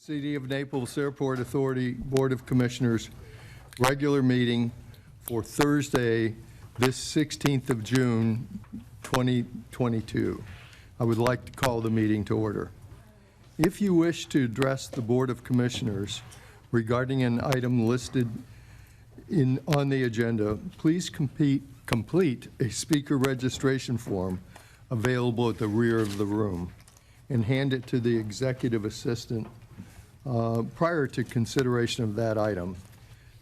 City of Naples Airport Authority Board of Commissioners regular meeting for Thursday, this 16th of June, 2022. I would like to call the meeting to order. If you wish to address the Board of Commissioners regarding an item listed on the agenda, please complete a speaker registration form available at the rear of the room and hand it to the executive assistant prior to consideration of that item.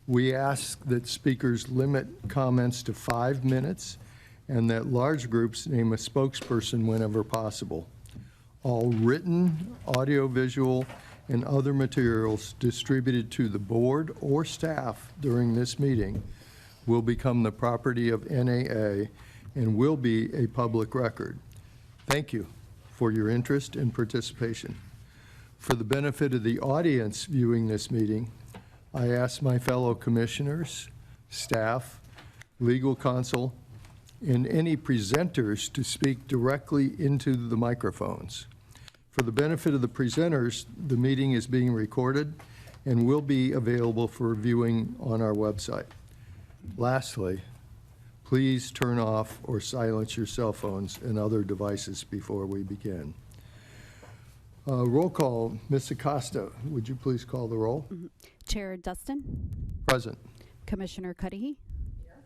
We ask that speakers limit comments to 5 minutes and that large groups name a spokesperson whenever possible. All written, audiovisual, and other materials distributed to the board or staff during this meeting will become the property of NAA and will be a public record. Thank you for your interest and participation. For the benefit of the audience viewing this meeting, I ask my fellow commissioners, staff, legal counsel, and any presenters to speak directly into the microphones. For the benefit of the presenters, the meeting is being recorded and will be available for viewing on our website. Lastly, please turn off or silence your cell phones and other devices before we begin. Roll call, Ms. Acosta, would you please call the roll? Chair Dustin. Present. Commissioner Cudahy. Here.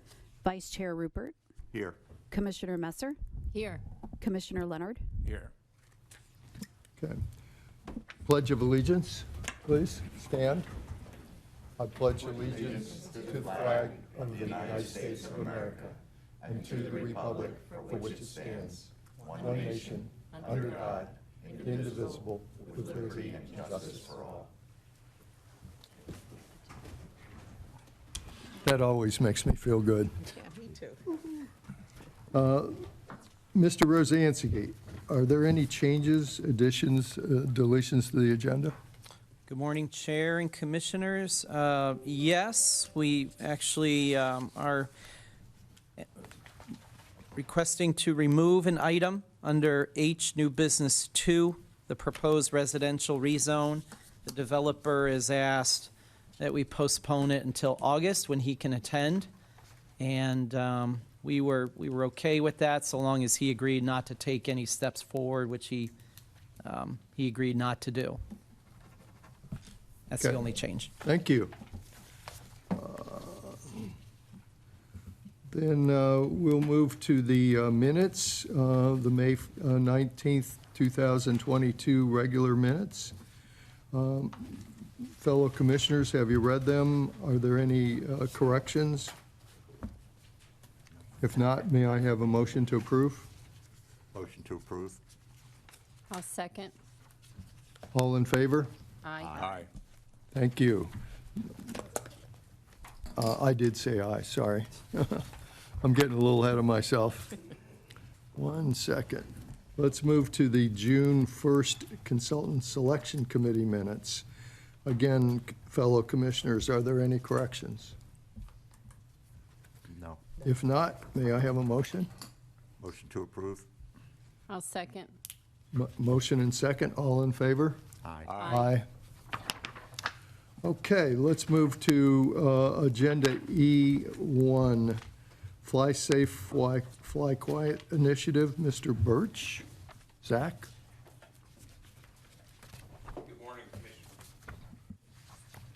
Vice Chair Rupert. Here. Commissioner Messer. Here. Commissioner Leonard. Here. Okay. Pledge of allegiance, please stand. I pledge allegiance to the flag of the United States of America and to the republic for which it stands, one nation, under God, indivisible, with liberty and justice for all. That always makes me feel good. Yeah, me too. Mr. Rosansky, are there any changes, additions, deletions to the agenda? Good morning, Chair and Commissioners. Yes, we actually are requesting to remove an item under H New Business 2, the proposed residential rezone. The developer has asked that we postpone it until August when he can attend. And we were okay with that so long as he agreed not to take any steps forward, which he agreed not to do. That's Okay. the only change. Thank you. Then we'll move to the minutes, the May 19th, 2022 regular minutes. Fellow commissioners, have you read them? Are there any corrections? If not, may I have a motion to approve? Motion to approve. I'll second. All in favor? Aye. Aye. Thank you. I did say aye, sorry. I'm getting a little ahead of myself. 1 second. Let's move to the June 1st Consultant Selection Committee minutes. Again, fellow commissioners, are there any corrections? No. If not, may I have a motion? Motion to approve. I'll second. Motion and second, all in favor? Aye. Aye. Okay, let's move to Agenda E1, Fly Safe, Fly Quiet Initiative. Mr. Birch? Zach? Good morning, Commissioners.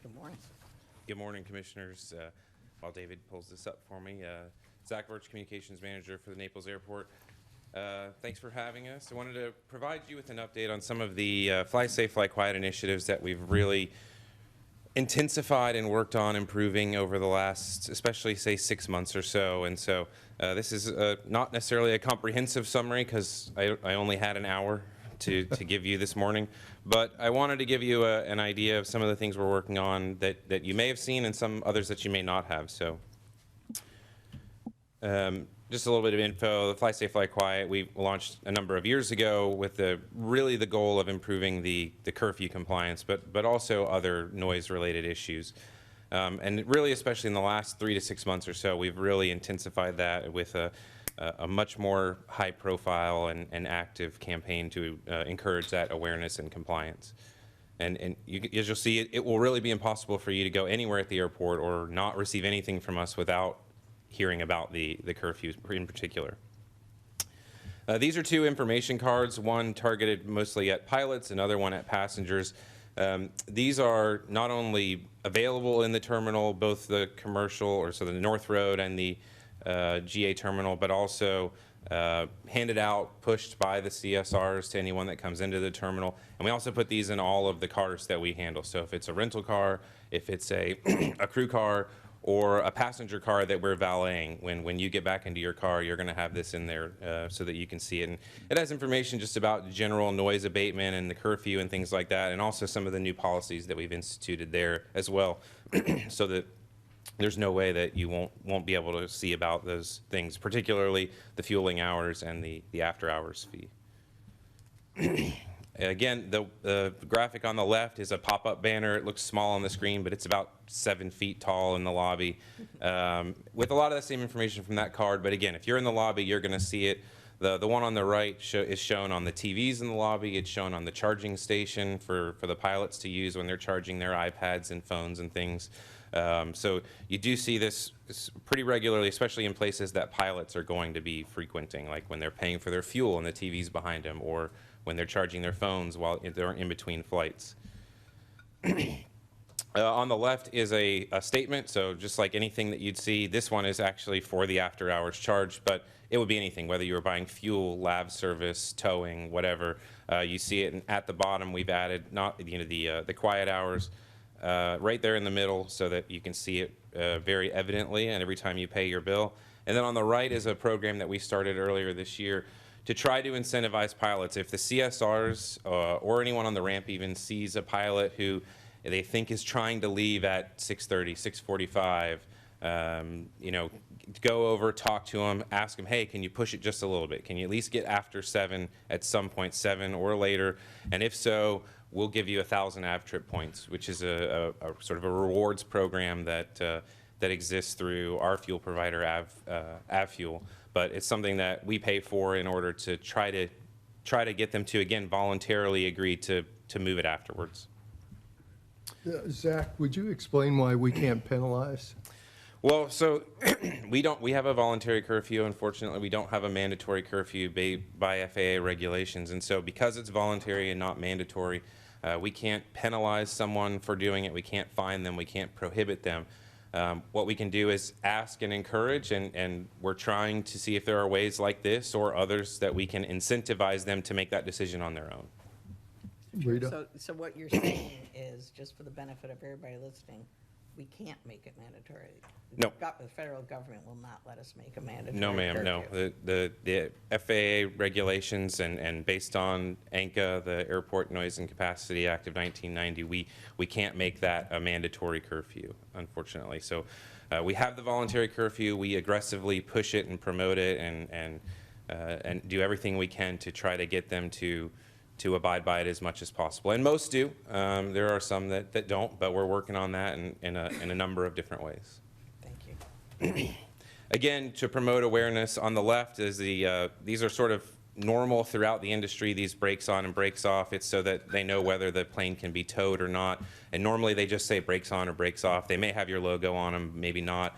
Good morning. Good morning, Commissioners. While David pulls this up for me, Zach Birch, Communications Manager for the Naples Airport. Thanks for having us. I wanted to provide you with an update on some of the Fly Safe, Fly Quiet initiatives that we've really intensified and worked on improving over the last, especially say 6 months or so. And so this is not necessarily a comprehensive summary because I only had an hour to give you this morning, but I wanted to give you an idea of some of the things we're working on that you may have seen and some others that you may not have. So just a little bit of info. The Fly Safe, Fly Quiet, we launched a number of years ago with really the goal of improving the curfew compliance, but also other noise-related issues. And really, especially in the last 3 to 6 months or so, we've really intensified that with a much more high-profile and active campaign to encourage that awareness and compliance. And as you'll see, it will really be impossible for you to go anywhere at the airport or not receive anything from us without hearing about the curfew in particular. These are two information cards, one targeted mostly at pilots, another one at passengers. These are not only available in the terminal, both the commercial, or so the North Road and the GA terminal, but also handed out, pushed by the CSRs to anyone that comes into the terminal. And we also put these in all of the cars that we handle. So if it's a rental car, if it's a, a crew car, or a passenger car that we're valeting, when you get back into your car, you're going to have this in there so that you can see it. And it has information just about general noise abatement and the curfew and things like that, and also some of the new policies that we've instituted there as well, so that there's no way that you won't be able to see about those things, particularly the fueling hours and the after hours fee. Again, the graphic on the left is a pop-up banner. It looks small on the screen, but it's about 7 feet tall in the lobby, with a lot of the same information from that card. But again, if you're in the lobby, you're going to see it. The one on the right is shown on the TVs in the lobby. It's shown on the charging station for the pilots to use when they're charging their iPads and phones and things. So you do see this pretty regularly, especially in places that pilots are going to be frequenting, like when they're paying for their fuel and the TV's behind them, or when they're charging their phones while they're in between flights. On the left is a statement, so just like anything that you'd see, this one is actually for the after hours charge, but it would be anything, whether you were buying fuel, lab service, towing, whatever. You see it, and at the bottom we've added the quiet hours right there in the middle so that you can see it very evidently and every time you pay your bill. And then on the right is a program that we started earlier this year to try to incentivize pilots. If the CSRs or anyone on the ramp even sees a pilot who they think is trying to leave at 6:30, 6:45, go over, talk to them, ask them, hey, can you push it just a little bit? Can you at least get after 7 at some point, 7 or later? And if so, we'll give you 1,000 AvTrip points, which is a sort of a rewards program that exists through our fuel provider, AvFuel. But it's something that we pay for in order to try to get them to, again, voluntarily agree to move it afterwards. Zach, would you explain why we can't penalize? Well, so we have a voluntary curfew. Unfortunately, we don't have a mandatory curfew by FAA regulations. And so because it's voluntary and not mandatory, we can't penalize someone for doing it. We can't fine them. We can't prohibit them. What we can do is ask and encourage, and we're trying to see if there are ways like this or others that we can incentivize them to make that decision on their own. Rita? So what you're saying is, just for the benefit of everybody listening, we can't make it mandatory. No. The federal government will not let us make a mandatory No, ma'am, no. curfew. The FAA regulations and based on ANCA, the Airport Noise and Capacity Act of 1990, we can't make that a mandatory curfew, unfortunately. So we have the voluntary curfew. We aggressively push it and promote it and do everything we can to try to get them to abide by it as much as possible. And most do. There are some that don't, but we're working on that in a number of different ways. Thank you. Again, to promote awareness, on the left is these are sort of normal throughout the industry, these brakes on and brakes off. It's so that they know whether the plane can be towed or not. And normally they just say brakes on or brakes off. They may have your logo on them, maybe not.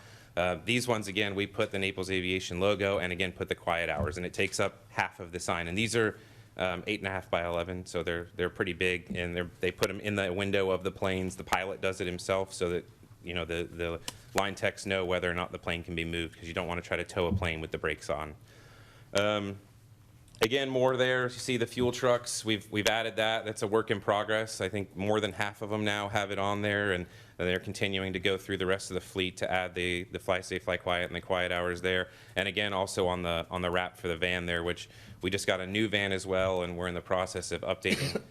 These ones, again, we put the Naples Aviation logo and again put the quiet hours, and it takes up half of the sign. And these are 8.5 by 11, so they're pretty big, and they put them in the window of the planes. The pilot does it himself so that the line techs know whether or not the plane can be moved, because you don't want to try to tow a plane with the brakes on. Again, more there. You see the fuel trucks. We've added that. That's a work in progress. I think more than half of them now have it on there, and they're continuing to go through the rest of the fleet to add the Fly Safe, Fly Quiet, and the quiet hours there. And again, also on the wrap for the van there, which we just got a new van as well, and we're in the process of updating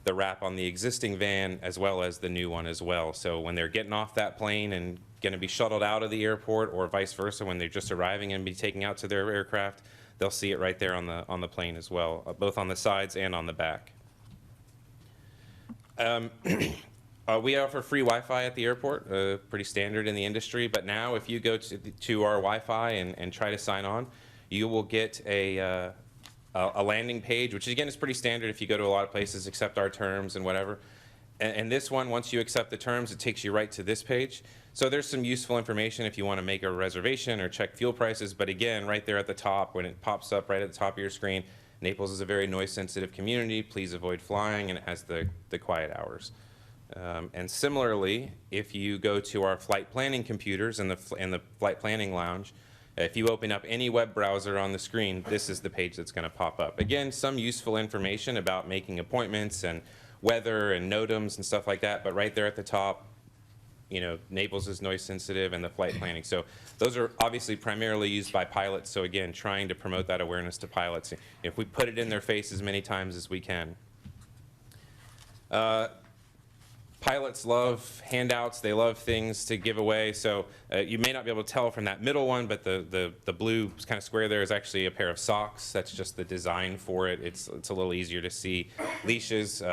the wrap on the existing van as well as the new one as well. So when they're getting off that plane and going to be shuttled out of the airport, or vice versa, when they're just arriving and be taken out to their aircraft, they'll see it right there on the plane as well, both on the sides and on the back. We offer free Wi-Fi at the airport, pretty standard in the industry. But now, if you go to our Wi-Fi and try to sign on, you will get a landing page, which again is pretty standard if you go to a lot of places, accept our terms and whatever. And this one, once you accept the terms, it takes you right to this page. So there's some useful information if you want to make a reservation or check fuel prices. But again, right there at the top, when it pops up right at the top of your screen, Naples is a very noise-sensitive community. Please avoid flying, and it has the quiet hours. And similarly, if you go to our flight planning computers in the flight planning lounge, if you open up any web browser on the screen, this is the page that's going to pop up. Again, some useful information about making appointments and weather and NOTAMs and stuff like that, but right there at the top, you know, Naples is noise sensitive and the flight planning. So those are obviously primarily used by pilots. So again, trying to promote that awareness to pilots. If we put it in their face as many times as we can. Pilots love handouts. They love things to give away. So you may not be able to tell from that middle one, but the blue kind of square there is actually a pair of socks. That's just the design for it. It's a little easier to see. Leashes.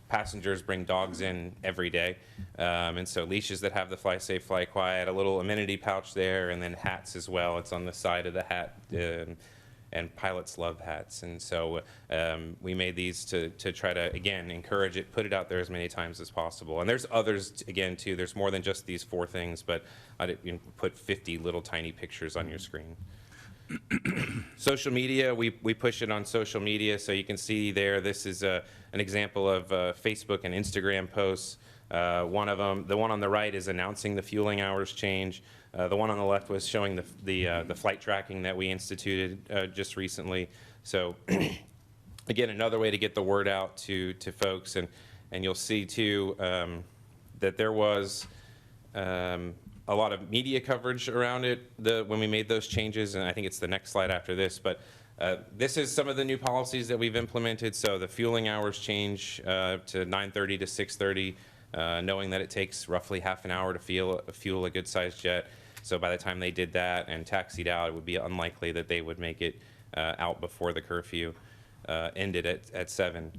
Passengers bring dogs in every day. And so leashes that have the fly safe, fly quiet, a little amenity pouch there, and then hats as well. It's on the side of the hat. And pilots love hats. And so we made these to try to, again, encourage it, put it out there as many times as possible. And there's others, again, too. There's more than just these 4 things, but I didn't put 50 little tiny pictures on your screen. Social media, we push it on social media, so you can see there, this is an example of Facebook and Instagram posts. One of them, the one on the right, is announcing the fueling hours change. The one on the left was showing the flight tracking that we instituted just recently. So again, another way to get the word out to folks, and you'll see too that there was a lot of media coverage around it when we made those changes, and I think it's the next slide after this, but this is some of the new policies that we've implemented. So the fueling hours change to 9:30 to 6:30, knowing that it takes roughly half an hour to fuel a good-sized jet. So by the time they did that and taxied out, it would be unlikely that they would make it out before the curfew ended at 7.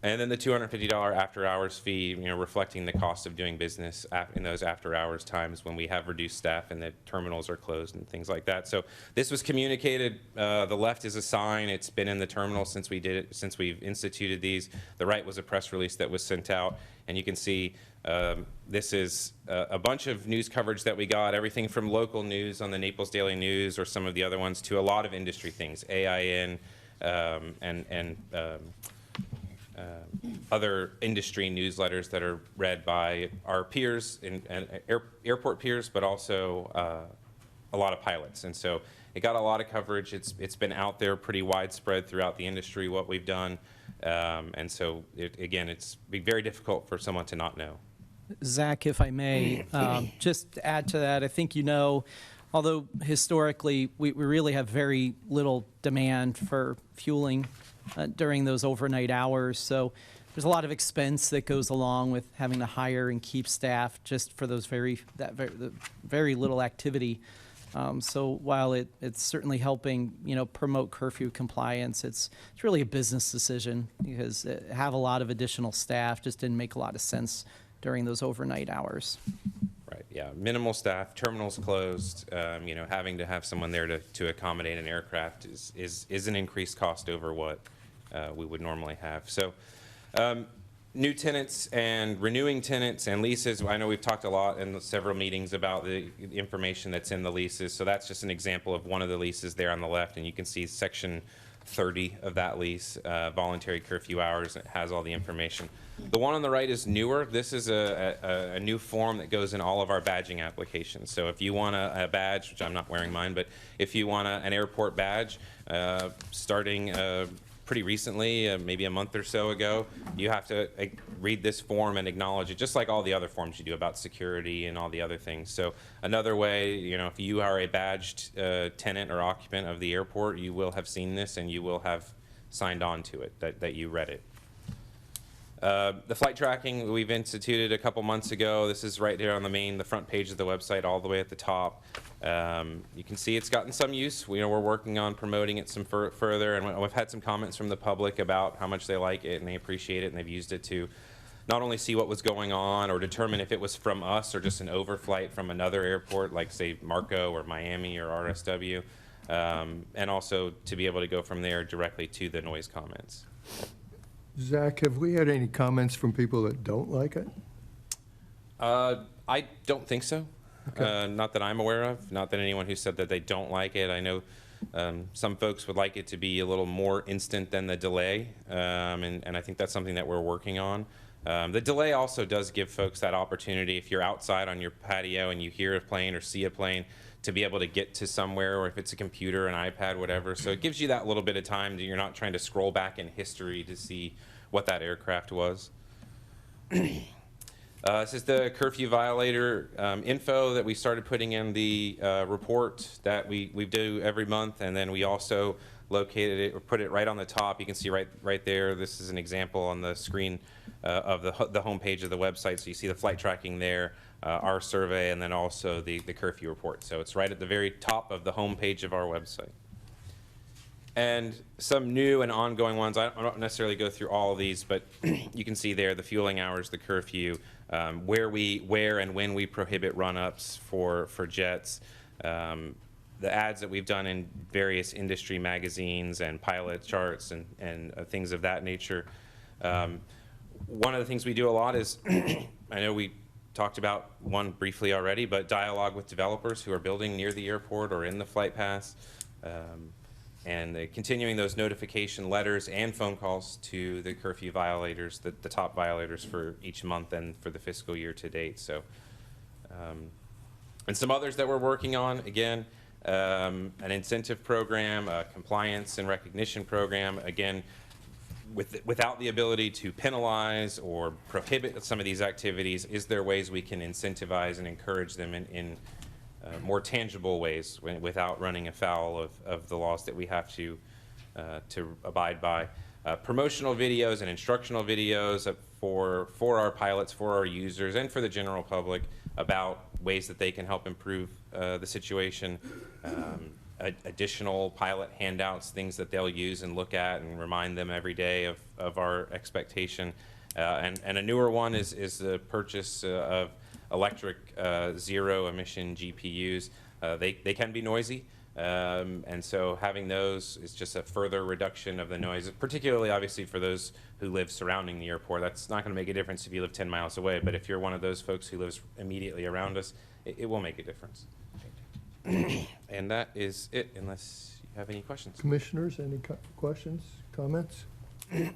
And then the $250 after-hours fee, you know, reflecting the cost of doing business in those after-hours times when we have reduced staff and the terminals are closed and things like that. So this was communicated. The left is a sign. It's been in the terminal since we've instituted these. The right was a press release that was sent out, and you can see this is a bunch of news coverage that we got, everything from local news on the Naples Daily News or some of the other ones to a lot of industry things, AIN, and other industry newsletters that are read by our peers and airport peers, but also a lot of pilots. And so it got a lot of coverage. It's been out there pretty widespread throughout the industry what we've done. And so again, it's be very difficult for someone to not know. Zach, if I may, just to add to that, I think you know, although historically we really have very little demand for fueling during those overnight hours. So there's a lot of expense that goes along with having to hire and keep staff just for those very little activity. So while it's certainly helping, you know, promote curfew compliance, it's really a business decision because have a lot of additional staff just didn't make a lot of sense during those overnight hours. Right. Yeah. Minimal staff, terminals closed. You know, having to have someone there to accommodate an aircraft is an increased cost over what we would normally have. So new tenants and renewing tenants and leases. I know we've talked a lot in several meetings about the information that's in the leases. So that's just an example of one of the leases there on the left, and you can see section 30 of that lease, voluntary curfew hours. It has all the information. The one on the right is newer. This is a new form that goes in all of our badging applications. So if you want a badge, which I'm not wearing mine, but if you want an airport badge, starting pretty recently, maybe a month or so ago, you have to read this form and acknowledge it, just like all the other forms you do about security and all the other things. So another way, you know, if you are a badged tenant or occupant of the airport, you will have seen this and you will have signed on to it, that you read it. The flight tracking we've instituted a couple months ago. This is right there on the front page of the website, all the way at the top. You can see it's gotten some use. We're working on promoting it some further, and we've had some comments from the public about how much they like it and they appreciate it, and they've used it to not only see what was going on or determine if it was from us or just an overflight from another airport, like say Marco or Miami or RSW, and also to be able to go from there directly to the noise comments. Zach, have we had any comments from people that don't like it? I don't think so. Not that I'm aware of. Not that anyone who said that they don't like it. I know some folks would like it to be a little more instant than the delay, and I think that's something that we're working on. The delay also does give folks that opportunity, if you're outside on your patio and you hear a plane or see a plane, to be able to get to somewhere, or if it's a computer, an iPad, whatever. So it gives you that little bit of time that you're not trying to scroll back in history to see what that aircraft was. This is the curfew violator info that we started putting in the report that we do every month, and then we also located it or put it right on the top. You can see right there. This is an example on the screen of the home page of the website. So you see the flight tracking there, our survey, and then also the curfew report. So it's right at the very top of the home page of our website. And some new and ongoing ones, I don't necessarily go through all of these, but you can see there the fueling hours, the curfew, where and when we prohibit run-ups for jets, the ads that we've done in various industry magazines and pilot charts and things of that nature. One of the things we do a lot is, I know we talked about one briefly already, but dialogue with developers who are building near the airport or in the flight paths. And continuing those notification letters and phone calls to the curfew violators, the top violators for each month and for the fiscal year to date. So, and some others that we're working on, again, an incentive program, a compliance and recognition program, again, without the ability to penalize or prohibit some of these activities, is there ways we can incentivize and encourage them in more tangible ways without running afoul of the laws that we have to abide by. Promotional videos and instructional videos for our pilots, for our users, and for the general public about ways that they can help improve the situation. Additional pilot handouts, things that they'll use and look at and remind them every day of our expectation. And a newer one is the purchase of electric zero-emission GPUs. They can be noisy, and so having those is just a further reduction of the noise, particularly obviously for those who live surrounding the airport. That's not going to make a difference if you live 10 miles away, but if you're one of those folks who lives immediately around us, it will make a difference. And that is it, unless you have any questions. Commissioners, any questions, comments?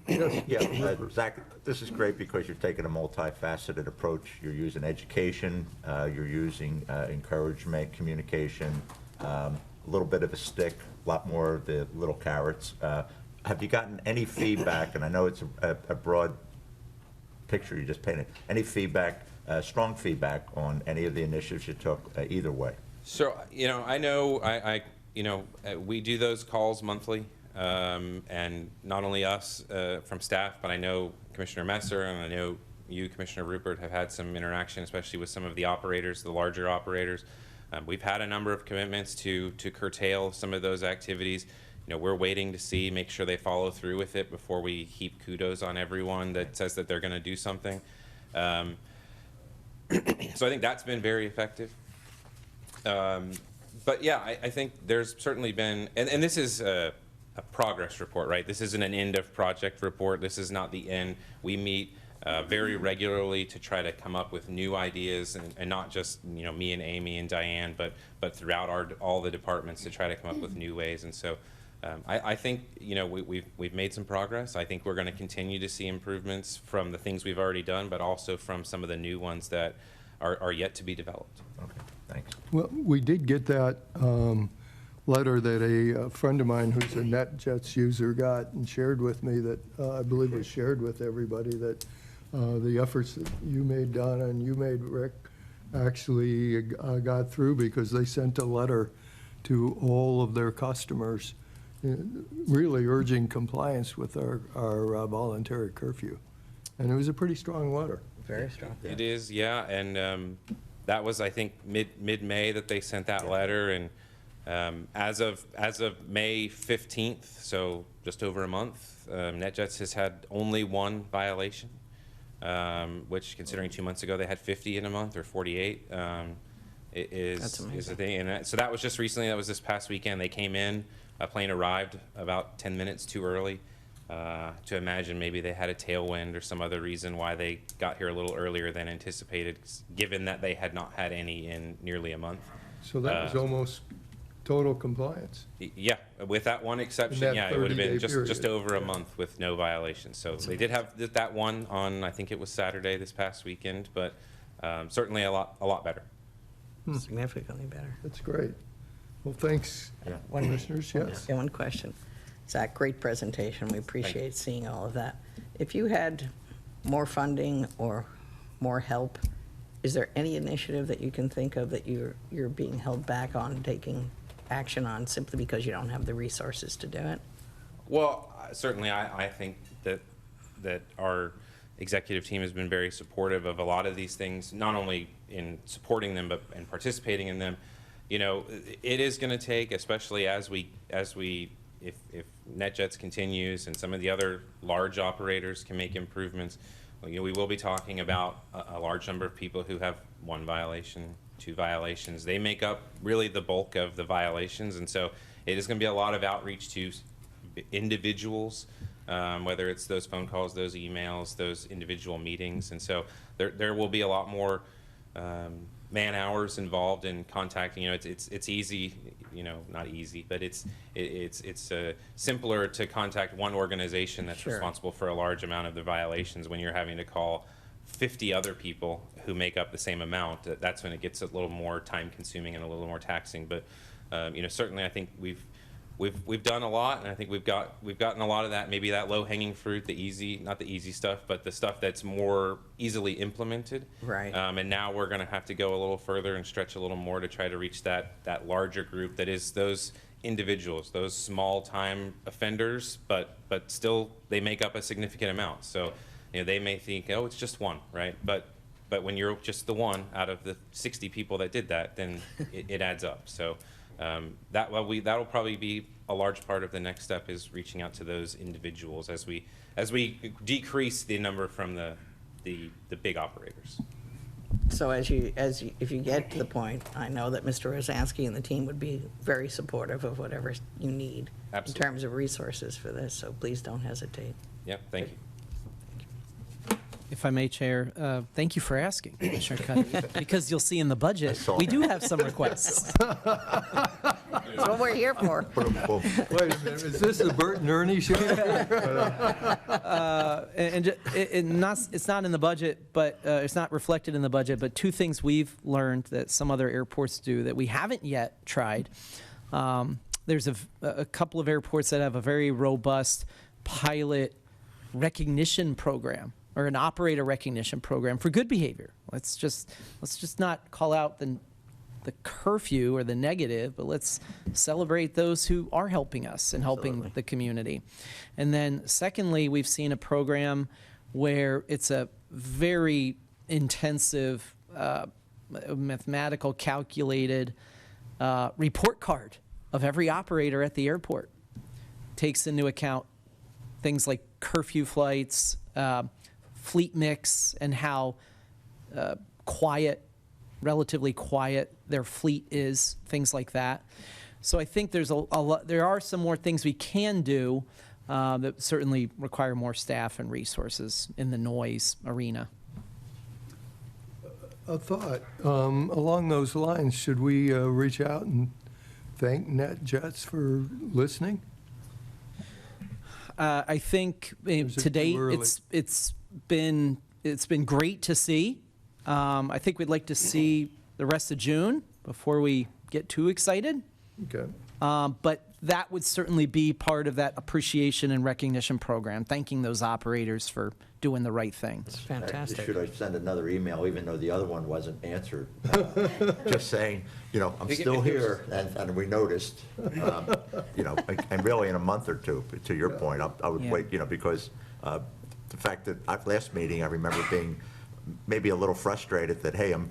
Yes. Yeah, Zach, this is great because you're taking a multifaceted approach. You're using education, you're using encouragement, communication, a little bit of a stick, a lot more of the little carrots. Have you gotten any feedback, and I know it's a broad picture you just painted, any feedback, strong feedback on any of the initiatives you took either way? So, I know we do those calls monthly. And not only us from staff, but I know Commissioner Messer and I know you, Commissioner Rupert, have had some interaction, especially with some of the operators, the larger operators. We've had a number of commitments to curtail some of those activities. We're waiting to make sure they follow through with it before we heap kudos on everyone that says that they're going to do something. So I think that's been very effective. But yeah, I think there's certainly been, and this is a progress report, right? This isn't an end of project report. This is not the end. We meet very regularly to try to come up with new ideas, and not just me and Amy and Diane, but throughout all the departments to try to come up with new ways. And so I think we've made some progress. I think we're going to continue to see improvements from the things we've already done, but also from some of the new ones that are yet to be developed. Okay, thanks. Well, we did get that letter that a friend of mine who's a NetJets user got and shared with me, that I believe was shared with everybody, that the efforts that you made, Donna, and you made, Rick, actually got through, because they sent a letter to all of their customers really urging compliance with our voluntary curfew. And it was a pretty strong letter. Very strong. It is, yeah, and that was, I think, mid-May that they sent that letter, and as of May 15th, so just over a month, NetJets has had only one violation, which, considering 2 months ago they had 50 in a month, or 48, is the thing. And so that was just recently. That was this past weekend. They came in. A plane arrived about 10 minutes too early. to imagine maybe they had a tailwind or some other reason why they got here a little earlier than anticipated, given that they had not had any in nearly a month. So that was almost total compliance. Yeah, with that one exception, that yeah, it would have been 30-day just period. over a month with no violations. So they did have that one on, I think it was Saturday this past weekend, but certainly a lot better. Significantly better. That's great. Well, thanks, Yeah. commissioners, yes. Yeah, one question. Zach, great presentation. We appreciate seeing all of that. If you had more funding or more help, is there any initiative that you can think of that you're being held back on taking action on simply because you don't have the resources to do it? Well, certainly, I think that our executive team has been very supportive of a lot of these things, not only in supporting them, but in participating in them. You know, it is going to take, especially if NetJets continues and some of the other large operators can make improvements, you know, we will be talking about a large number of people who have 1 violation, 2 violations. They make up really the bulk of the violations, and so it is going to be a lot of outreach to individuals, whether it's those phone calls, those emails, those individual meetings, and so there will be a lot more man hours involved in contacting. You know, it's easy, you know, not easy, but it's simpler to contact one organization that's Sure. responsible for a large amount of the violations when you're having to call 50 other people who make up the same amount. That's when it gets a little more time consuming and a little more taxing. But you know, certainly I think we've done a lot, and I think we've gotten a lot of that, maybe that low-hanging fruit, not the easy stuff, but the stuff that's more easily implemented. Right. And now we're going to have to go a little further and stretch a little more to try to reach that larger group that is those individuals, those small-time offenders, but still they make up a significant amount. So, you know, they may think, oh, it's just one, right? But when you're just the one out of the 60 people that did that, then it adds up. So. That'll probably be a large part of the next step, is reaching out to those individuals as we decrease the number from the big operators. So if you get to the point, I know that Mr. Rosansky and the team would be very supportive of whatever you need Absolutely. in terms of resources for this, so please don't hesitate. Yep, thank you. If I may, Chair, thank you for asking, Commissioner Cuddy, because you'll see in the budget, we do have some requests. That's what we're here for. Wait a minute, is this the Bert and Ernie show? It's not in the budget, but it's not reflected in the budget, but 2 things we've learned that some other airports do that we haven't yet tried. There's a couple of airports that have a very robust pilot recognition program, or an operator recognition program for good behavior. Let's just not call out the curfew or the negative, but let's celebrate those who are helping us and helping Absolutely. the community. And then secondly, we've seen a program where it's a very intensive, mathematical calculated report card of every operator at the airport. Takes into account things like curfew flights, fleet mix, and how relatively quiet their fleet is, things like that. So I think there's a lot. There are some more things we can do that certainly require more staff and resources in the noise arena. A thought, along those lines, should we reach out and thank NetJets for listening? I think is it to date too early? it's been great to see. I think we'd like to see the rest of June before we get too excited. Okay. But that would certainly be part of that appreciation and recognition program, thanking those operators for doing the right thing. It's fantastic. Should I send another email, even though the other one wasn't answered? Just saying, you know, I'm still here, and we noticed, you know, and really in a month or two, to your point, I would Yeah. wait, you know, because the fact that last meeting, I remember being maybe a little frustrated that, hey, I'm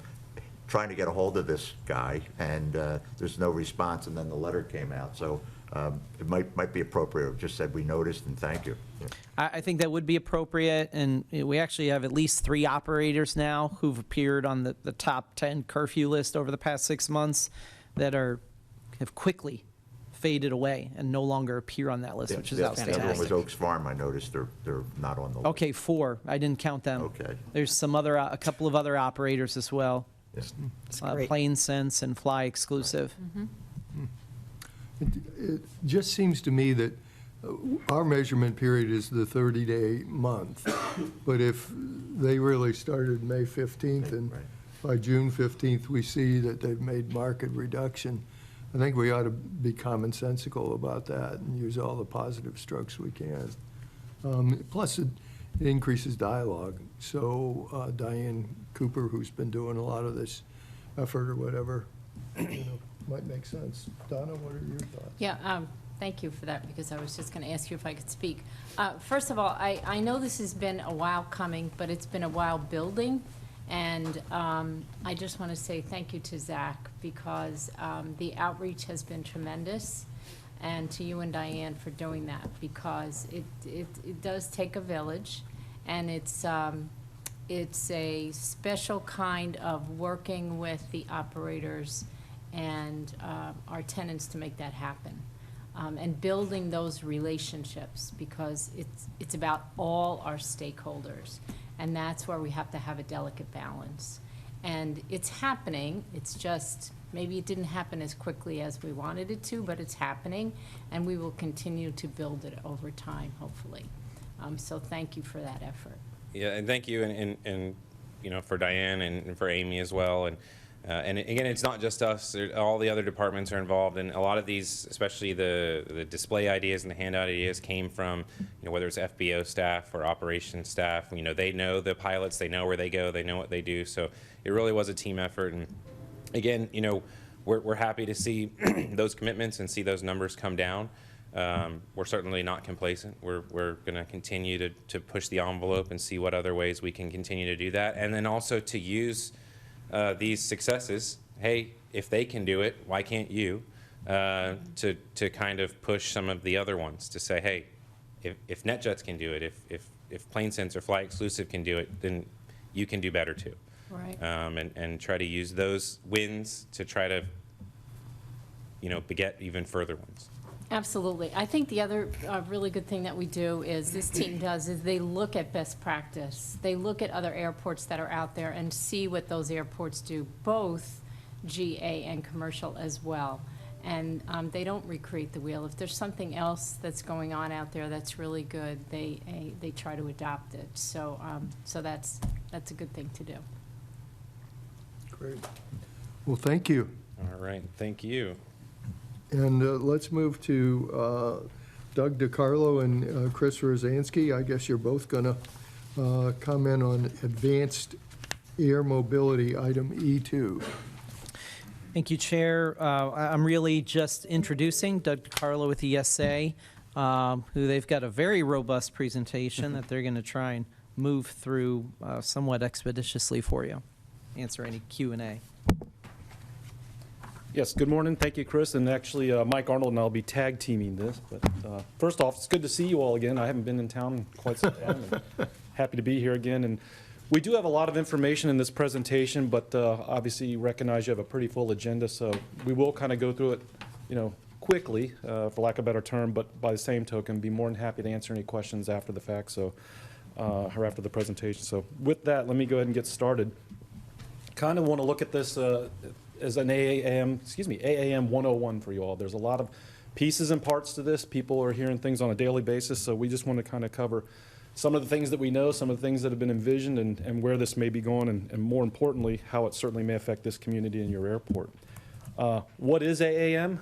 trying to get a hold of this guy, and there's no response, and then the letter came out. So it might be appropriate, just said we noticed and thank you. I think that would be appropriate, and we actually have at least 3 operators now who've appeared on the top 10 curfew list over the past 6 months that have quickly faded away and no longer appear on that list, which is The other one was outstanding. Oaks Farm, I noticed they're not on the list. Okay, 4. I didn't count them. Okay. There's some other, a couple of other operators as well. Yeah. great. Plain Sense and Fly Exclusive. It just seems to me that our measurement period is the 30-day month. But if they really started May 15th and Right. by June 15th, we see that they've made market reduction, I think we ought to be commonsensical about that and use all the positive strokes we can. Plus, it increases dialogue. So Diane Cooper, who's been doing a lot of this effort or whatever, might make sense. Donna, what are your thoughts? Yeah, thank you for that, because I was just going to ask you if I could speak. First of all, I know this has been a while coming, but it's been a while building, and I just want to say thank you to Zach, because the outreach has been tremendous, and to you and Diane for doing that, because it does take a village, and it's a special kind of working with the operators and our tenants to make that happen. And building those relationships, because it's about all our stakeholders. And that's where we have to have a delicate balance. And it's happening, it's just, maybe it didn't happen as quickly as we wanted it to, but it's happening, and we will continue to build it over time, hopefully. So thank you for that effort. Yeah, and thank you, and for Diane and for Amy as well. And again, it's not just us. All the other departments are involved, and a lot of these, especially the display ideas and the handout ideas, came from whether it's FBO staff or operations staff. They know the pilots, they know where they go, they know what they do. So it really was a team effort. And again, we're happy to see those commitments and see those numbers come down. We're certainly not complacent. We're going to continue to push the envelope and see what other ways we can continue to do that, and then also to use these successes. Hey, if they can do it, why can't you? To kind of push some of the other ones to say, hey, if NetJets can do it, if PlaneSense or Fly Exclusive can do it, then you can do better too. Right. And try to use those wins to try to beget even further ones. Absolutely. I think the other really good thing that we do is, this team does, is they look at best practice. They look at other airports that are out there and see what those airports do, both GA and commercial as well. And they don't recreate the wheel. If there's something else that's going on out there that's really good, they try to adopt it. So that's a good thing to do. Great. Well, thank you. All right, thank you. And let's move to Doug DiCarlo and Chris Rosansky. I guess you're both going to comment on advanced air mobility, item E2. Thank you, Chair. I'm really just introducing Doug DiCarlo with ESA, who they've got a very robust presentation that they're going to try and move through somewhat expeditiously for you. Answer any Q&A. Yes, good morning. Thank you, Chris. And actually, Mike Arnold and I will be tag teaming this. But first off, it's good to see you all again. I haven't been in town in quite some time. And happy to be here again. And we do have a lot of information in this presentation, but obviously you recognize you have a pretty full agenda. So we will kind of go through it, quickly, for lack of a better term. But by the same token, be more than happy to answer any questions after the fact, so or after the presentation. So with that, let me go ahead and get started. Kind of want to look at this as an AAM 101 for you all. There's a lot of pieces and parts to this. People are hearing things on a daily basis, so we just want to kind of cover some of the things that we know, some of the things that have been envisioned, and where this may be going, and more importantly, how it certainly may affect this community and your airport. What is AAM?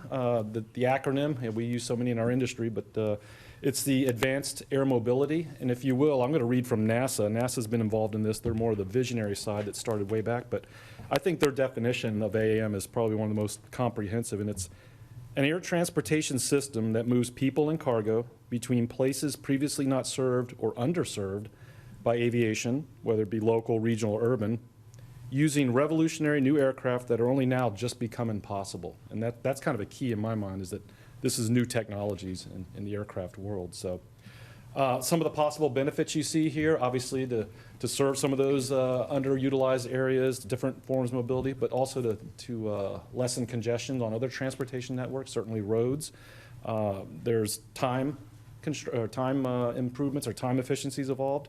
The acronym, and we use so many in our industry, but it's the Advanced Air Mobility. And if you will, I'm going to read from NASA. NASA's been involved in this. They're more of the visionary side that started way back, but I think their definition of AAM is probably one of the most comprehensive, and it's an air transportation system that moves people and cargo between places previously not served or underserved by aviation, whether it be local, regional, or urban, using revolutionary new aircraft that are only now just becoming possible. And that's kind of a key in my mind, is that this is new technologies in the aircraft world. So Some of the possible benefits you see here, obviously to serve some of those underutilized areas, different forms of mobility, but also to lessen congestion on other transportation networks, certainly roads. There's time improvements or time efficiencies involved.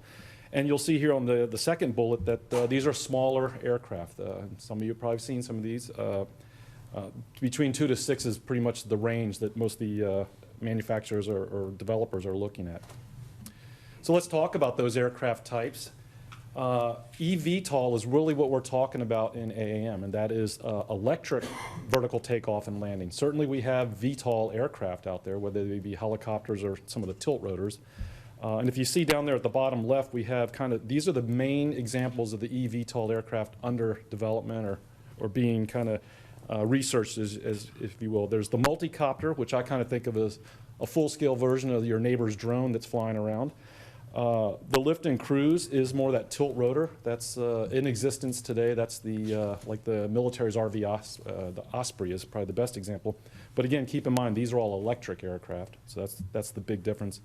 And you'll see here on the second bullet that these are smaller aircraft. Some of you have probably seen some of these. Between 2 to 6 is pretty much the range that most of the manufacturers or developers are looking at. So let's talk about those aircraft types. eVTOL is really what we're talking about in AAM, and that is electric vertical takeoff and landing. Certainly we have VTOL aircraft out there, whether they be helicopters or some of the tilt rotors. And if you see down there at the bottom left, we have these are the main examples of the eVTOL aircraft under development or being researched, as if you will. There's the multi-copter, which I think of as a full-scale version of your neighbor's drone that's flying around. The lift and cruise is more that tilt rotor that's in existence today. That's like the military's RV, the Osprey is probably the best example. But again, keep in mind, these are all electric aircraft, so that's the big difference.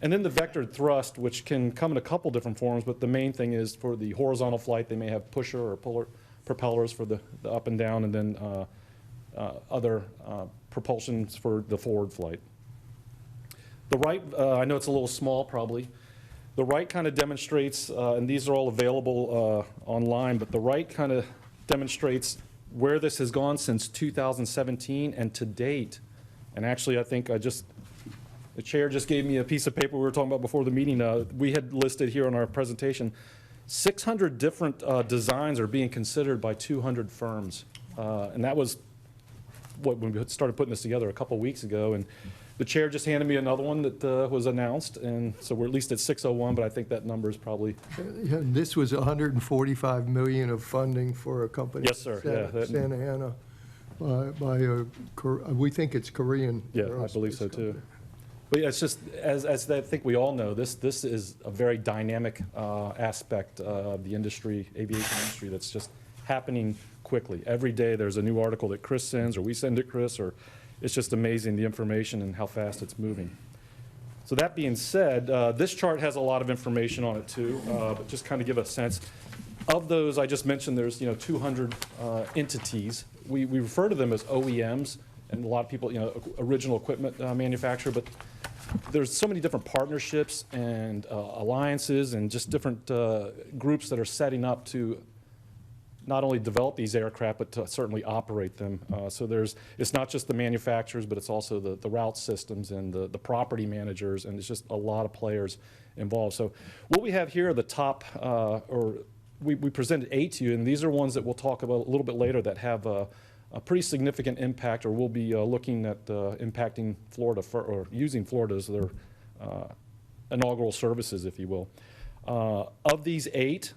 And then the vectored thrust, which can come in a couple different forms, but the main thing is for the horizontal flight, they may have pusher or puller propellers for the up and down, and then other propulsions for the forward flight. The right, I know it's a little small probably. The right demonstrates, and these are all available online, but the right demonstrates where this has gone since 2017 and to date. And actually, I think the chair just gave me a piece of paper we were talking about before the meeting. We had listed here on our presentation 600 different designs are being considered by 200 firms. And that was when we started putting this together a couple weeks ago. And the chair just handed me another one that was announced. And so we're at least at 601, but I think that number is probably. Yeah, this was 145 million of funding for a company. Yes, sir. Santa Ana, by we think it's Korean. Yeah, I believe so too. But yeah, it's just, as I think we all know, this is a very dynamic aspect of the industry, aviation industry, that's just happening quickly. Every day there's a new article that Chris sends, or we send it, Chris, or it's just amazing, the information and how fast it's moving. So that being said, this chart has a lot of information on it too, but just give a sense. Of those I just mentioned, there's 200 entities. We refer to them as OEMs, and a lot of people, original equipment manufacturer, but there's so many different partnerships and alliances and just different groups that are setting up to not only develop these aircraft, but to certainly operate them. So it's not just the manufacturers, but it's also the route systems and the property managers, and it's just a lot of players involved. So what we have here are the top, we presented 8 to you, and these are ones that we'll talk about a little bit later that have a pretty significant impact, or we'll be looking at impacting Florida or using Florida as their inaugural services, if you will. Of these 8,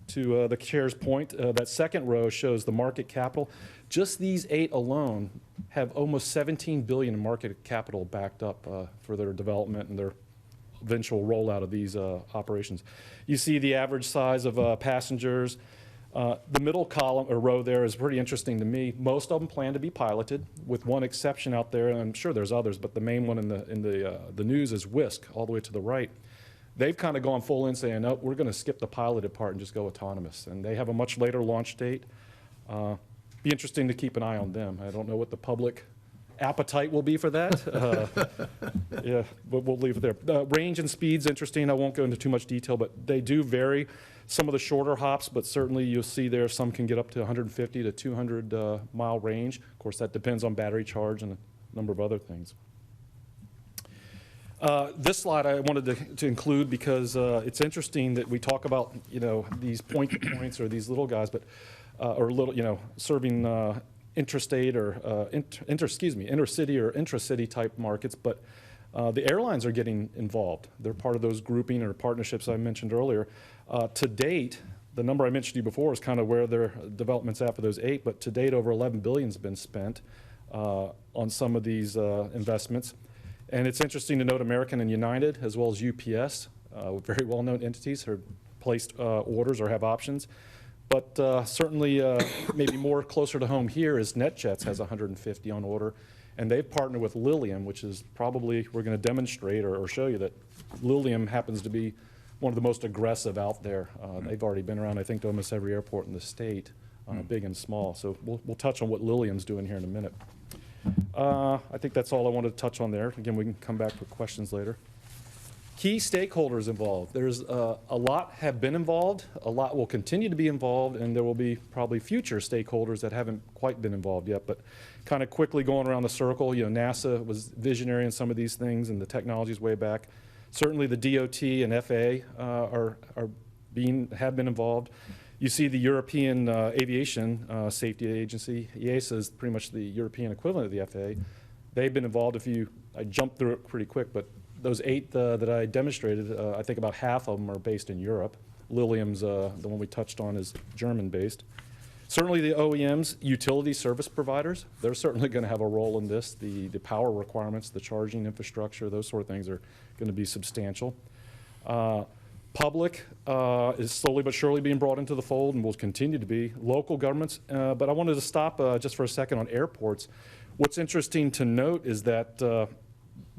to the chair's point, that second row shows the market capital. Just these 8 alone have almost $17 billion in market capital backed up for their development and their eventual rollout of these operations. You see the average size of passengers. The middle column or row there is pretty interesting to me. Most of them plan to be piloted, with one exception out there, and I'm sure there's others, but the main one in the news is Wisk, all the way to the right. They've gone full in, saying, no, we're going to skip the piloted part and just go autonomous. And they have a much later launch date. Be interesting to keep an eye on them. I don't know what the public appetite will be for that. Yeah, but we'll leave it there. Range and speed's interesting. I won't go into too much detail, but they do vary. Some of the shorter hops, but certainly you'll see there some can get up to 150 to 200 mile range. Of course, that depends on battery charge and a number of other things. This slide I wanted to include because it's interesting that we talk about these points or these little guys, but or little serving interstate or intercity or intracity type markets, but the airlines are getting involved. They're part of those grouping or partnerships I mentioned earlier. To date, the number I mentioned to you before is where their development's at for those 8, but to date over $11 billion has been spent on some of these investments. And it's interesting to note American and United, as well as UPS, very well-known entities, have placed orders or have options. But certainly, maybe more closer to home here is NetJets has 150 on order, and they've partnered with Lilium, which is probably, we're going to demonstrate or show you that Lilium happens to be one of the most aggressive out there. They've already been around, I think, to almost every airport in the state, big and small. So we'll touch on what Lilium's doing here in a minute. I think that's all I wanted to touch on there. Again, we can come back with questions later. Key stakeholders involved. There's a lot have been involved, a lot will continue to be involved, and there will be probably future stakeholders that haven't quite been involved yet. But kind of quickly going around the circle, you know, NASA was visionary in some of these things and the technologies way back. Certainly the DOT and FAA have been involved. You see the European Aviation Safety Agency, EASA is pretty much the European equivalent of the FAA. They've been involved. I jumped through it pretty quick, but those 8 that I demonstrated, I think about half of them are based in Europe. Lilium's, the one we touched on, is German-based. Certainly the OEMs, utility service providers, they're certainly going to have a role in this. The power requirements, the charging infrastructure, those sort of things are going to be substantial. Public is slowly but surely being brought into the fold and will continue to be. Local governments, but I wanted to stop just for a second on airports. What's interesting to note is that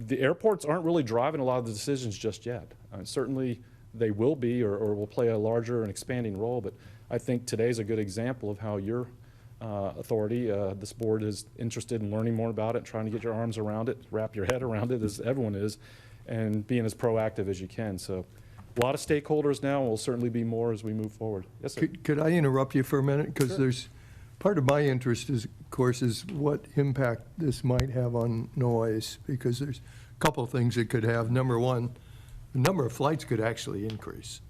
the airports aren't really driving a lot of the decisions just yet. Certainly they will be or will play a larger and expanding role, but I think today's a good example of how your authority, this board, is interested in learning more about it, trying to get your arms around it, wrap your head around it, as everyone is, and being as proactive as you can. So a lot of stakeholders now, and will certainly be more as we move forward. Yes, sir. Could I interrupt you for a minute? Because Sure. there's, part of my interest is, of course, is what impact this might have on noise, because there's a couple of things it could have. Number one, the number of flights could actually increase.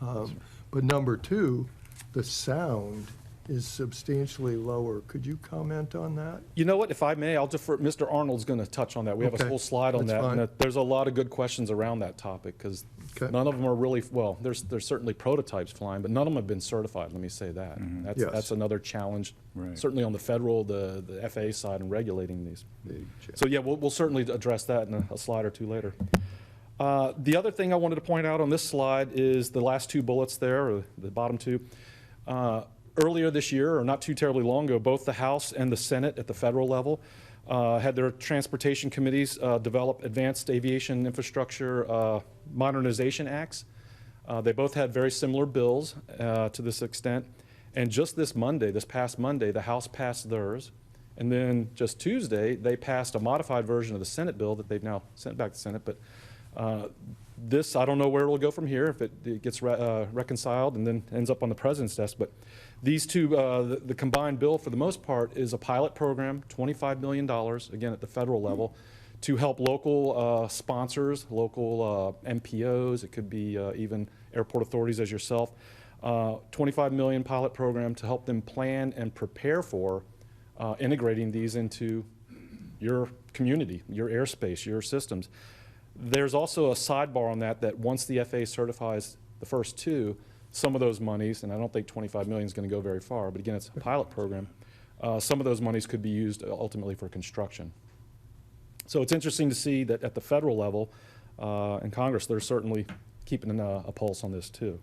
But number two, the sound is substantially lower. Could you comment on that? You know what, if I may, I'll defer. Mr. Arnold's going to touch on that. We have a Okay, whole slide on that's that. fine. And there's a lot of good questions around that topic, because Okay. none of them are really, well, there's certainly prototypes flying, but none of them have been certified, let me say that. Yes. That's another challenge, Right. certainly on the federal, the FAA side and regulating these. Big change. So yeah, we'll certainly address that in a slide or two later. The other thing I wanted to point out on this slide is the last 2 bullets there, or the bottom 2. Earlier this year, or not too terribly long ago, both the House and the Senate at the federal level had their transportation committees develop advanced aviation infrastructure modernization acts. They both had very similar bills to this extent. And just this past Monday, the House passed theirs. And then just Tuesday, they passed a modified version of the Senate bill that they've now sent back to the Senate. But this, I don't know where it'll go from here, if it gets reconciled and then ends up on the president's desk. But these two, the combined bill, for the most part, is a pilot program, $25 million, again, at the federal level, to help local sponsors, local MPOs, it could be even airport authorities as yourself, $25 million pilot program to help them plan and prepare for integrating these into your community, your airspace, your systems. There's also a sidebar on that once the FAA certifies the first 2, some of those monies, and I don't think $25 million is going to go very far, but again, it's a pilot program, some of those monies could be used ultimately for construction. So it's interesting to see that at the federal level in Congress, they're certainly keeping a pulse on this too.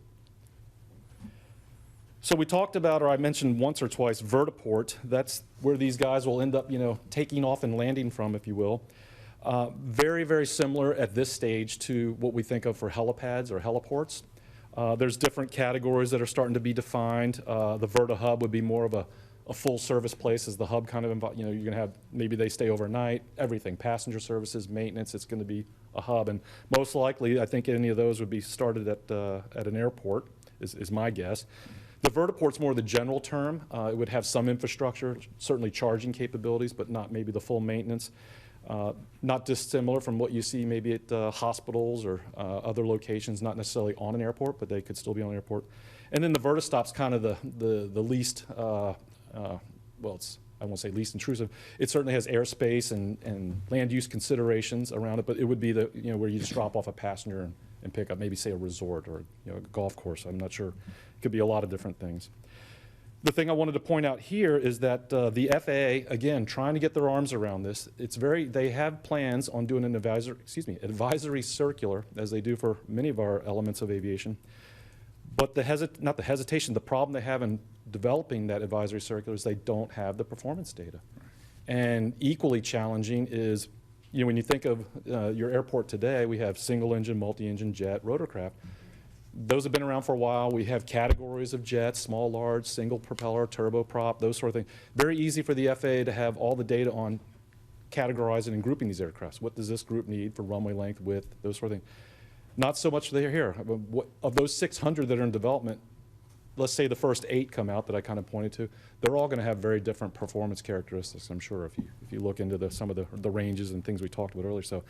So we talked about, or I mentioned once or twice, vertiport. That's where these guys will end up, taking off and landing from, if you will. Very, very similar at this stage to what we think of for helipads or heliports. There's different categories that are starting to be defined. The VertiHub would be more of a full service place as the hub kind of, you're going to have, maybe they stay overnight, everything, passenger services, maintenance, it's going to be a hub. And most likely, I think any of those would be started at an airport, is my guess. The vertiport's more the general term. It would have some infrastructure, certainly charging capabilities, but not maybe the full maintenance. Not dissimilar from what you see maybe at hospitals or other locations, not necessarily on an airport, but they could still be on an airport. And then the vertistop's kind of the least, well, I won't say least intrusive. It certainly has airspace and land use considerations around it, but it would be the, where you just drop off a passenger and pick up maybe say a resort or a golf course. I'm not sure. It could be a lot of different things. The thing I wanted to point out here is that the FAA, again, trying to get their arms around this, they have plans on doing an advisory circular, as they do for many of our elements of aviation. But not the hesitation, the problem they have in developing that advisory circular is they don't have the performance data. And equally challenging is, when you think of your airport today, we have single-engine, multi-engine, jet, rotorcraft. Those have been around for a while. We have categories of jets, small, large, single propeller, turboprop, those sort of things. Very easy for the FAA to have all the data on categorizing and grouping these aircrafts. What does this group need for runway length, width, those sort of things. Not so much here. Of those 600 that are in development, let's say the first 8 come out that I kind of pointed to, they're all going to have very different performance characteristics, I'm sure, if you look into some of the ranges and things we talked about earlier. So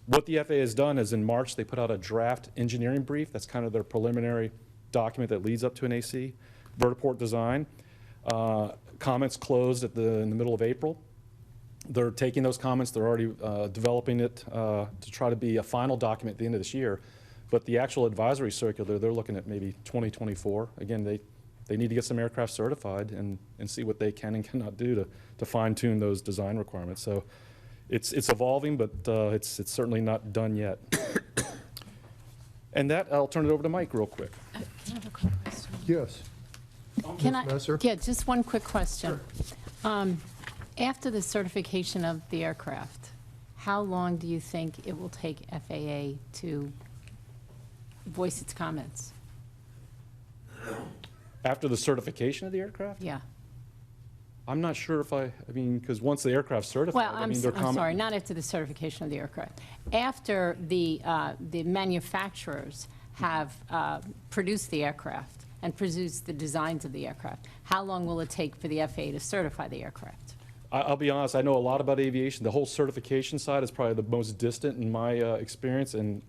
what the FAA has done is in March, they put out a draft engineering brief. That's kind of their preliminary document that leads up to an AC, vertiport design. Comments closed in the middle of April. They're taking those comments, they're already developing it to try to be a final document at the end of this year. But the actual advisory circular, they're looking at maybe 2024. Again, they need to get some aircraft certified and see what they can and cannot do to fine tune those design requirements. So it's evolving, but it's certainly not done yet. And that, I'll turn it over to Mike real quick. Can I have a quick question? Yes. Can I? Messer? Yeah, just one quick question. After the certification of the aircraft, how long do you think it will take FAA to voice its comments? After the certification of the aircraft? Yeah. I'm not sure if because once the aircraft's certified, Well, I'm their sorry, not after the certification of the aircraft. After the manufacturers have produced the aircraft and produced the designs of the aircraft, how long will it take for the FAA to certify the aircraft? I'll be honest, I know a lot about aviation. The whole certification side is probably the most distant in my experience, and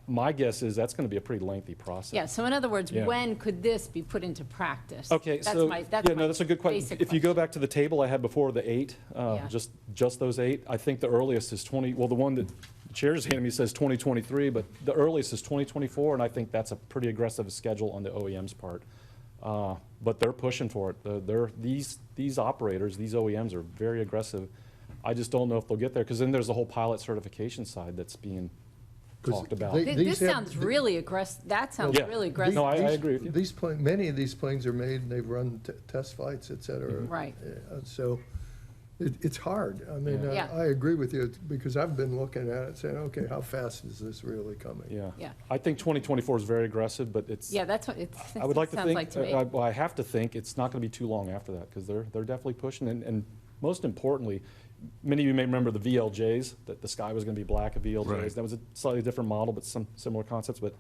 my guess is that's going to be a pretty lengthy process. Yeah, so in other words, Yeah. when could this be put into practice? Okay, so, that's a good question. basic If you go back to the table I had before, the 8, Yeah. just those 8, I think the earliest is the one that the chair's handed me says 2023, but the earliest is 2024, and I think that's a pretty aggressive schedule on the OEM's part. But they're pushing for it. These operators, these OEMs are very aggressive. I just don't know if they'll get there, because then there's the whole pilot certification side that's being 'Cause talked about. they- This These have- sounds really aggressive, that sounds Yeah. really aggressive. No, I agree with you. Many of these planes are made, and they've run test flights, et cetera. Right. So it's hard. I mean, Yeah. I agree with you, because I've been looking at it saying, okay, how fast is this really coming? Yeah. Yeah. I think 2024 is very aggressive, but it's. Yeah, that's what it I would like to sounds think, like to me. well, I have to think it's not going to be too long after that, because they're definitely pushing. And most importantly, many of you may remember the VLJs, that the sky was going to be black of VLJs. Right. That was a slightly different model, but some similar concepts. But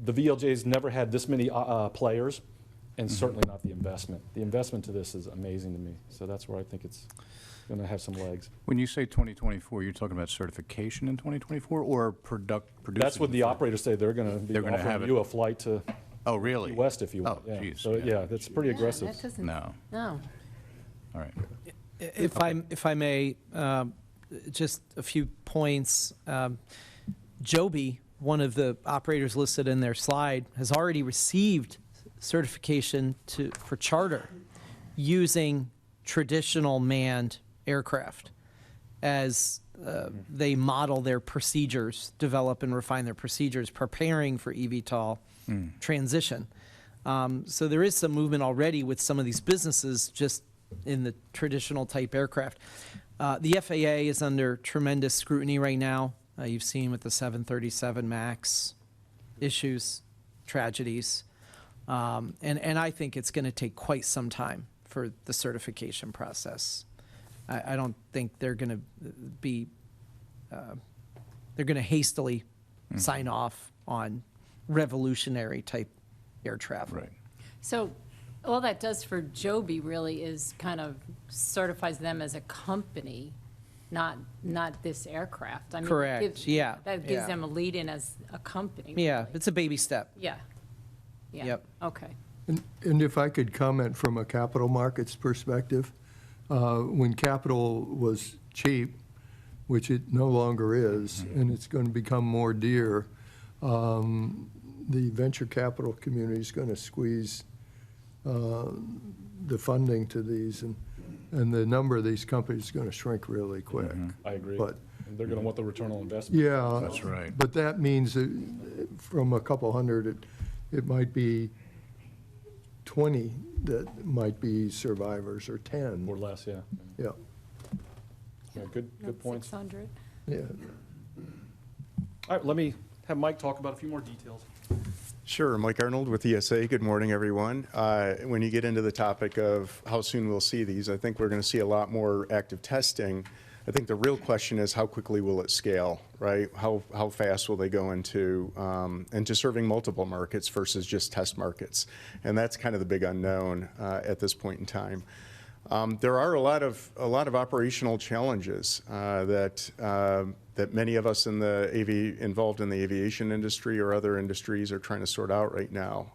the VLJs never had this many players, and certainly not the investment. The investment to this is amazing to me. So that's where I think it's going to have some legs. When you say 2024, you're talking about certification in 2024 or producing? That's what the operators say. They're going to be They're gonna have offering it. you a flight to Oh, really? Key West if you want. Oh, Yeah. geez, So, yeah, that's pretty Yeah, aggressive. that doesn't- No. No. All right. If I may, just a few points. Joby, one of the operators listed in their slide, has already received certification for charter using traditional manned aircraft as they model their procedures, develop and refine their procedures, preparing for eVTOL transition. So there is some movement already with some of these businesses just in the traditional type aircraft. The FAA is under tremendous scrutiny right now. You've seen with the 737 MAX issues, tragedies. And I think it's going to take quite some time for the certification process. I don't think they're going to be, they're going to hastily sign off on revolutionary type air travel. Right. So all that does for Joby really is kind of certifies them as a company, not this aircraft. I mean, it Correct, gives- yeah, That gives yeah. them a lead in as a company. Yeah, really. it's a baby step. Yeah. Yeah. Yep. Okay. And if I could comment from a capital markets perspective, when capital was cheap, which it no longer is, and it's going to become more dear, the venture capital community is going to squeeze the funding to these, and the number of these companies is going to shrink really quick. I agree. But, They're going to want the return on investment. yeah. That's right. But that means that from a couple hundred it might be 20 that might be survivors, or 10. Or less, yeah. Yeah, Yeah, good points. 600. yeah. All right, let me have Mike talk about a few more details. Sure. Mike Arnold with ESA. Good morning, everyone. When you get into the topic of how soon we'll see these, I think we're going to see a lot more active testing. I think the real question is how quickly will it scale, right? How fast will they go into serving multiple markets versus just test markets? And that's kind of the big unknown at this point in time. There are a lot of operational challenges that many of us involved in the aviation industry or other industries are trying to sort out right now.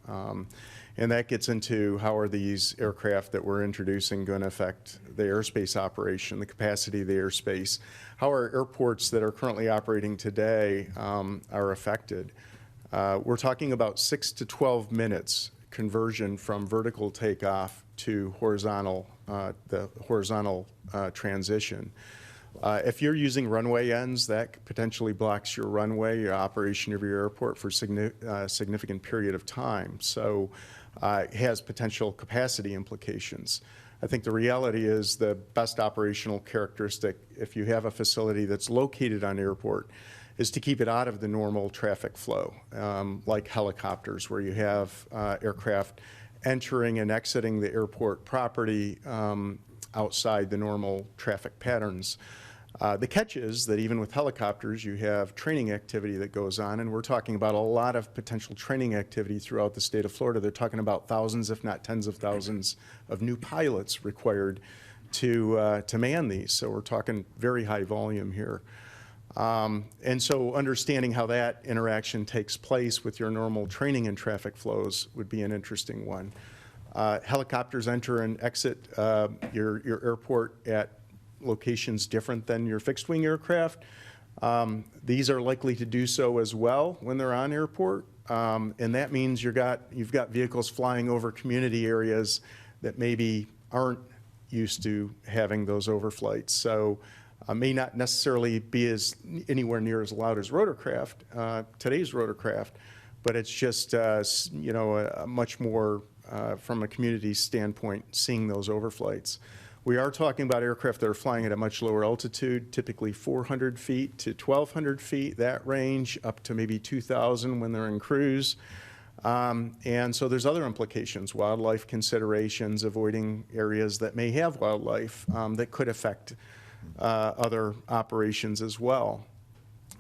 And that gets into how are these aircraft that we're introducing going to affect the airspace operation, the capacity of the airspace? How are airports that are currently operating today are affected? We're talking about 6 to 12 minutes conversion from vertical takeoff to horizontal, the horizontal transition. If you're using runway ends, that potentially blocks your runway, your operation of your airport for significant period of time. So it has potential capacity implications. I think the reality is the best operational characteristic, if you have a facility that's located on airport, is to keep it out of the normal traffic flow, like helicopters, where you have aircraft entering and exiting the airport property outside the normal traffic patterns. The catch is that even with helicopters, you have training activity that goes on, and we're talking about a lot of potential training activity throughout the state of Florida. They're talking about thousands, if not tens of thousands, of new pilots required to man these. So we're talking very high volume here. And so understanding how that interaction takes place with your normal training and traffic flows would be an interesting one. Helicopters enter and exit your airport at locations different than your fixed-wing aircraft. These are likely to do so as well when they're on airport. And that means you've got vehicles flying over community areas that maybe aren't used to having those overflights. So may not necessarily be anywhere near as loud as rotorcraft, today's rotorcraft, but it's just much more from a community standpoint seeing those overflights. We are talking about aircraft that are flying at a much lower altitude, typically 400 feet to 1,200 feet, that range, up to maybe 2,000 when they're in cruise. And so there's other implications, wildlife considerations, avoiding areas that may have wildlife that could affect other operations as well.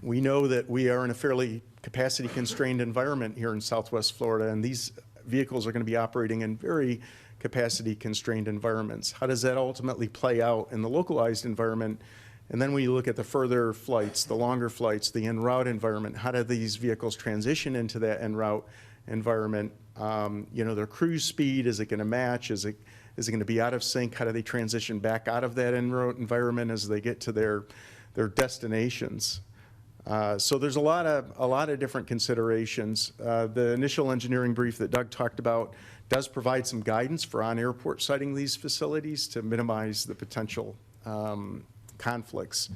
We know that we are in a fairly capacity-constrained environment here in Southwest Florida, and these vehicles are going to be operating in very capacity-constrained environments. How does that ultimately play out in the localized environment? And then when you look at the further flights, the longer flights, the en route environment, how do these vehicles transition into that en route environment? Their cruise speed, is it going to match? Is it going to be out of sync? How do they transition back out of that en route environment as they get to their destinations? So there's a lot of different considerations. The initial engineering brief that Doug talked about does provide some guidance for on-airport siting these facilities to minimize the potential conflicts.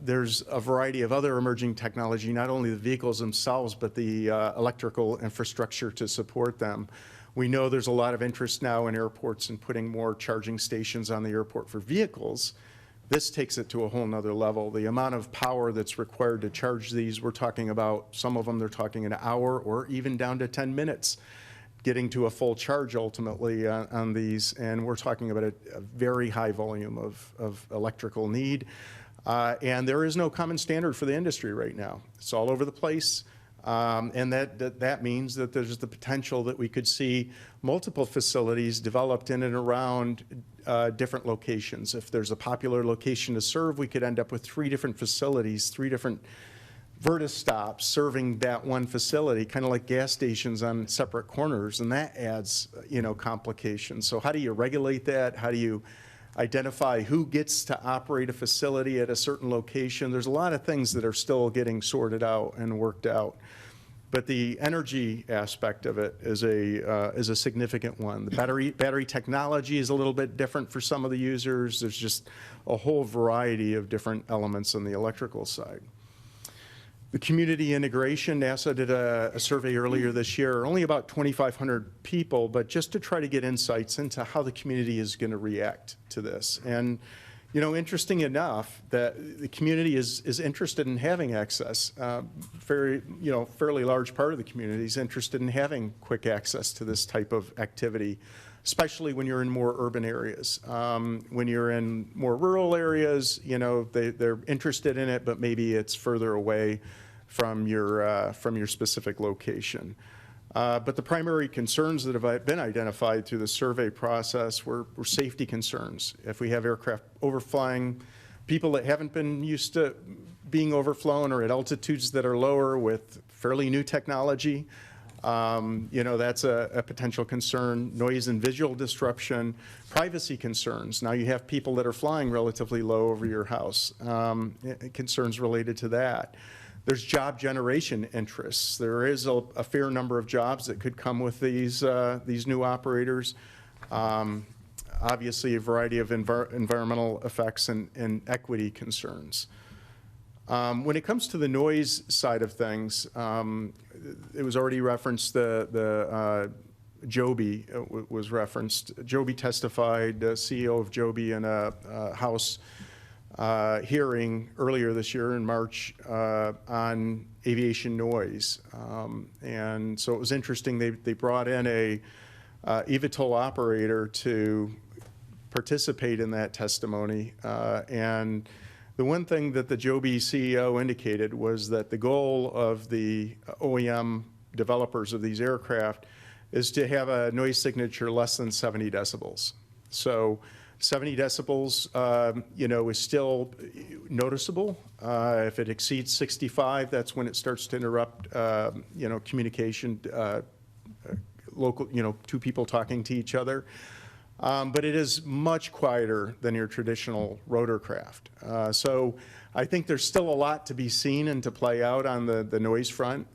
There's a variety of other emerging technology, not only the vehicles themselves, but the electrical infrastructure to support them. We know there's a lot of interest now in airports in putting more charging stations on the airport for vehicles. This takes it to a whole nother level. The amount of power that's required to charge these, we're talking about, some of them they're talking an hour or even down to 10 minutes getting to a full charge ultimately on these. And we're talking about a very high volume of electrical need. And there is no common standard for the industry right now. It's all over the place. And that means that there's the potential that we could see multiple facilities developed in and around different locations. If there's a popular location to serve, we could end up with 3 different facilities, 3 different Vertis stops serving that one facility, kind of like gas stations on separate corners, and that adds, complications. So how do you regulate that? How do you identify who gets to operate a facility at a certain location? There's a lot of things that are still getting sorted out and worked out. But the energy aspect of it is a significant one. The battery technology is a little bit different for some of the users. There's just a whole variety of different elements on the electrical side. The community integration, NASA did a survey earlier this year, only about 2,500 people, but just to try to get insights into how the community is going to react to this. And, you know, interesting enough, that the community is interested in having access. Fairly large part of the community is interested in having quick access to this type of activity, especially when you're in more urban areas. When you're in more rural areas, you know, they're interested in it, but maybe it's further away from your specific location. But the primary concerns that have been identified through the survey process were safety concerns. If we have aircraft overflying people that haven't been used to being overflown or at altitudes that are lower with fairly new technology, you know, that's a potential concern. Noise and visual disruption, privacy concerns. Now you have people that are flying relatively low over your house, concerns related to that. There's job generation interests. There is a fair number of jobs that could come with these new operators. Obviously, a variety of environmental effects and equity concerns. When it comes to the noise side of things, it was already referenced, the Joby was referenced. Joby testified, the CEO of Joby, in a House hearing earlier this year in March on aviation noise. And so it was interesting, they brought in a eVTOL operator to participate in that testimony. And the one thing that the Joby CEO indicated was that the goal of the OEM developers of these aircraft is to have a noise signature less than 70 decibels. So 70 decibels, you know, is still noticeable. If it exceeds 65, that's when it starts to interrupt, you know, communication, local, you know, two people talking to each other. But it is much quieter than your traditional rotorcraft. So I think there's still a lot to be seen and to play out on the noise front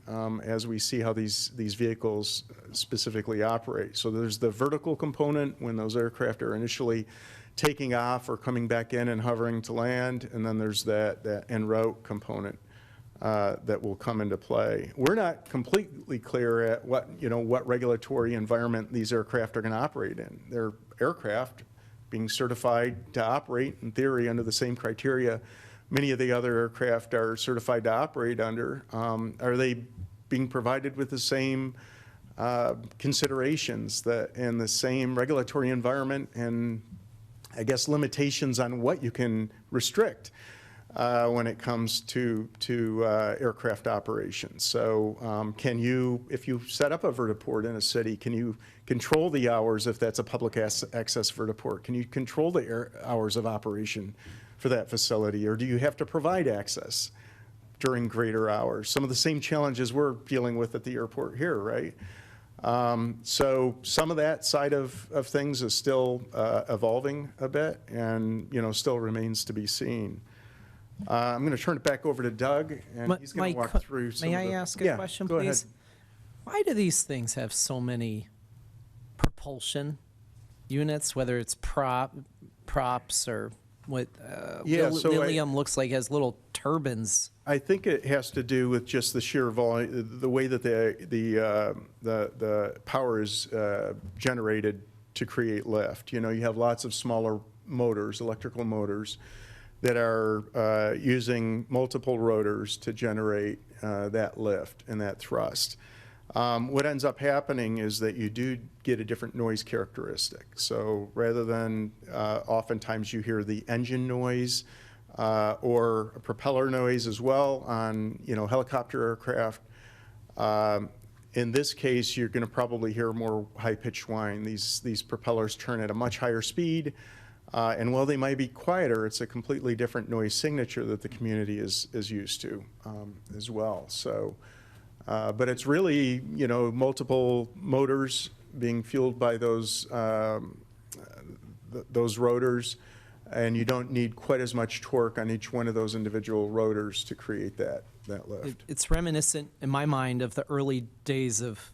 as we see how these vehicles specifically operate. So there's the vertical component when those aircraft are initially taking off or coming back in and hovering to land, and then there's that en route component that will come into play. We're not completely clear at what regulatory environment these aircraft are going to operate in. They're aircraft being certified to operate, in theory, under the same criteria many of the other aircraft are certified to operate under. Are they being provided with the same considerations and the same regulatory environment and, I guess, limitations on what you can restrict when it comes to aircraft operations? So can you, if you set up a vertiport in a city, can you control the hours if that's a public access vertiport? Can you control the hours of operation for that facility, or do you have to provide access during greater hours? Some of the same challenges we're dealing with at the airport here, right? So some of that side of things is still evolving a bit and, still remains to be seen. I'm going to turn it back over to Doug, and he's going to walk through some May of I the... ask a Yeah, question, go please? ahead. Why do these things have so many propulsion units, whether it's props or what Lilium looks like has little turbines? I think it has to do with just the sheer volume, the way that the power is generated to create lift. You have lots of smaller motors, electrical motors, that are using multiple rotors to generate that lift and that thrust. What ends up happening is that you do get a different noise characteristic. So rather than oftentimes you hear the engine noise or a propeller noise as well on helicopter aircraft, in this case you're going to probably hear more high-pitched whine. These propellers turn at a much higher speed. And while they might be quieter, it's a completely different noise signature that the community is used to as well. So, but it's really, multiple motors being fueled by those rotors, and you don't need quite as much torque on each one of those individual rotors to create that lift. It's reminiscent, in my mind, of the early days of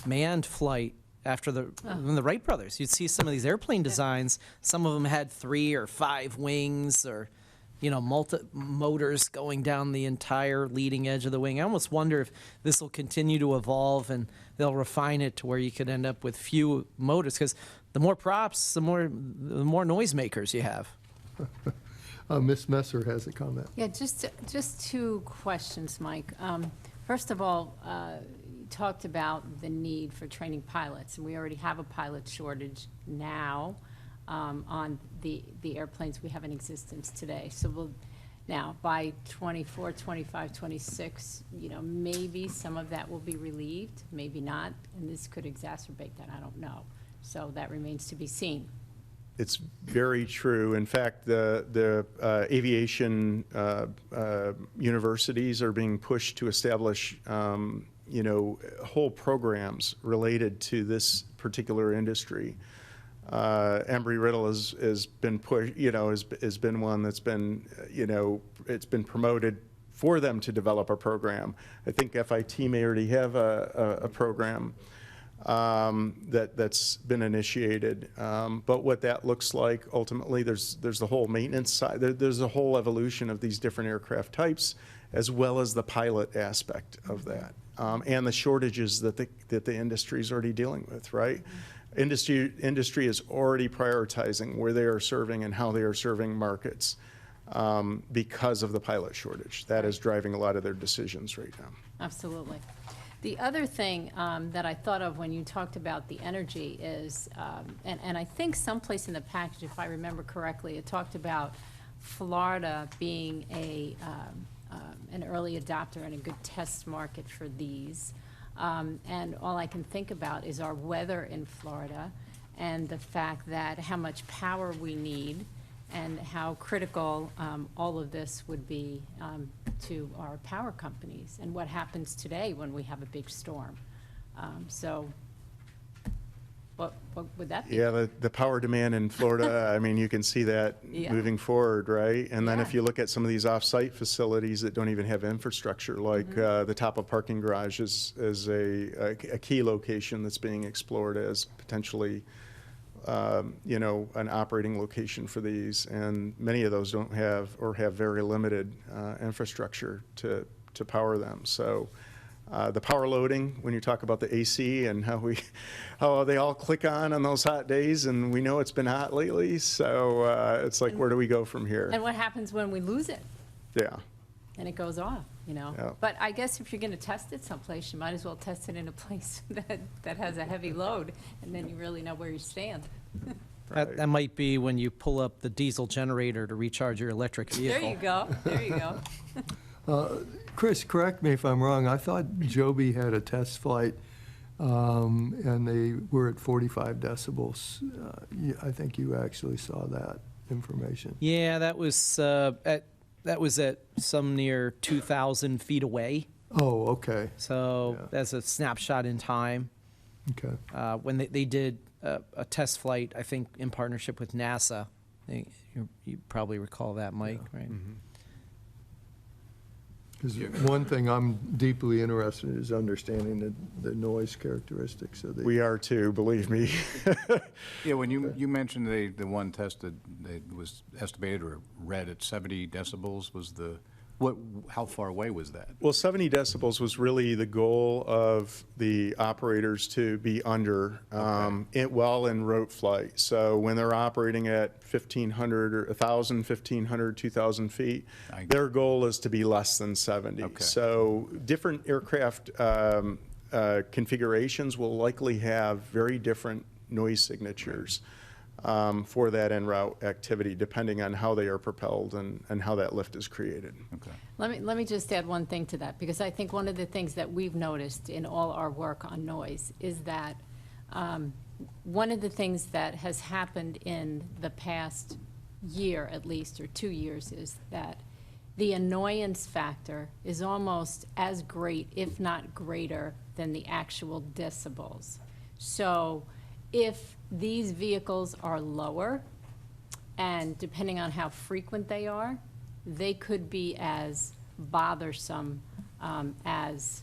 manned flight. After the Wright brothers, you'd see some of these airplane designs. Some of them had 3 or 5 wings, or motors going down the entire leading edge of the wing. I almost wonder if this will continue to evolve and they'll refine it to where you could end up with few motors, because the more props, the more noisemakers you have. Ms. Messer has a comment. Yeah, just two questions, Mike. First of all, you talked about the need for training pilots, and we already have a pilot shortage now on the airplanes we have in existence today. So now, by 24, 25, 26, maybe some of that will be relieved, maybe not, and this could exacerbate that, I don't know. So that remains to be seen. It's very true. In fact, the aviation universities are being pushed to establish, whole programs related to this particular industry. Embry-Riddle has been pushed, has been one that's been, it's been promoted for them to develop a program. I think FIT may already have a program that's been initiated. But what that looks like ultimately, there's the whole maintenance side. There's a whole evolution of these different aircraft types, as well as the pilot aspect of that, and the shortages that the industry is already dealing with. Right, industry is already prioritizing where they are serving and how they are serving markets because of the pilot shortage. That is driving a lot of their decisions right now. Absolutely. The other thing that I thought of when you talked about the energy is, and I think someplace in the package, if I remember correctly, it talked about Florida being an early adopter and a good test market for these. And all I can think about is our weather in Florida and the fact that how much power we need and how critical all of this would be to our power companies, and what happens today when we have a big storm. So what would that be? Yeah, the power demand in Florida, I mean, you can see that Yeah. moving forward, right? And then Yeah. if you look at some of these off-site facilities that don't even have infrastructure, like the top of parking garage is a key location that's being explored as potentially an operating location for these, and many of those don't have or have very limited infrastructure to power them. So the power loading, when you talk about the AC and how they all click on those hot days, and we know it's been hot lately, so it's like, where do we go from here? And what happens when we lose it Yeah. and it goes off, Yeah. But I guess if you're going to test it someplace, you might as well test it in a place that has a heavy load, and then you really know where you stand. That might be when you pull up the diesel generator to recharge your electric vehicle. There you go, there you go. Chris, correct me if I'm wrong, I thought Joby had a test flight, and they were at 45 decibels. I think you actually saw that information. Yeah, that was at some near 2,000 feet away. Oh, okay, So Yeah. that's a snapshot in time. okay. When they did a test flight, I think in partnership with NASA. You probably recall that, Mike, right? Because one thing I'm deeply interested in is understanding the noise characteristics of the. We are too, believe me. Yeah, when you mentioned the one tested, it was estimated or read at 70 decibels was how far away was that? Well, 70 decibels was really the goal of the operators to be under while en route flight. So when they're operating at 1,500 or 1,000, 1,500, 2,000 feet, their goal is to be less than 70. Okay. So different aircraft configurations will likely have very different noise signatures for that en route activity, depending on how they are propelled and how that lift is created. Okay. Let me just add one thing to that, because I think one of the things that we've noticed in all our work on noise is that one of the things that has happened in the past year, at least, or 2 years, is that the annoyance factor is almost as great, if not greater, than the actual decibels. So if these vehicles are lower, and depending on how frequent they are, they could be as bothersome as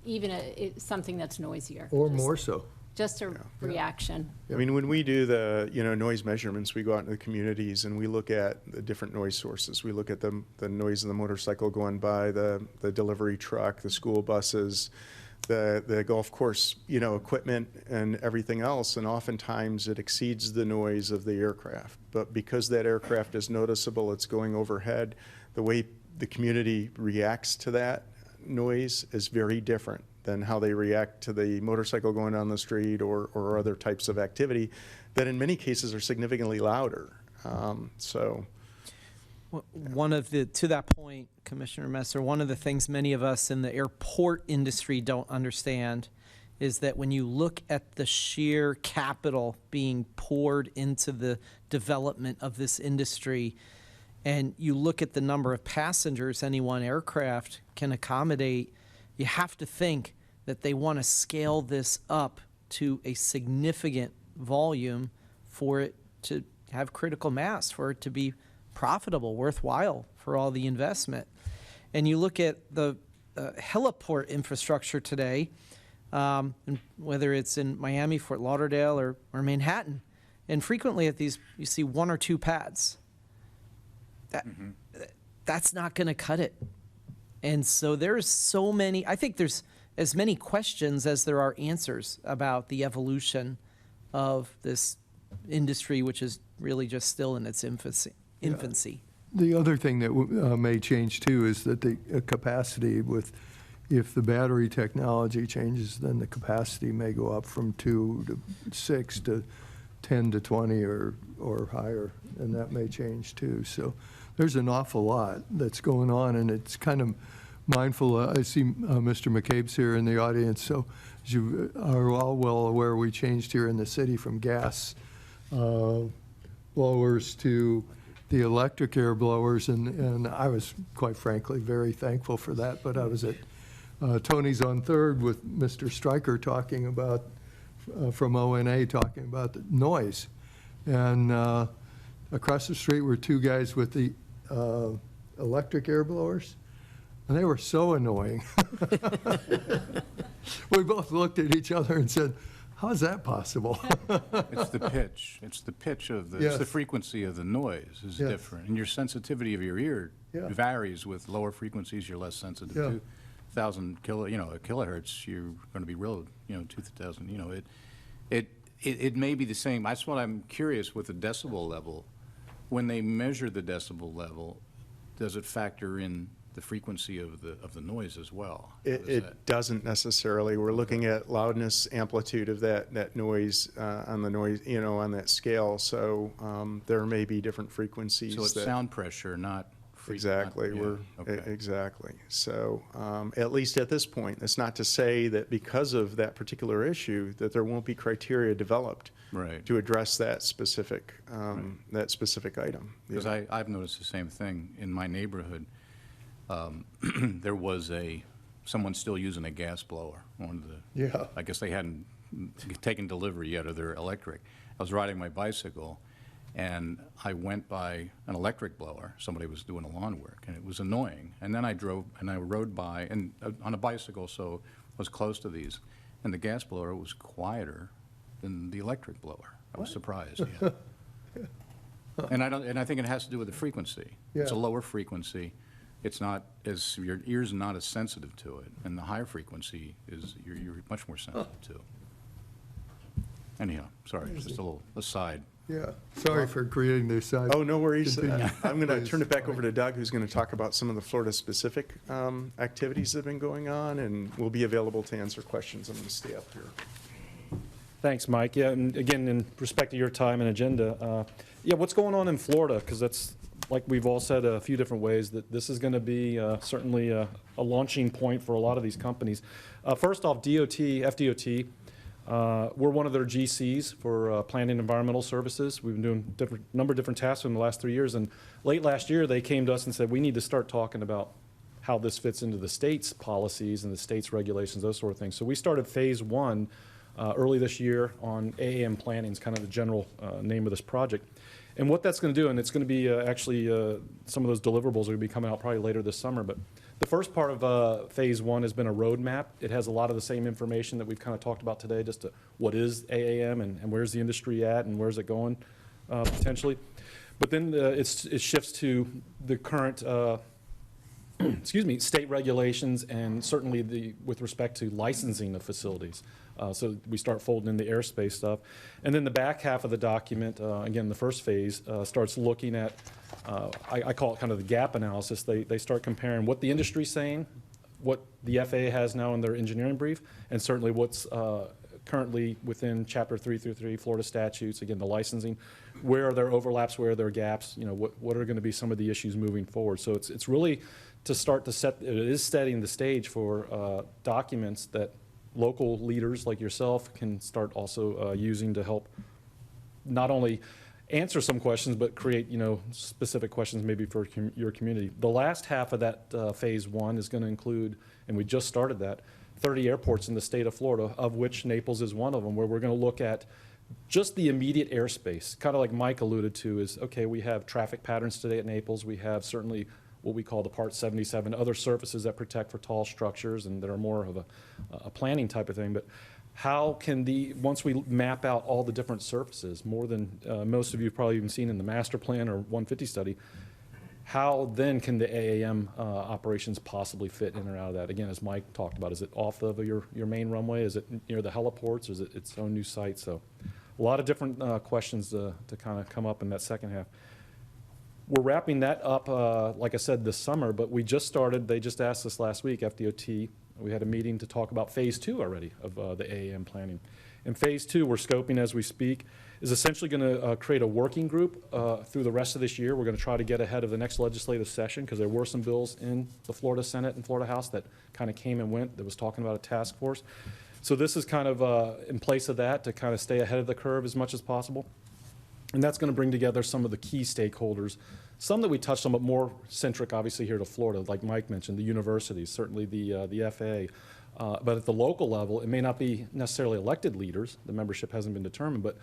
even something that's noisier. Or Just- more so. Just a reaction. I mean, when we do the, noise measurements, we go out into the communities and we look at the different noise sources. We look at the noise of the motorcycle going by, the delivery truck, the school buses, the golf course, equipment and everything else. And oftentimes it exceeds the noise of the aircraft. But because that aircraft is noticeable, it's going overhead, the way the community reacts to that noise is very different than how they react to the motorcycle going down the street or other types of activity that in many cases are significantly louder. To that point, Commissioner Messer, one of the things many of us in the airport industry don't understand is that when you look at the sheer capital being poured into the development of this industry, and you look at the number of passengers any one aircraft can accommodate, you have to think that they want to scale this up to a significant volume for it to have critical mass, for it to be profitable, worthwhile for all the investment. And you look at the heliport infrastructure today, and whether it's in Miami, Fort Lauderdale, or Manhattan, and frequently at these, you see one or two pads. That's not going to cut it. And so there's so many, I think there's as many questions as there are answers about the evolution of this industry, which is really just still in its infancy. The other thing that may change too is that the capacity if the battery technology changes, then the capacity may go up from 2 to 6 to 10 to 20 or higher, and that may change too. So there's an awful lot that's going on, and it's kind of mindful. I see Mr. McCabe's here in the audience, so as you are all well aware, we changed here in the city from gas blowers to the electric air blowers, and I was, quite frankly, very thankful for that. But I was at Tony's on Third with Mr. Stryker talking about, from ONA, talking about the noise. And across the street were two guys with the electric air blowers, and they were so annoying. We both looked at each other and said, how is that possible? It's the pitch. It's the pitch of the, it's the frequency of the noise is different. And your sensitivity of your ear varies. With lower frequencies, you're less sensitive to. 1,000 kilohertz, you're going to be real, 2,000, it may be the same. That's what I'm curious with the decibel level. When they measure the decibel level, does it factor in the frequency of the noise as well? It doesn't necessarily. We're looking at loudness, amplitude of that noise on the noise, on that scale. So there may be different frequencies. So it's sound pressure, not exactly. Exactly. So at least at this point, that's not to say that because of that particular issue that there won't be criteria developed to address that specific item. Because I've noticed the same thing in my neighborhood. There was someone still using a gas blower. I guess they hadn't taken delivery yet of their electric. I was riding my bicycle, and I went by an electric blower. Somebody was doing a lawn work, and it was annoying. And then I drove, and I rode by, and on a bicycle, so I was close to these, and the gas blower was quieter than the electric blower. I was surprised. And I think it has to do with the frequency. It's a lower frequency. It's not as, your ear's not as sensitive to it, and the higher frequency is you're much more sensitive to. Anyhow, sorry, just a little aside. Yeah, sorry for creating this side. Oh, no worries. Continue, I'm going to please. turn it back over to Doug, who's going to talk about some of the Florida-specific activities that have been going on, and we'll be available to answer questions. I'm going to stay up here. Thanks, Mike. Yeah, and again, in respect to your time and agenda, what's going on in Florida? Because that's, like we've all said a few different ways, that this is going to be certainly a launching point for a lot of these companies. First off, FDOT, we're one of their GCs for planning environmental services. We've been doing number of different tasks in the last 3 years, and late last year they came to us and said, we need to start talking about how this fits into the state's policies and the state's regulations, those sort of things. So we started phase one early this year on AAM planning, is kind of the general name of this project. And what that's going to do, and it's going to be actually some of those deliverables are going to be coming out probably later this summer, but The first part of Phase 1 has been a roadmap. It has a lot of the same information that we've kind of talked about today, just to what is AAM and where's the industry at and where's it going potentially. But then it shifts to the current excuse me, state regulations and certainly with respect to licensing of facilities. So we start folding in the airspace stuff. And then the back half of the document, again, the first phase, starts looking at, I call it kind of the gap analysis. They start comparing what the industry's saying, what the FAA has now in their engineering brief, and certainly what's currently within Chapter 333 Florida statutes, again, the licensing. Where are there overlaps, where are there gaps, you know, what are going to be some of the issues moving forward. So it's really to start to set, it is setting the stage for documents that local leaders like yourself can start also using to help not only answer some questions, but create, you know, specific questions maybe for your community. The last half of that Phase 1 is going to include, and we just started that, 30 airports in the state of Florida, of which Naples is one of them, where we're going to look at just the immediate airspace. Kind of like Mike alluded to is, okay, we have traffic patterns today at Naples. We have certainly what we call the Part 77, other surfaces that protect for tall structures and that are more of a planning type of thing. But how can once we map out all the different surfaces, more than most of you have probably even seen in the master plan or 150 study, how then can the AAM operations possibly fit in or out of that? Again, as Mike talked about, is it off of your main runway? Is it near the heliports? Or is it its own new site? So a lot of different questions to kind of come up in that second half. We're wrapping that up, like I said, this summer, but we just started, they just asked us last week, FDOT, we had a meeting to talk about Phase 2 already of the AAM planning. In Phase 2, we're scoping as we speak, is essentially going to create a working group through the rest of this year. We're going to try to get ahead of the next legislative session because there were some bills in the Florida Senate and Florida House that kind of came and went that was talking about a task force. So this is kind of in place of that to kind of stay ahead of the curve as much as possible. And that's going to bring together some of the key stakeholders, some that we touched on, but more centric, obviously, here to Florida, like Mike mentioned, the universities, certainly the FAA. But at the local level, it may not be necessarily elected leaders. The membership hasn't been determined, but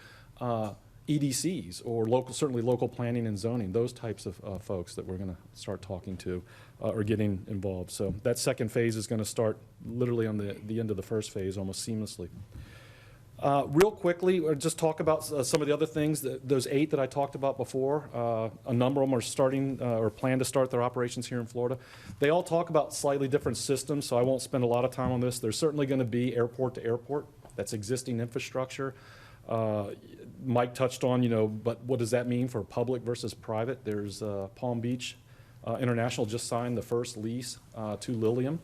EDCs or certainly local planning and zoning, those types of folks that we're going to start talking to or getting involved. So that second phase is going to start literally on the end of the first phase almost seamlessly. Real quickly, just talk about some of the other things, those 8 that I talked about before. A number of them are starting or plan to start their operations here in Florida. They all talk about slightly different systems, so I won't spend a lot of time on this. There's certainly going to be airport to airport. That's existing infrastructure. Mike touched on, but what does that mean for public versus private? There's Palm Beach International just signed the first lease to Lilium.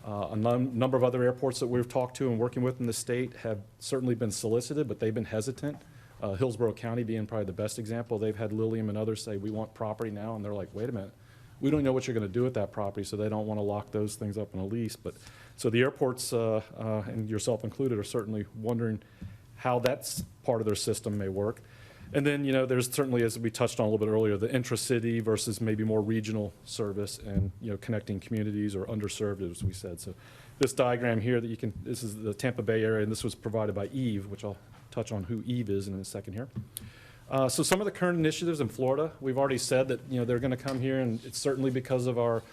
A number of other airports that we've talked to and working with in the state have certainly been solicited, but they've been hesitant. Hillsborough County being probably the best example. They've had Lilium and others say, we want property now, and they're like, wait a minute, we don't know what you're going to do with that property, so they don't want to lock those things up in a lease. But so the airports, and yourself included, are certainly wondering how that part of their system may work. And then, there's certainly, as we touched on a little bit earlier, the intra-city versus maybe more regional service and, connecting communities or underserved, as we said. So this diagram here this is the Tampa Bay area, and this was provided by Eve, which I'll touch on who Eve is in a second here. So some of the current initiatives in Florida, we've already said that, they're going to come here, and it's certainly because of our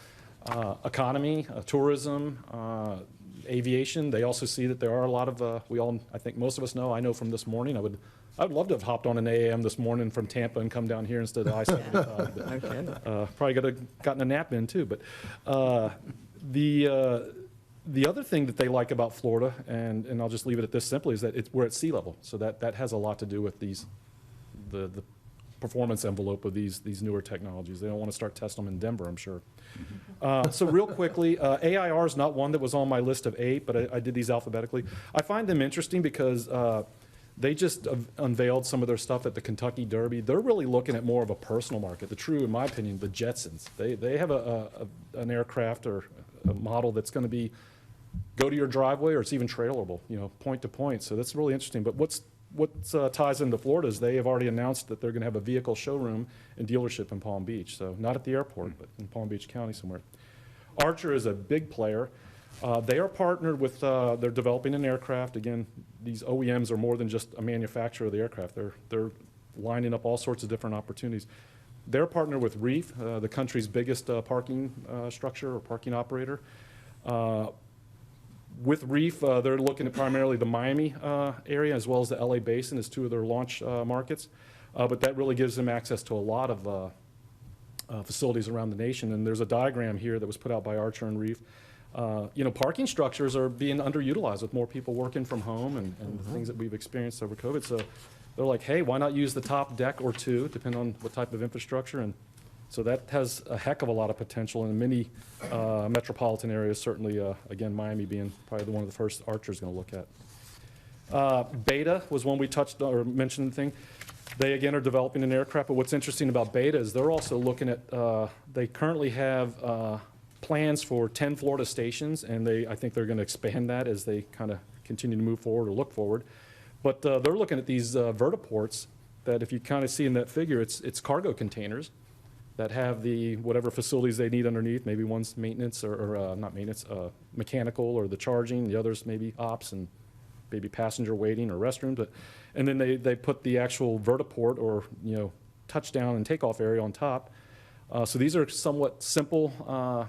economy, tourism, aviation. They also see that there are a lot of, I think most of us know, I know from this morning, I would love to have hopped on an AAM this morning from Tampa and come down here instead of I-75. But, probably could have gotten a nap in too. But the other thing that they like about Florida, and I'll just leave it at this simply, is that we're at sea level. So that has a lot to do with the performance envelope of these newer technologies. They don't want to start testing them in Denver, I'm sure. So real quickly, AIR is not one that was on my list of 8, but I did these alphabetically. I find them interesting because they just unveiled some of their stuff at the Kentucky Derby. They're really looking at more of a personal market. In my opinion, the Jetsons. They have an aircraft or a model that's going to be go to your driveway, or it's even trailable, point to point. So that's really interesting. But what ties into Florida is they have already announced that they're going to have a vehicle showroom and dealership in Palm Beach. So not at the airport, but in Palm Beach County somewhere. Archer is a big player. They are partnered with, they're developing an aircraft. Again, these OEMs are more than just a manufacturer of the aircraft. They're lining up all sorts of different opportunities. They're partnered with Reef, the country's biggest parking structure or parking operator. With Reef, they're looking at primarily the Miami area as well as the LA Basin as two of their launch markets. But that really gives them access to a lot of facilities around the nation. And there's a diagram here that was put out by Archer and Reef. Parking structures are being underutilized with more people working from home and things that we've experienced over COVID. So they're like, hey, why not use the top deck or two, depending on what type of infrastructure? And so that has a heck of a lot of potential in many metropolitan areas, certainly, again, Miami being probably one of the first Archer's going to look at. Beta was one we touched on or mentioned the thing. They, again, are developing an aircraft, but what's interesting about Beta is they're also looking at, they currently have plans for 10 Florida stations, and I think they're going to expand that as they kind of continue to move forward or look forward. But they're looking at these vertiports that, if you kind of see in that figure, it's cargo containers that have the whatever facilities they need underneath. Maybe one's maintenance or not maintenance, mechanical or the charging. The others maybe ops and maybe passenger waiting or restrooms. And then they put the actual vertiport or touchdown and takeoff area on top. So these are somewhat simple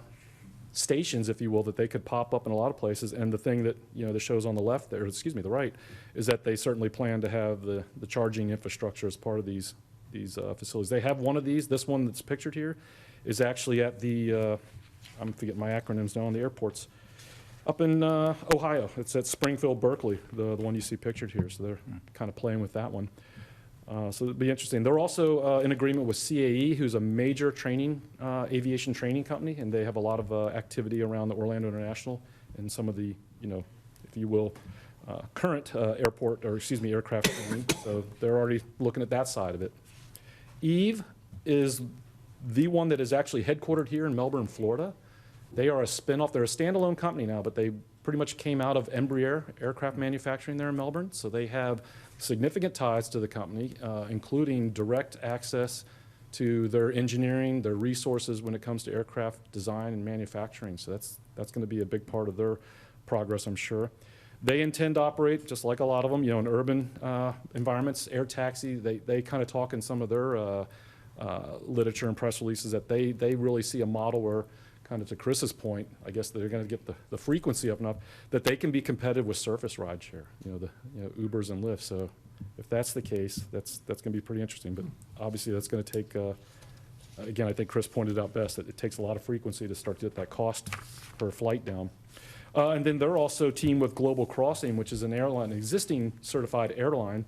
stations, if you will, that they could pop up in a lot of places. And the thing that that shows on the left there, excuse me, the right, is that they certainly plan to have the charging infrastructure as part of these facilities. They have one of these. This one that's pictured here is actually at the I'm forgetting my acronyms now on the airports up in Ohio. It's at Springfield, Berkeley, the one you see pictured here. So they're kind of playing with that one. So it'll be interesting. They're also in agreement with CAE, who's a major aviation training company, and they have a lot of activity around the Orlando International and some of the, if you will, current aircraft training. So they're already looking at that side of it. Eve is the one that is actually headquartered here in Melbourne, Florida. They are a spinoff. They're a standalone company now, but they pretty much came out of Embraer aircraft manufacturing there in Melbourne. So they have significant ties to the company, including direct access to their engineering, their resources when it comes to aircraft design and manufacturing. So that's going to be a big part of their progress, I'm sure. They intend to operate, just like a lot of them, in urban environments, air taxi. They kind of talk in some of their literature and press releases that they really see a model where, kind of to Chris's point, I guess they're going to get the frequency up enough that they can be competitive with surface rideshare, the Ubers and Lyfts. So if that's the case, that's going to be pretty interesting. But obviously that's going to take, again, I think Chris pointed out best, that it takes a lot of frequency to start to get that cost per flight down. And then they're also teamed with Global Crossing, which is an existing certified airline.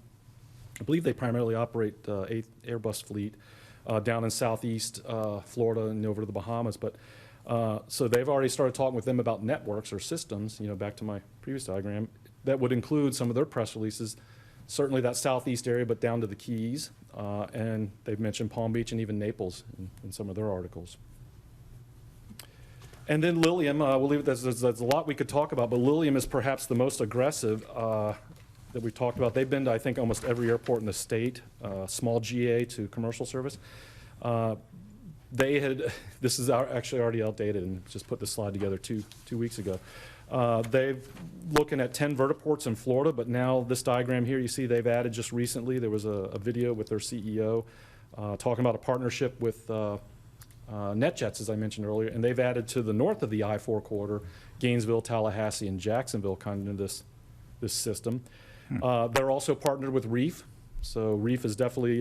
I believe they primarily operate Airbus fleet down in southeast Florida and over to the Bahamas. But so they've already started talking with them about networks or systems, back to my previous diagram, that would include some of their press releases, certainly that southeast area, but down to the Keys. And they've mentioned Palm Beach and even Naples in some of their articles. And then Lilium, we'll leave it, there's a lot we could talk about, but Lilium is perhaps the most aggressive that we've talked about. They've been to, I think, almost every airport in the state, small GA to commercial service. This is actually already outdated, and just put this slide together two weeks ago. They've looking at 10 vertiports in Florida, but now this diagram here, you see they've added just recently, there was a video with their CEO talking about a partnership with NetJets, as I mentioned earlier, and they've added to the north of the I-4 corridor, Gainesville, Tallahassee, and Jacksonville kind of into this system. They're also partnered with Reef, so Reef is definitely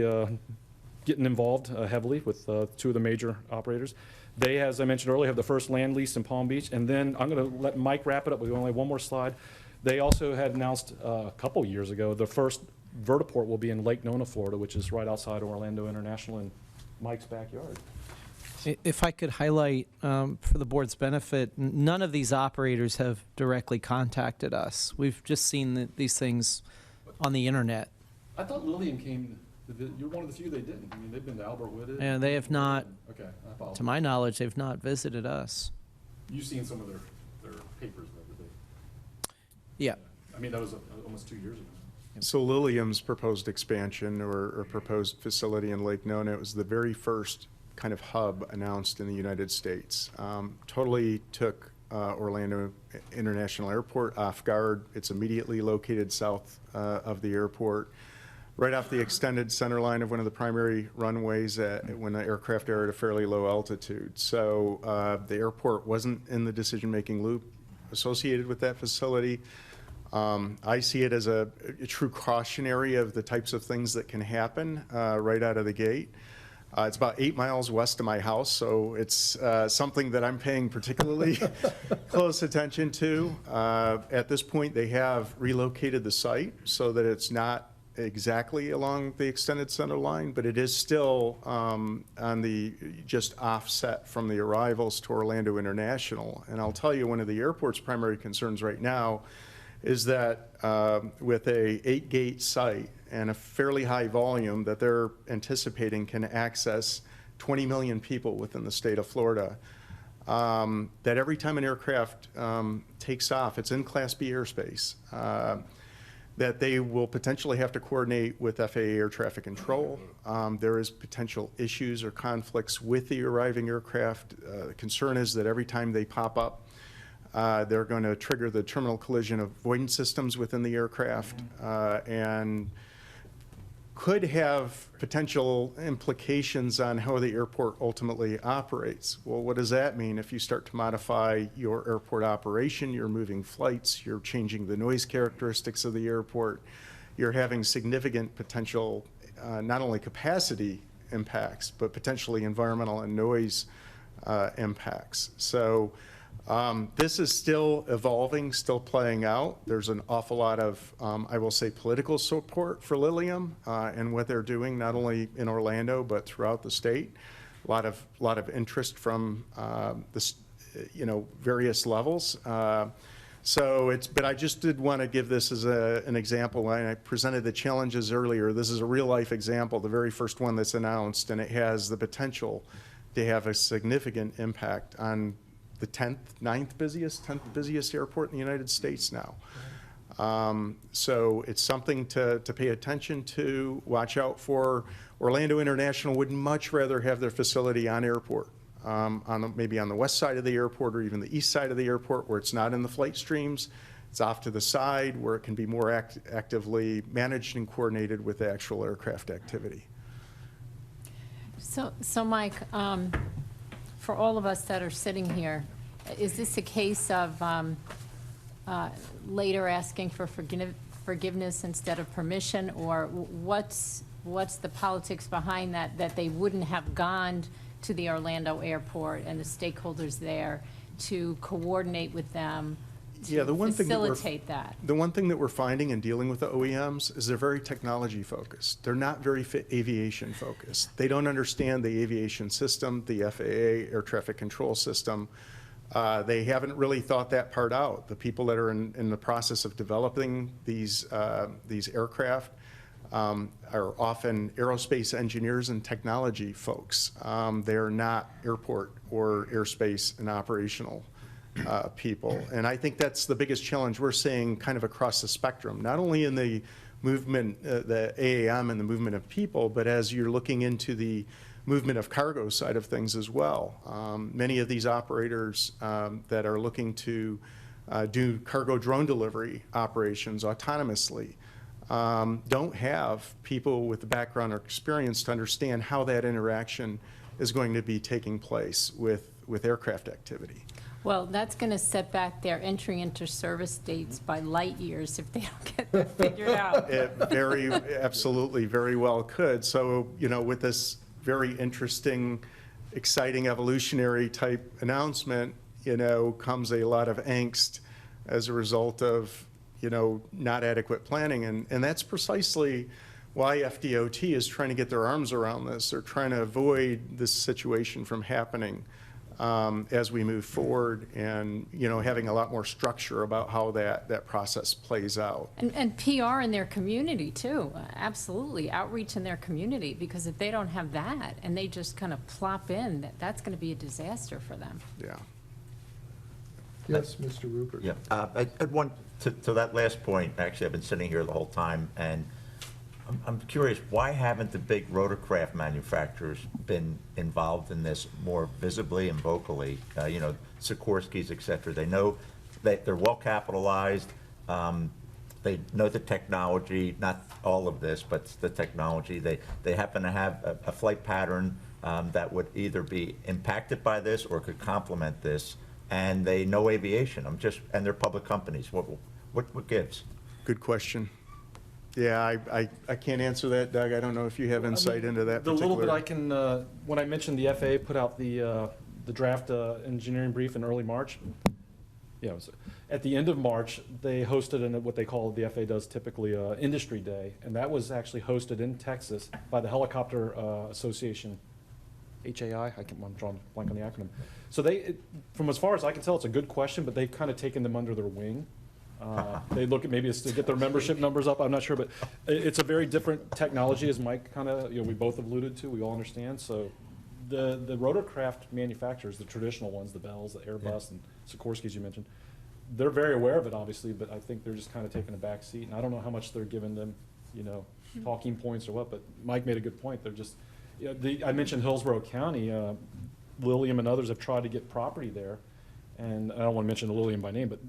getting involved heavily with two of the major operators. They, as I mentioned earlier, have the first land lease in Palm Beach, and then I'm going to let Mike wrap it up. We only have one more slide. They also had announced a couple years ago the first vertiport will be in Lake Nona, Florida, which is right outside Orlando International in Mike's backyard. If I could highlight for the board's benefit, none of these operators have directly contacted us. We've just seen these things on the internet. I thought Lilium came, you're one of the few they didn't. I mean, they've been to Albert Whitted. And they have not, Okay, I apologize. to my knowledge, they've not visited us. You've seen some of their papers, though, did they? Yeah. I mean, that was almost 2 years ago. So Lilium's proposed expansion or proposed facility in Lake Nona, it was the very first kind of hub announced in the United States. Totally took Orlando International Airport off guard. It's immediately located south of the airport. right off the extended center line of one of the primary runways when the aircraft are at a fairly low altitude. So the airport wasn't in the decision-making loop associated with that facility. I see it as a true cautionary of the types of things that can happen right out of the gate. It's about 8 miles west of my house, so it's something that I'm paying particularly close attention to. At this point, they have relocated the site so that it's not exactly along the extended center line, but it is still on the just offset from the arrivals to Orlando International. And I'll tell you, one of the airport's primary concerns right now is that with a 8-gate site and a fairly high volume that they're anticipating can access 20 million people within the state of Florida, that every time an aircraft takes off, it's in Class B airspace, that they will potentially have to coordinate with FAA air traffic control. There is potential issues or conflicts with the arriving aircraft. The concern is that every time they pop up, they're going to trigger the terminal collision avoidance systems within the aircraft and could have potential implications on how the airport ultimately operates. Well, what does that mean? If you start to modify your airport operation, you're moving flights, you're changing the noise characteristics of the airport, you're having significant potential, not only capacity impacts, but potentially environmental and noise impacts. So this is still evolving, still playing out. There's an awful lot of, I will say, political support for Lilium and what they're doing, not only in Orlando, but throughout the state. A lot of interest from various levels. But I just did want to give this as an example. When I presented the challenges earlier, this is a real-life example, the very first one that's announced, and it has the potential to have a significant impact on the 10th busiest airport in the United States now. So it's something to pay attention to, watch out for. Orlando International would much rather have their facility on airport, maybe on the west side of the airport or even the east side of the airport where it's not in the flight streams. It's off to the side where it can be more actively managed and coordinated with the actual aircraft activity. So Mike, for all of us that are sitting here, is this a case of later asking for forgiveness instead of permission, or what's the politics behind that they wouldn't have gone to the Orlando airport and the stakeholders there to coordinate with them to facilitate that? The one thing that we're finding in dealing with the OEMs is they're very technology focused. They're not very aviation focused. They don't understand the aviation system, the FAA air traffic control system. They haven't really thought that part out. The people that are in the process of developing these aircraft are often aerospace engineers and technology folks. They're not airport or airspace and operational people. And I think that's the biggest challenge we're seeing kind of across the spectrum, not only in the movement, the AAM and the movement of people, but as you're looking into the movement of cargo side of things as well. Many of these operators that are looking to do cargo drone delivery operations autonomously don't have people with the background or experience to understand how that interaction is going to be taking place with aircraft activity. Well, that's going to set back their entry into service dates by light years if they don't get that figured out. It absolutely, very well could. So, with this very interesting, exciting, evolutionary type announcement, comes a lot of angst as a result of, not adequate planning. And that's precisely why FDOT is trying to get their arms around this. They're trying to avoid this situation from happening as we move forward, and having a lot more structure about how that process plays out. And PR in their community too, absolutely, outreach in their community, because if they don't have that and they just kind of plop in, that's going to be a disaster for them. Yeah. Yes, Mr. Rupert. Yeah, I want to that last point. Actually, I've been sitting here the whole time, and I'm curious, why haven't the big rotorcraft manufacturers been involved in this more visibly and vocally? Sikorsky's, et cetera. They know that they're well capitalized. they know the technology, not all of this, but the technology. They happen to have a flight pattern that would either be impacted by this or could complement this, and they know aviation. And they're public companies. What gives? Good question. Yeah, I can't answer that, Doug. I don't know if you have insight into that The particular. little bit I can, when I mentioned the FAA put out the draft engineering brief in early March, yeah, it was at the end of March, they hosted what they call, the FAA does typically, Industry Day, and that was actually hosted in Texas by the Helicopter Association, HAI, I'm drawing a blank on the acronym. So from as far as I can tell, it's a good question, but they've kind of taken them under their wing. They look at maybe it's to get their membership numbers up, I'm not sure, but it's a very different technology, as Mike kind of, we both have alluded to, we all understand. So the rotorcraft manufacturers, the traditional ones, the Bells, the Airbus, and Sikorsky's you mentioned, they're very aware of it, obviously, but I think they're just kind of taking a back seat. And I don't know how much they're giving them, talking points or what, but Mike made a good point. They're just, I mentioned Hillsborough County, Lilliam and others have tried to get property there. And I don't want to mention Lilliam by name, but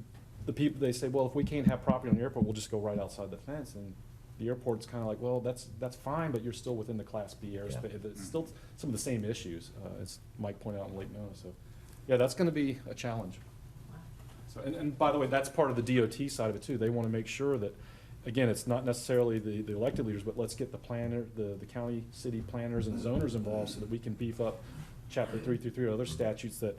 the people, they say, well, if we can't have property on the airport, we'll just go right outside the fence. And the airport's kind of like, well, that's fine, but you're still within the Class B airspace. It's still some of the same issues, as Mike pointed out in late notice. So, yeah, that's going to be a challenge. So, and by the way, that's part of the DOT side of it too. They want to make sure that, again, it's not necessarily the elected leaders, but let's get the planner, the county, city planners and zoners involved so that we can beef up Chapter 333 or other statutes that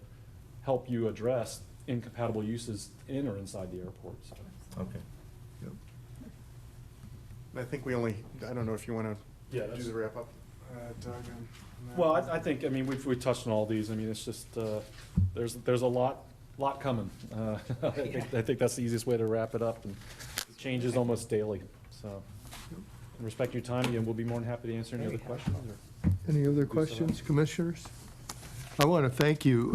help you address incompatible uses in or inside the airport. So. Okay. Yep. I think I don't know if you want to do the wrap up, Doug. on that. Well, I think, we touched on all these. It's just, there's a lot coming. I think that's the easiest way to wrap it up, and it changes almost daily. So, in respect to your time, again, we'll be more than happy to answer any other questions. Any other questions, commissioners? I want to thank you,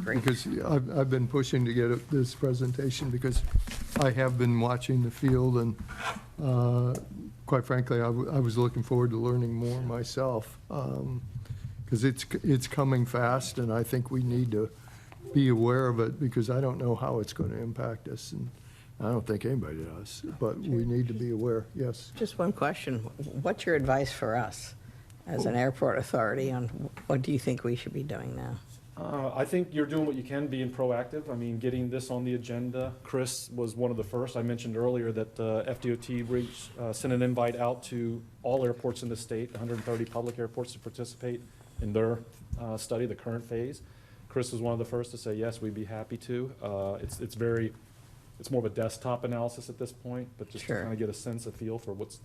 because I've been pushing to get this presentation because I have been watching the field, and quite frankly, I was looking forward to learning more myself, because it's coming fast, and I think we need to be aware of it, because I don't know how it's going to impact us, and I don't think anybody does, but we need to be aware. Yes? Just one question. What's your advice for us as an airport authority on what do you think we should be doing now? I think you're doing what you can, being proactive. Getting this on the agenda. Chris was one of the first. I mentioned earlier that FDOT sent an invite out to all airports in the state, 130 public airports, to participate in their study, the current phase. Chris was one of the first to say, yes, we'd be happy to. It's more of a desktop analysis at this point, but just to kind of get a sense, a feel for what's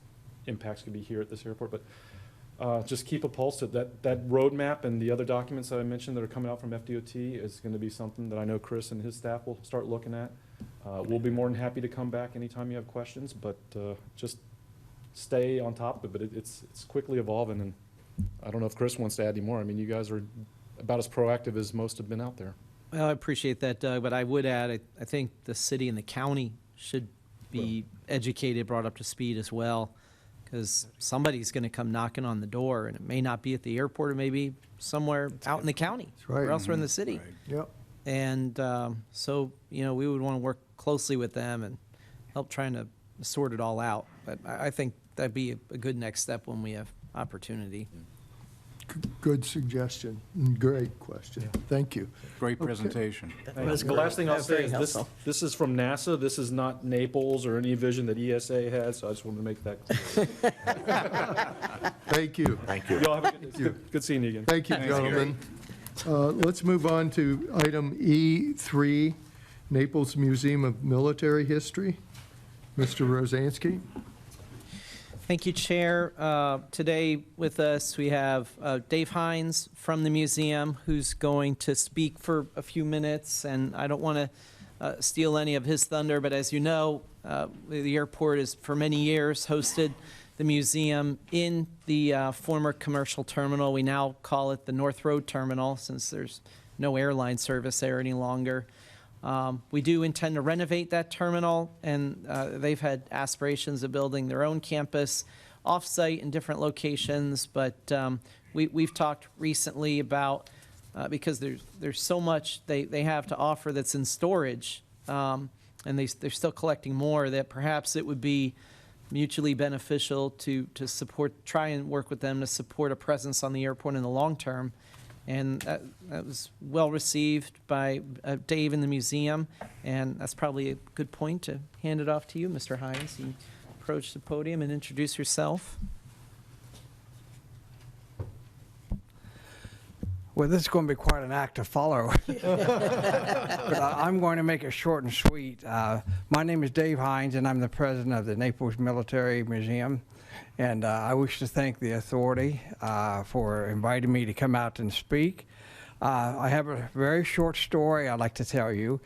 impacts could be here at this airport. But just keep a pulse to that roadmap and the other documents that I mentioned that are coming out from FDOT is going to be something that I know Chris and his staff will start looking at. We'll be more than happy to come back anytime you have questions, but just stay on top of it. But it's quickly evolving, and I don't know if Chris wants to add any more. You guys are about as proactive as most have been out there. Well, I appreciate that, Doug, but I would add, I think the city and the county should be educated, brought up to speed as well, because somebody's going to come knocking on the door, and it may not be at the airport, or maybe somewhere out in the county, right. or elsewhere in the city. Yep. And so, we would want to work closely with them and help trying to sort it all out. But I think that'd be a good next step when we have opportunity. Good suggestion. Great question. Thank you. Great presentation. The last thing I'll That's say very is helpful. this is from NASA. This is not Naples or any vision that ESA has, so I just wanted to make that clear. Thank you. Thank you. Y'all have it's good seeing you again. Thank you, gentlemen. Let's move on to item E3, Naples Museum of Military History. Mr. Rosansky. Thank you, Chair. Today with us, we have Dave Hines from the museum, who's going to speak for a few minutes, and I don't want to steal any of his thunder, but as you know, the airport has for many years hosted the museum in the former commercial terminal. We now call it the North Road Terminal, since there's no airline service there any longer. We do intend to renovate that terminal, and they've had aspirations of building their own campus off-site in different locations, but we've talked recently about, because there's so much they have to offer that's in storage, and they're still collecting more, that perhaps it would be mutually beneficial to support, try and work with them to support a presence on the airport in the long term. And that was well received by Dave in the museum, and that's probably a good point to hand it off to you, Mr. Hines. You approach the podium and introduce yourself. Well, this is going to be quite an act to follow, but I'm going to make it short and sweet. My name is Dave Hines, and I'm the president of the Naples Military Museum. And I wish to thank the authority for inviting me to come out and speak. I have a very short story I'd like to tell you.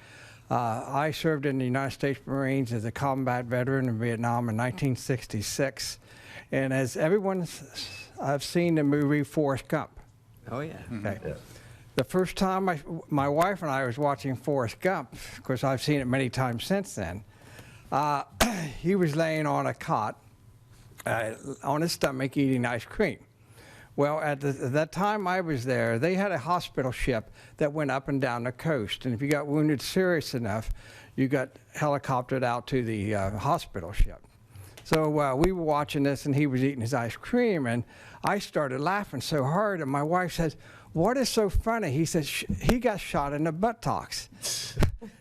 I served in the United States Marines as a combat veteran in Vietnam in 1966. And as I've seen the movie Forrest Gump. Oh, yeah. Okay. Yeah. The first time my wife and I was watching Forrest Gump, of course I've seen it many times since then, he was laying on a cot on his stomach eating ice cream. Well, at that time I was there, they had a hospital ship that went up and down the coast. And if you got wounded serious enough, you got helicoptered out to the hospital ship. So we were watching this, and he was eating his ice cream, and I started laughing so hard, and my wife says, "What is so funny?" He says, "He got shot in the buttocks."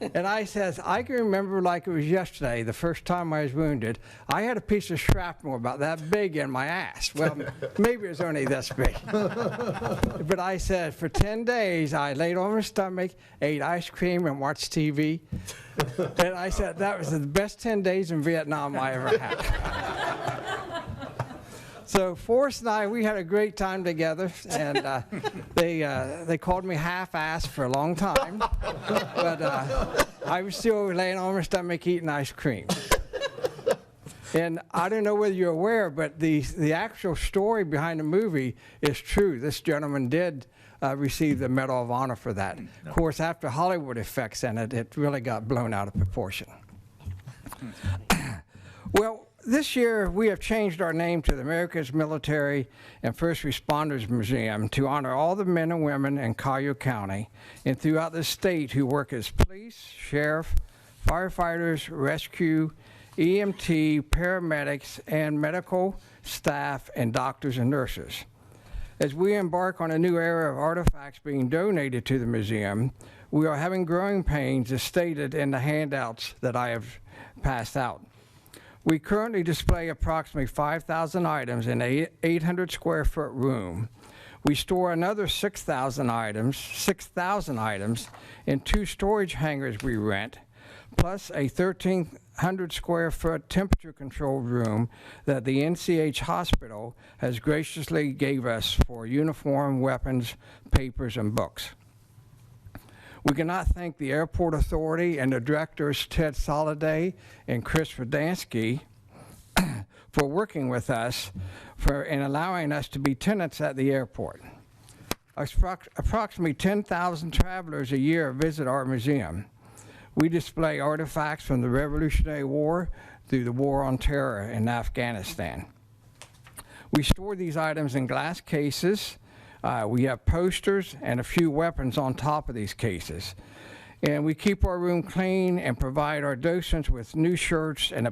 And I says, "I can remember like it was yesterday, the first time I was wounded. I had a piece of shrapnel about that big in my ass." Well, maybe it was only this big. But I said, for 10 days, I laid on my stomach, ate ice cream, and watched TV. And I said, that was the best 10 days in Vietnam I ever had. So Forrest and I, we had a great time together, and they called me half-assed for a long time, but I was still laying on my stomach eating ice cream. And I don't know whether you're aware, but the actual story behind the movie is true. This gentleman did receive the Medal of Honor for that. No. Of course, after Hollywood effects in it, it really got blown out of proportion. Well, this year, we have changed our name to the America's Military and First Responders Museum to honor all the men and women in Collier County and throughout the state who work as police, sheriff, firefighters, rescue, EMT, paramedics, and medical staff and doctors and nurses. As we embark on a new era of artifacts being donated to the museum, we are having growing pains as stated in the handouts that I have passed out. We currently display approximately 5,000 items in an 800 square foot room. We store another 6,000 items in 2 storage hangars we rent, plus a 1,300 square foot temperature controlled room that the NCH hospital has graciously gave us for uniform, weapons, papers, and books. We cannot thank the Airport Authority and the directors Ted Soliday and Chris Verdansky for working with us and allowing us to be tenants at the airport. Approximately 10,000 travelers a year visit our museum. We display artifacts from the Revolutionary War through the War on Terror in Afghanistan. We store these items in glass cases. We have posters and a few weapons on top of these cases. And we keep our room clean and provide our docents with new shirts and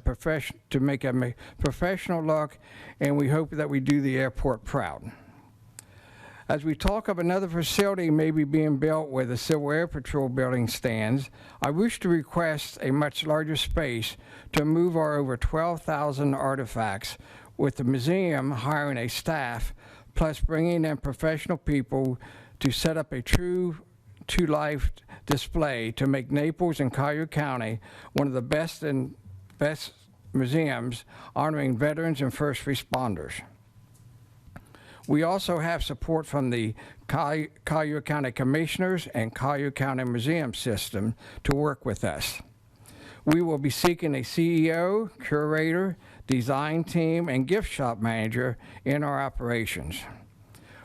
to make a professional look, and we hope that we do the airport proud. As we talk of another facility maybe being built where the Civil Air Patrol building stands, I wish to request a much larger space to move our over 12,000 artifacts, with the museum hiring a staff plus bringing in professional people to set up a true to life display to make Naples and Collier County one of the best museums honoring veterans and first responders. We also have support from the Collier County Commissioners and Collier County Museum System to work with us. We will be seeking a CEO, curator, design team, and gift shop manager in our operations.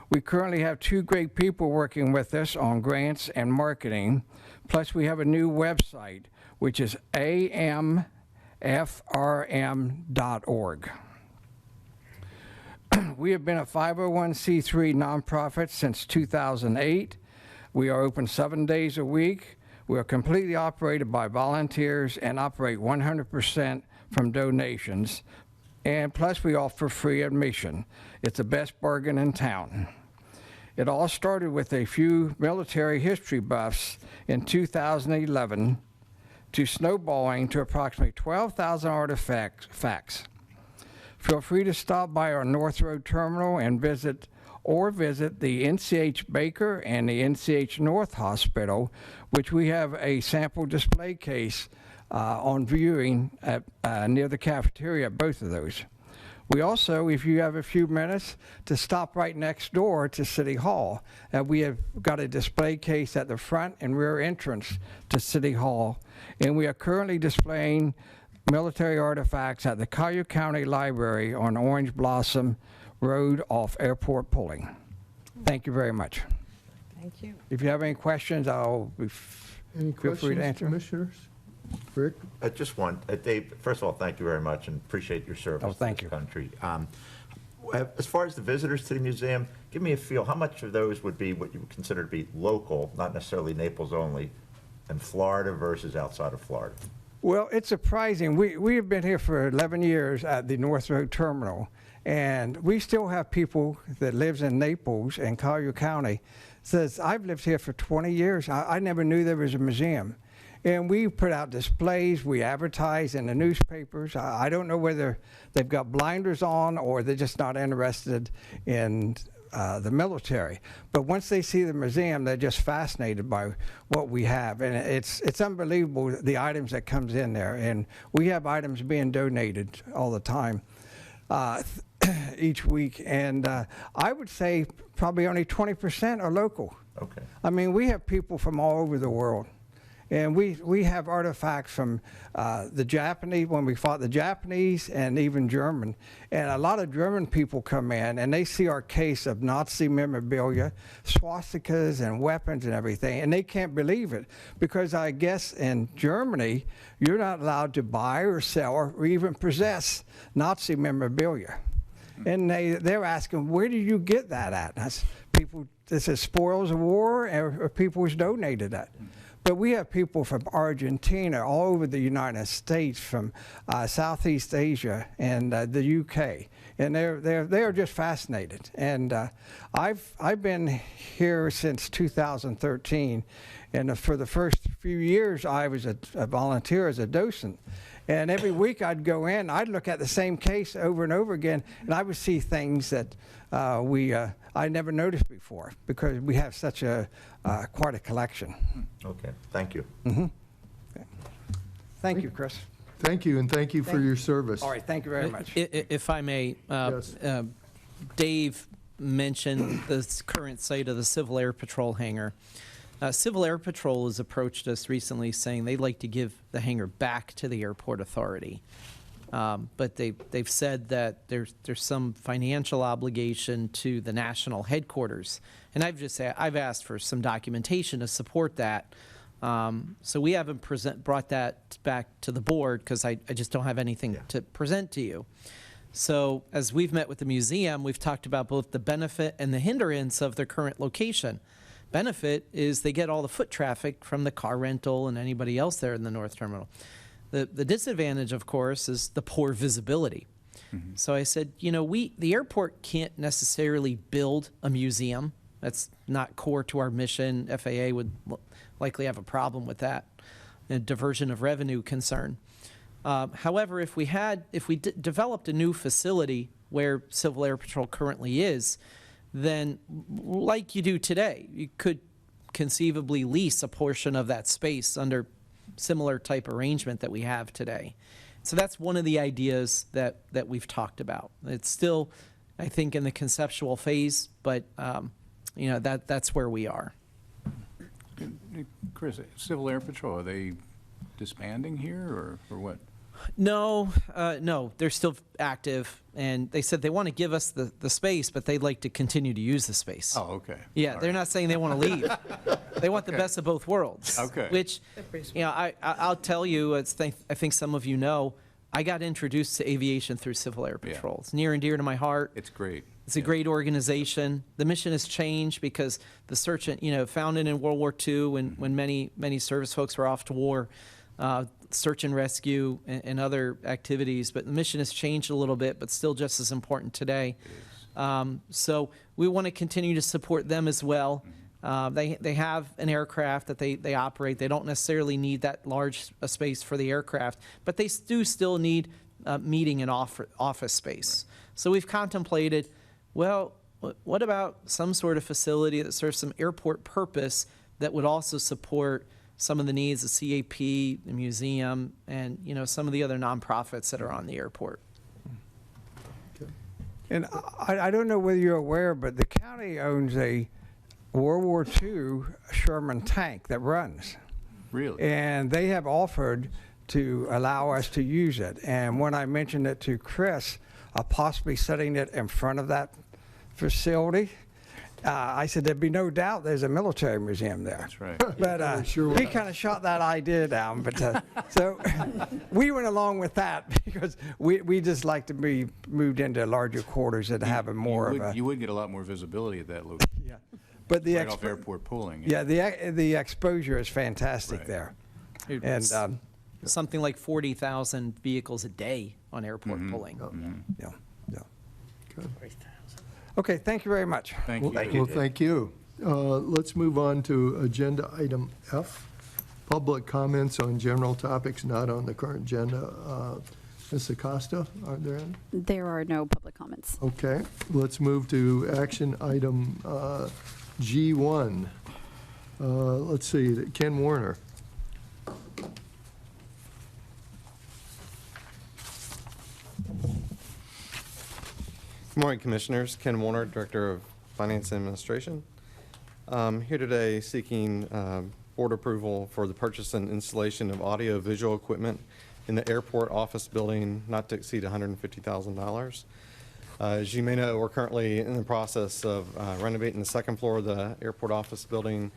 We currently have 2 great people working with us on grants and marketing, plus we have a new website, which is amfrm.org. We have been a 501c3 nonprofit since 2008. We are open 7 days a week. We are completely operated by volunteers and operate 100% from donations. And plus, we offer free admission. It's the best bargain in town. It all started with a few military history buffs in 2011 to snowballing to approximately 12,000 artifacts. Feel free to stop by our North Road terminal and visit the NCH Baker and the NCH North Hospital, which we have a sample display case on viewing at, near the cafeteria at both of those. We also, if you have a few minutes, to stop right next door to City Hall. We have got a display case at the front and rear entrance to City Hall, and we are currently displaying military artifacts at the Collier County Library on Orange Blossom Road off Airport Pulling. Thank you very much. Thank you. If you have any questions, I'll be Any feel free to questions, answer. commissioners? Rick? Just one. Dave, first of all, thank you very much and appreciate your service Oh, thank to you. this country. As far as the visitors to the museum, give me a feel, how much of those would be what you would consider to be local, not necessarily Naples only, and Florida versus outside of Florida? Well, it's surprising. We have been here for 11 years at the North Road Terminal, and we still have people that lives in Naples and Collier County says, I've lived here for 20 years. I never knew there was a museum. And we put out displays, we advertise in the newspapers. I don't know whether they've got blinders on or they're just not interested in the military. But once they see the museum, they're just fascinated by what we have. And it's unbelievable, the items that comes in there. And we have items being donated all the time, each week. And I would say probably only 20% are local. Okay. I mean, we have people from all over the world. And we have artifacts from the Japanese, when we fought the Japanese, and even German. And a lot of German people come in, and they see our case of Nazi memorabilia, swastikas and weapons and everything, and they can't believe it. Because I guess in Germany, you're not allowed to buy or sell or even possess Nazi memorabilia. And they're asking, where did you get that at? That's people, this is spoils of war, or people who's donated that. But we have people from Argentina, all over the United States, from Southeast Asia and the UK, and they are just fascinated. And I've been here since 2013, and for the first few years I was a volunteer as a docent. And every week I'd go in, I'd look at the same case over and over again, and I would see things that I never noticed before, because we have such quite a collection. Okay, thank you. Thank you, Chris. Thank you, and thank you for your service. All right, thank you very much. If I may, Yes. Dave mentioned the current site of the Civil Air Patrol hangar. Civil Air Patrol has approached us recently saying they'd like to give the hangar back to the Airport Authority. But they've said that there's some financial obligation to the national headquarters. And I've asked for some documentation to support that. So we haven't brought that back to the board because I just don't have anything to present to you. So as we've met with the museum, we've talked about both the benefit and the hindrance of their current location. Benefit is they get all the foot traffic from the car rental and anybody else there in the North Terminal. The disadvantage, of course, is the poor visibility. Mm-hmm. So I said, the airport can't necessarily build a museum. That's not core to our mission. FAA would likely have a problem with that, a diversion of revenue concern. However, if we developed a new facility where Civil Air Patrol currently is, then like you do today, you could conceivably lease a portion of that space under similar type arrangement that we have today. So that's one of the ideas that we've talked about. It's still, I think, in the conceptual phase, but that's where we are. Chris, Civil Air Patrol, are they disbanding here or what? No, they're still active, and they said they want to give us the space, but they'd like to continue to use the space. Oh, okay. Yeah, All they're right. not saying they want to leave. They want the best of both worlds. Okay. Which, I'll tell you, I think some of you know, I got introduced to aviation through Civil Air Patrol. Yeah. It's near and dear to my heart. It's great. It's a great organization. The mission has changed because the search, founded in World War II when many service folks were off to war, search and rescue and other activities. But the mission has changed a little bit, but still just as important today. So we want to continue to support them as well. They have an aircraft that they operate. They don't necessarily need that large a space for the aircraft, but they do still need meeting and office space. So we've contemplated, well, what about some sort of facility that serves some airport purpose that would also support some of the needs of CAP, the museum, and some of the other nonprofits that are on the airport. And I don't know whether you're aware, but the county owns a World War II Sherman tank that runs. Really? And they have offered to allow us to use it. And when I mentioned it to Chris, possibly setting it in front of that facility, I said there'd be no doubt there's a military museum there. That's right. But he kind of shot that idea down. But so we went along with that because we just like to be moved into larger quarters and have a more of a. You would get a lot more visibility at that location. Yeah. But the Right off airport pooling. Yeah, the exposure is fantastic Right. there. It's And something like 40,000 vehicles a day on airport pulling. yeah. Okay, thank you very much. Thank you. Thank you. Well, thank you. Let's move on to agenda item F, public comments on general topics not on the current agenda. Ms. Acosta, are there any? There are no public comments. Okay, let's move to action item G1. Let's see, Ken Warner. Good morning, Commissioners. Ken Warner, Director of Finance and Administration. Here today seeking board approval for the purchase and installation of audio-visual equipment in the airport office building not to exceed $150,000. As you may know, we're currently in the process of renovating the second floor of the airport office building.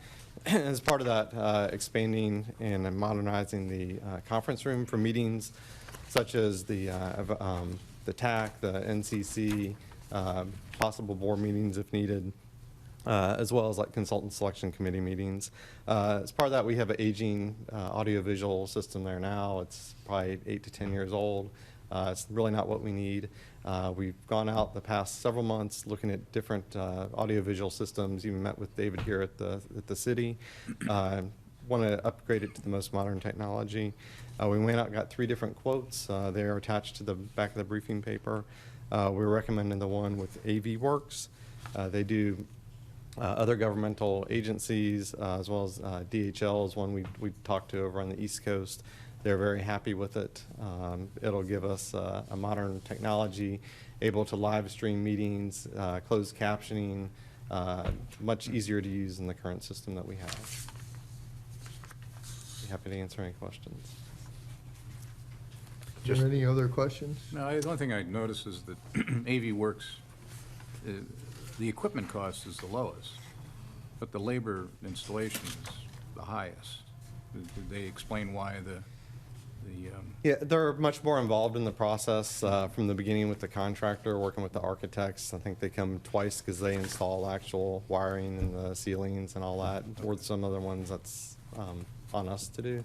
As part of that, expanding and modernizing the conference room for meetings such as the TAC, the NCC, possible board meetings if needed, as well as like consultant selection committee meetings. As part of that, we have an aging audiovisual system there now. It's probably 8 to 10 years old. It's really not what we need. We've gone out the past several months looking at different audiovisual systems, even met with David here at the city. Want to upgrade it to the most modern technology. We went out and got 3 different quotes. They are attached to the back of the briefing paper. We're recommending the one with AV Works. They do other governmental agencies, as well as DHL is one we talked to over on the East Coast. They're very happy with it. It'll give us a modern technology, able to live stream meetings, closed captioning, much easier to use than the current system that we have. Be happy to answer any questions. Are there any other questions? No, the only thing I noticed is that AV Works, the equipment cost is the lowest, but the labor installation is the highest. Did they explain why Yeah, they're much more involved in the process from the beginning with the contractor, working with the architects. I think they come twice because they install actual wiring and the ceilings and all that. Or some other ones that's on us to do.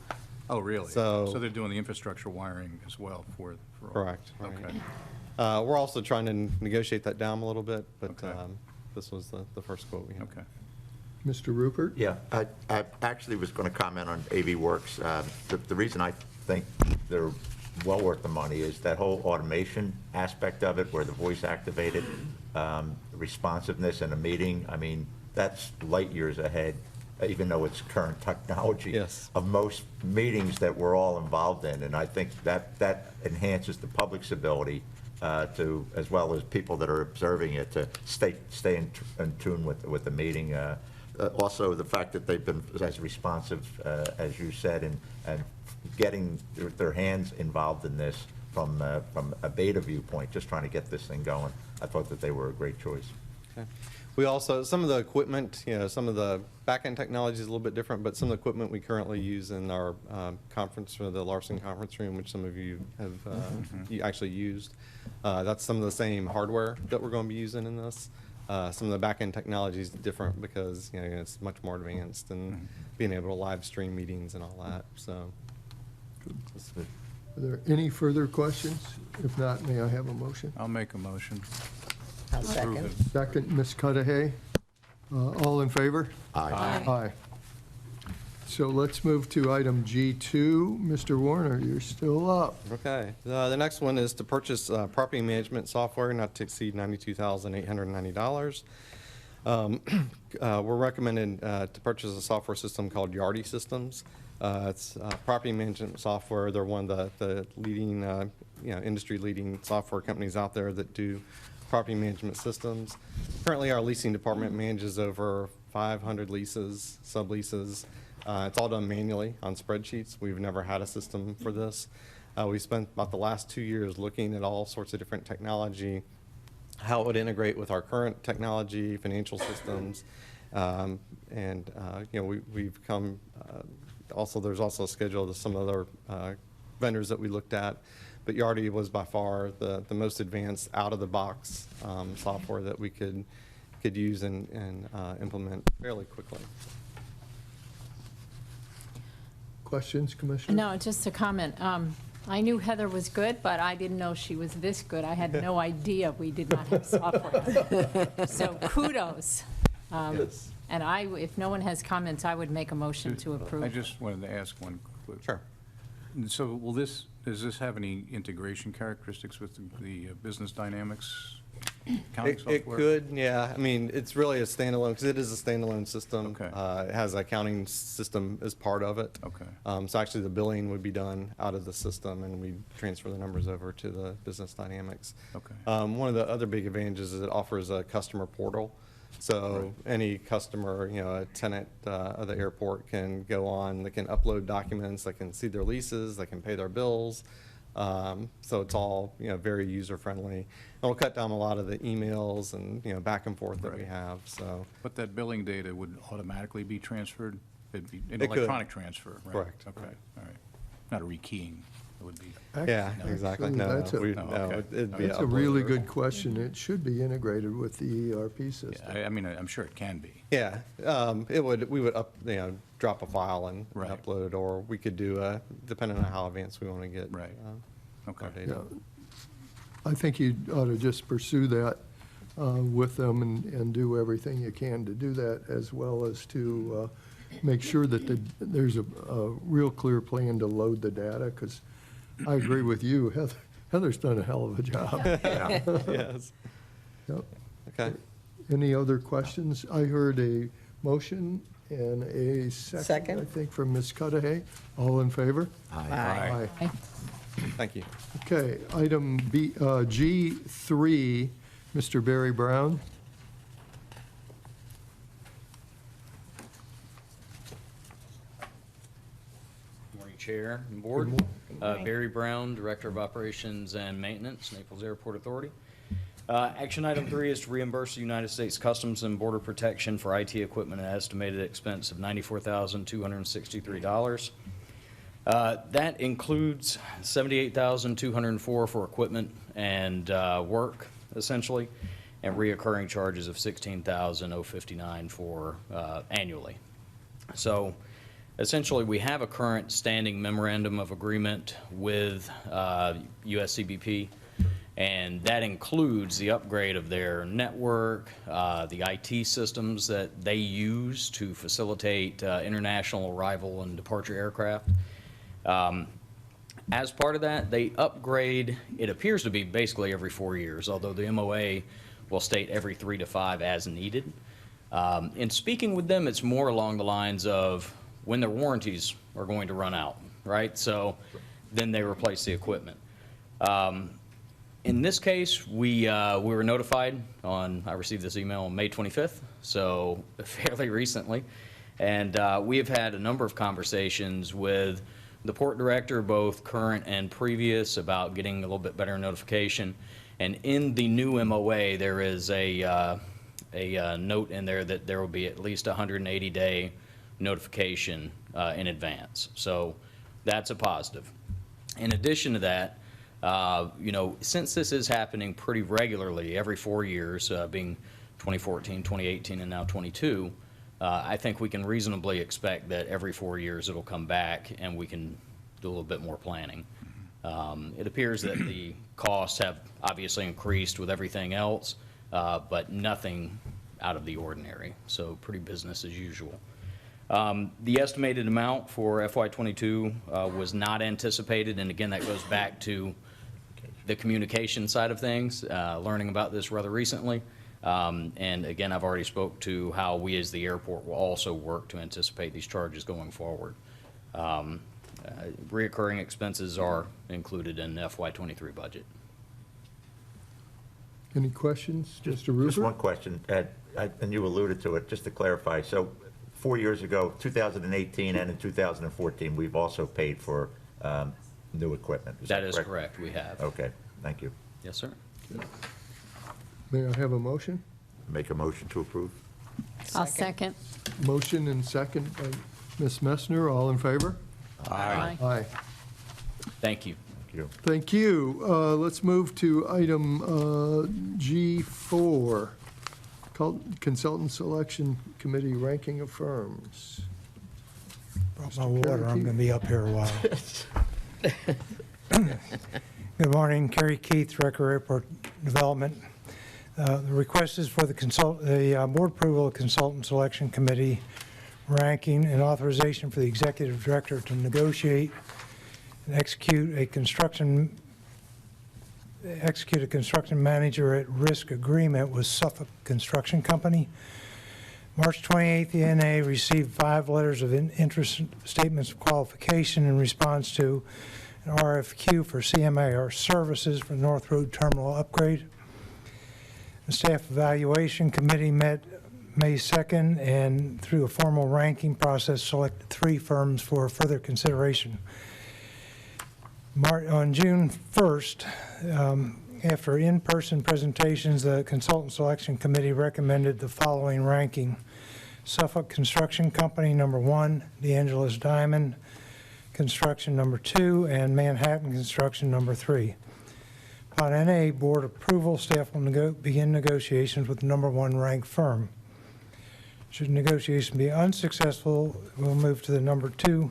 Oh, really? So- So they're doing the infrastructure wiring as well for all? Correct. Right. Okay. We're also trying to negotiate that down a little bit, but Okay. this was the first quote we had. Okay. Mr. Rupert? Yeah, I actually was going to comment on AV Works. The reason I think they're well worth the money is that whole automation aspect of it, where the voice activated responsiveness in a meeting. I mean, that's light years ahead, even though it's current technology. Yes. Of most meetings that we're all involved in. And I think that enhances the public's ability to, as well as people that are observing it, to stay in tune with the meeting. Also, the fact that they've been as responsive, as you said, and getting their hands involved in this from a beta viewpoint, just trying to get this thing going. I thought that they were a great choice. Okay. We also, some of the equipment, some of the back-end technology is a little bit different, but some of the equipment we currently use in our conference, or the Larson Conference Room, which some of you have actually used, that's some of the same hardware that we're going to be using in this. Some of the back-end technology is different because, it's much more advanced and being able to live stream meetings and all that, so. Are there any further questions? If not, may I have a motion? I'll make a motion. I'll second. Second, Ms. Cudahy. All in favor? Aye. Aye. So let's move to item G2. Mr. Warner, you're still up. Okay. The next one is to purchase property management software not to exceed $92,890. We're recommending to purchase a software system called Yardi Systems. It's property management software. They're one of the leading, industry-leading software companies out there that do property management systems. Currently, our leasing department manages over 500 leases, subleases. It's all done manually on spreadsheets. We've never had a system for this. We spent about the last 2 years looking at all sorts of different technology, how it would integrate with our current technology, financial systems, we've come. Also, there's also a schedule of some other vendors that we looked at, but Yardi was by far the most advanced out-of-the-box software that we could use and implement fairly quickly. Questions, Commissioner? No, just a comment. I knew Heather was good, but I didn't know she was this good. I had no idea we did not have software. So kudos. Yes. And if no one has comments, I would make a motion to approve. I just wanted to ask one quick. Sure. So does this have any integration characteristics with the Business Dynamics accounting software? It could, yeah. I mean, it's really a standalone, because it is a standalone system. Okay. It has an accounting system as part of it. Okay. So actually, the billing would be done out of the system, and we transfer the numbers over to the Business Dynamics. Okay. One of the other big advantages is it offers a customer portal. So any customer, a tenant of the airport can go on, they can upload documents, they can see their leases, they can pay their bills. So it's all, very user-friendly. It'll cut down a lot of the emails and, back and forth that we have, so. But that billing data would automatically be transferred? It'd be an It could. electronic transfer, right? Correct. Okay, all right. Not a rekeying, it would be. Yeah, exactly. No, That's a- it'd be That's a really uploaded. good question. It should be integrated with the ERP system. Yeah, I mean, I'm sure it can be. Yeah, we would drop a file and Right. upload, or we could do depending on how advanced we want to get. Right. Okay. our data. Yeah. I think you ought to just pursue that with them and do everything you can to do that, as well as to make sure that there's a real clear plan to load the data, because I agree with you, Heather's done a hell of a job. Yes. Yep. Okay. Any other questions? I heard a motion and a second, Second. I think, from Ms. Cudahy. All in favor? Aye. Aye. Thank you. Okay, item G3, Mr. Barry Brown. Morning, Chair and Board. Barry Brown, Director of Operations and Maintenance, Naples Airport Authority. Action item 3 is to reimburse the United States Customs and Border Protection for IT equipment at an estimated expense of $94,263. That includes $78,204 for equipment and work, essentially, and reoccurring charges of $16,059 for annually. So essentially, we have a current standing memorandum of agreement with USCBP, and that includes the upgrade of their network, the IT systems that they use to facilitate international arrival and departure aircraft. As part of that, they upgrade, it appears to be basically every 4 years, although the MOA will state every 3 to 5 as needed. In speaking with them, it's more along the lines of when their warranties are going to run out, right? So then they replace the equipment. In this case, we were notified I received this email on May 25th, so fairly recently. And we have had a number of conversations with the port director, both current and previous, about getting a little bit better notification. And in the new MOA, there is a a note in there that there will be at least a 180-day notification in advance. So that's a positive. In addition to that, you know, since this is happening pretty regularly, every 4 years, being 2014, 2018, and now 22, I think we can reasonably expect that every 4 years it'll come back and we can do a little bit more planning. It appears that the costs have obviously increased with everything else, but nothing out of the ordinary, so pretty business as usual. The estimated amount for FY22 was not anticipated, and again, that goes back to the communication side of things, learning about this rather recently. And again, I've already spoke to how we as the airport will also work to anticipate these charges going forward. Reoccurring expenses are included in the FY23 budget. Any questions, Mr. Rupert? Just one question, Ed, and you alluded to it, just to clarify. So 4 years ago, 2018 and in 2014, we've also paid for new equipment. That is correct, we have. Okay, thank you. Yes, sir. May I have a motion? Make a motion to approve? I'll second. Motion and second by Ms. Messner. All in favor? Aye. Aye. Thank you. Thank you. Thank you. Let's move to item G4, Consultant Selection Committee Ranking of Firms. Brought my water, I'm going to be up here a while. Good morning, Kerry Keith, Director Airport Development. The request is for the board approval of Consultant Selection Committee ranking and authorization for the Executive Director to negotiate and execute a construction manager at risk agreement with Suffolk Construction Company. March 28th, the NA received 5 letters of interest statements of qualification in response to an RFQ for CMAR services for North Road Terminal upgrade. The Staff Evaluation Committee met May 2nd and through a formal ranking process selected 3 firms for further consideration. On June 1st, after in-person presentations, the Consultant Selection Committee recommended the following ranking. Suffolk Construction Company, number 1, DeAngelis Diamond Construction, number 2, and Manhattan Construction, number 3. Upon NA board approval, staff will begin negotiations with the number 1 ranked firm. Should negotiation be unsuccessful, we'll move to the number 2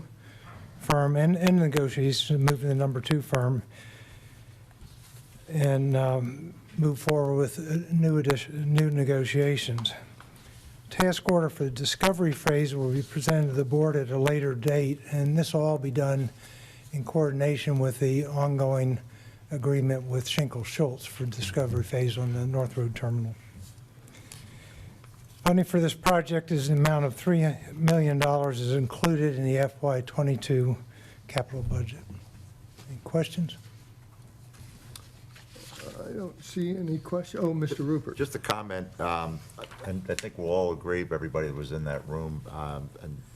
firm, and in negotiations, move to the number 2 firm, and move forward with new negotiations. Task order for the discovery phase will be presented to the board at a later date, and this will all be done in coordination with the ongoing agreement with Schinkel Schultz for discovery phase on the North Road Terminal. Funding for this project is an amount of $3 million is included in the FY22 capital budget. Any questions? I don't see any question. Oh, Mr. Rupert. Just a comment, and I think we'll all agree, everybody that was in that room,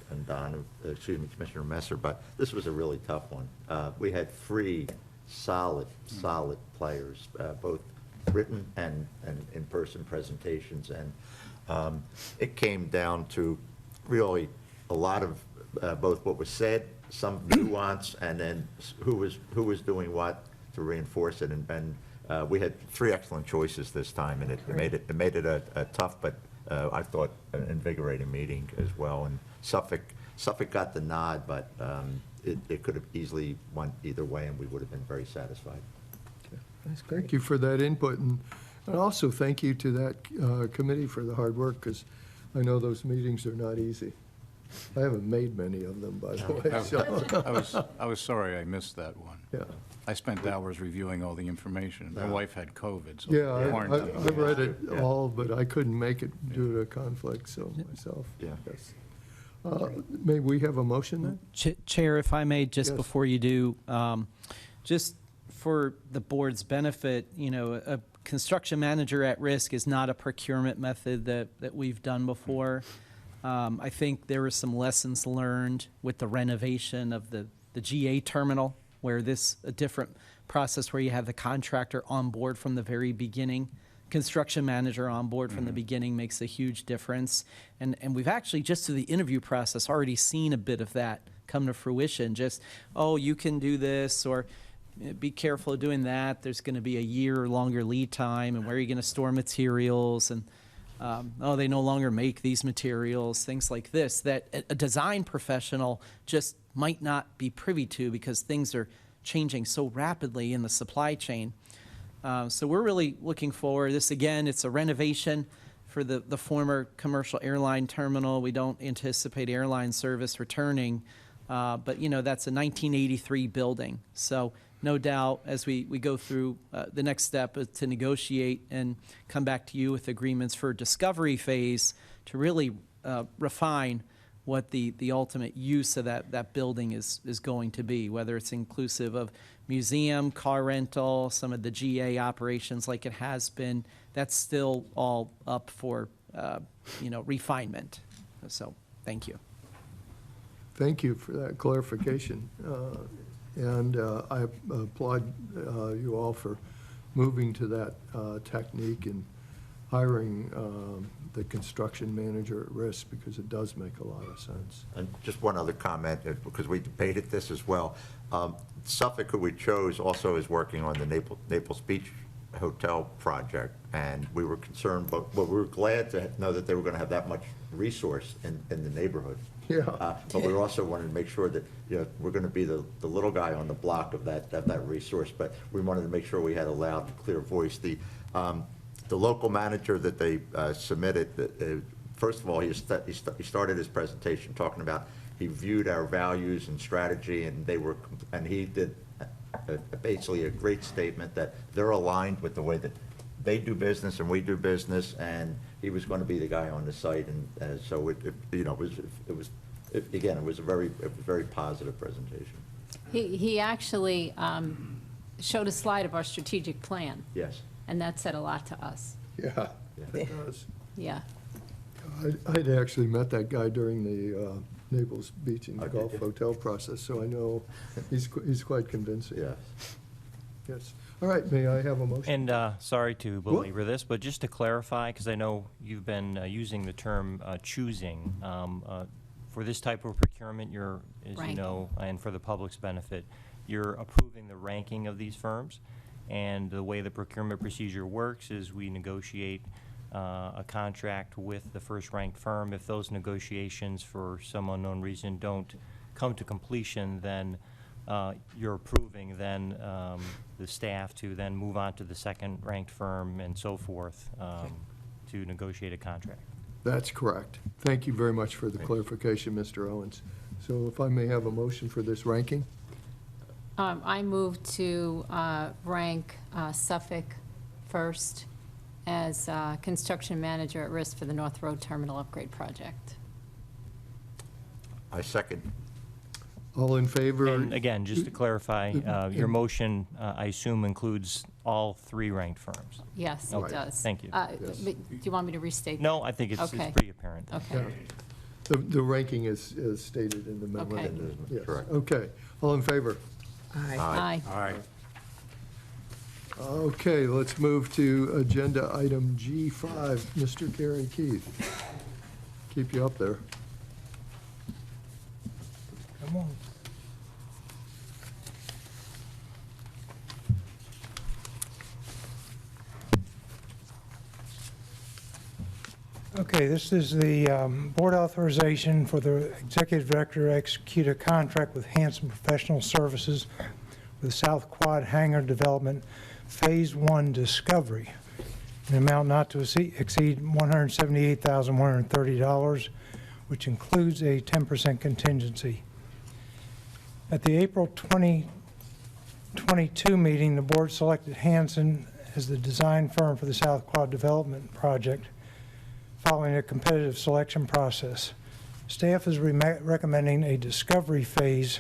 and Don, excuse me, Commissioner Messer, but this was a really tough one. We had 3 solid players, both written and in-person presentations, and it came down to really a lot of both what was said, some nuance, and then who was doing what to reinforce it, and we had 3 excellent choices this time, and it made it a tough but I thought an invigorating meeting as well. And Suffolk got the nod, but it could have easily went either way, and we would have been very satisfied. Thank you for that input, and also thank you to that committee for the hard work, because I know those meetings are not easy. I haven't made many of them, by the way. So. I was sorry I missed that one. Yeah. I spent hours reviewing all the information. My wife had COVID, so. Yeah, quarantine. I read it all, but I couldn't make it due to conflict, so myself. Yeah. Yes. May we have a motion then? Chair, if I may, just Yes. before you do, just for the board's benefit, you know, a construction manager at risk is not a procurement method that we've done before. I think there were some lessons learned with the renovation of the GA terminal, where a different process where you have the contractor on board from the very beginning construction manager on board from the beginning makes a huge difference. And we've actually, just through the interview process, already seen a bit of that come to fruition. Just, oh, you can do this, or be careful of doing that. There's going to be a year or longer lead time, and where are you going to store materials? And, oh, they no longer make these materials, things like this, that a design professional just might not be privy to because things are changing so rapidly in the supply chain. So we're really looking forward. This, again, it's a renovation for the former commercial airline terminal. We don't anticipate airline service returning, but, you know, that's a 1983 building. So no doubt, as we go through, the next step is to negotiate and come back to you with agreements for discovery phase to really refine what the ultimate use of that building is going to be, whether it's inclusive of museum, car rental, some of the GA operations like it has been. That's still all up for, refinement. So, thank you. Thank you for that clarification. And I applaud you all for moving to that technique and hiring the construction manager at risk, because it does make a lot of sense. And just one other comment, because we debated this as well. Suffolk, who we chose, also is working on the Naples Beach Hotel project, and we were concerned, but we were glad to know that they were going to have that much resource in the neighborhood. Yeah. But we also wanted to make sure that, we're going to be the little guy on the block of that resource, but we wanted to make sure we had a loud, clear voice. The local manager that they submitted, first of all, he started his presentation talking about he viewed our values and strategy, and he did basically a great statement that they're aligned with the way that they do business and we do business, and he was going to be the guy on the site, and so it was a very positive presentation. He actually showed a slide of our strategic plan. Yes. And that said a lot to us. Yeah, it does. Yeah. I'd actually met that guy during the Naples Beach and Oh, did Golf you? Hotel process, so I know he's quite convincing. Yes. Yes. All right, may I have a motion? And sorry to belabor this, but just to clarify, because I know you've been using the term choosing, for this type of procurement, you're, as you Ranking. know, and for the public's benefit, you're approving the ranking of these firms. And the way the procurement procedure works is we negotiate a contract with the first-ranked firm. If those negotiations, for some unknown reason, don't come to completion, then you're approving then the staff to then move on to the second-ranked firm and so forth to negotiate a contract. That's correct. Thank you very much for the clarification, Mr. Owens. So if I may have a motion for this ranking? I move to rank Suffolk first as construction manager at risk for the North Road Terminal Upgrade Project. I second. All in favor? And again, just to clarify, your motion, I assume, includes all three ranked firms. Yes, it Right. does. Thank you. But do you want me to restate? No, I think it's Okay. pretty apparent. Okay. Yeah. The ranking is stated in the memo. Okay. Yes. Correct. Okay. All in favor? Aye. Aye. Okay, let's move to agenda item G5. Mr. Gary Keith. Keep you up there. Come on. Okay, this is the board authorization for the executive director to execute a contract with Hanson Professional Services with South Quad Hangar Development Phase 1 Discovery, an amount not to exceed $178,130, which includes a 10% contingency. At the April 2022 meeting, the board selected Hanson as the design firm for the South Quad Development Project following a competitive selection process. Staff is recommending a discovery phase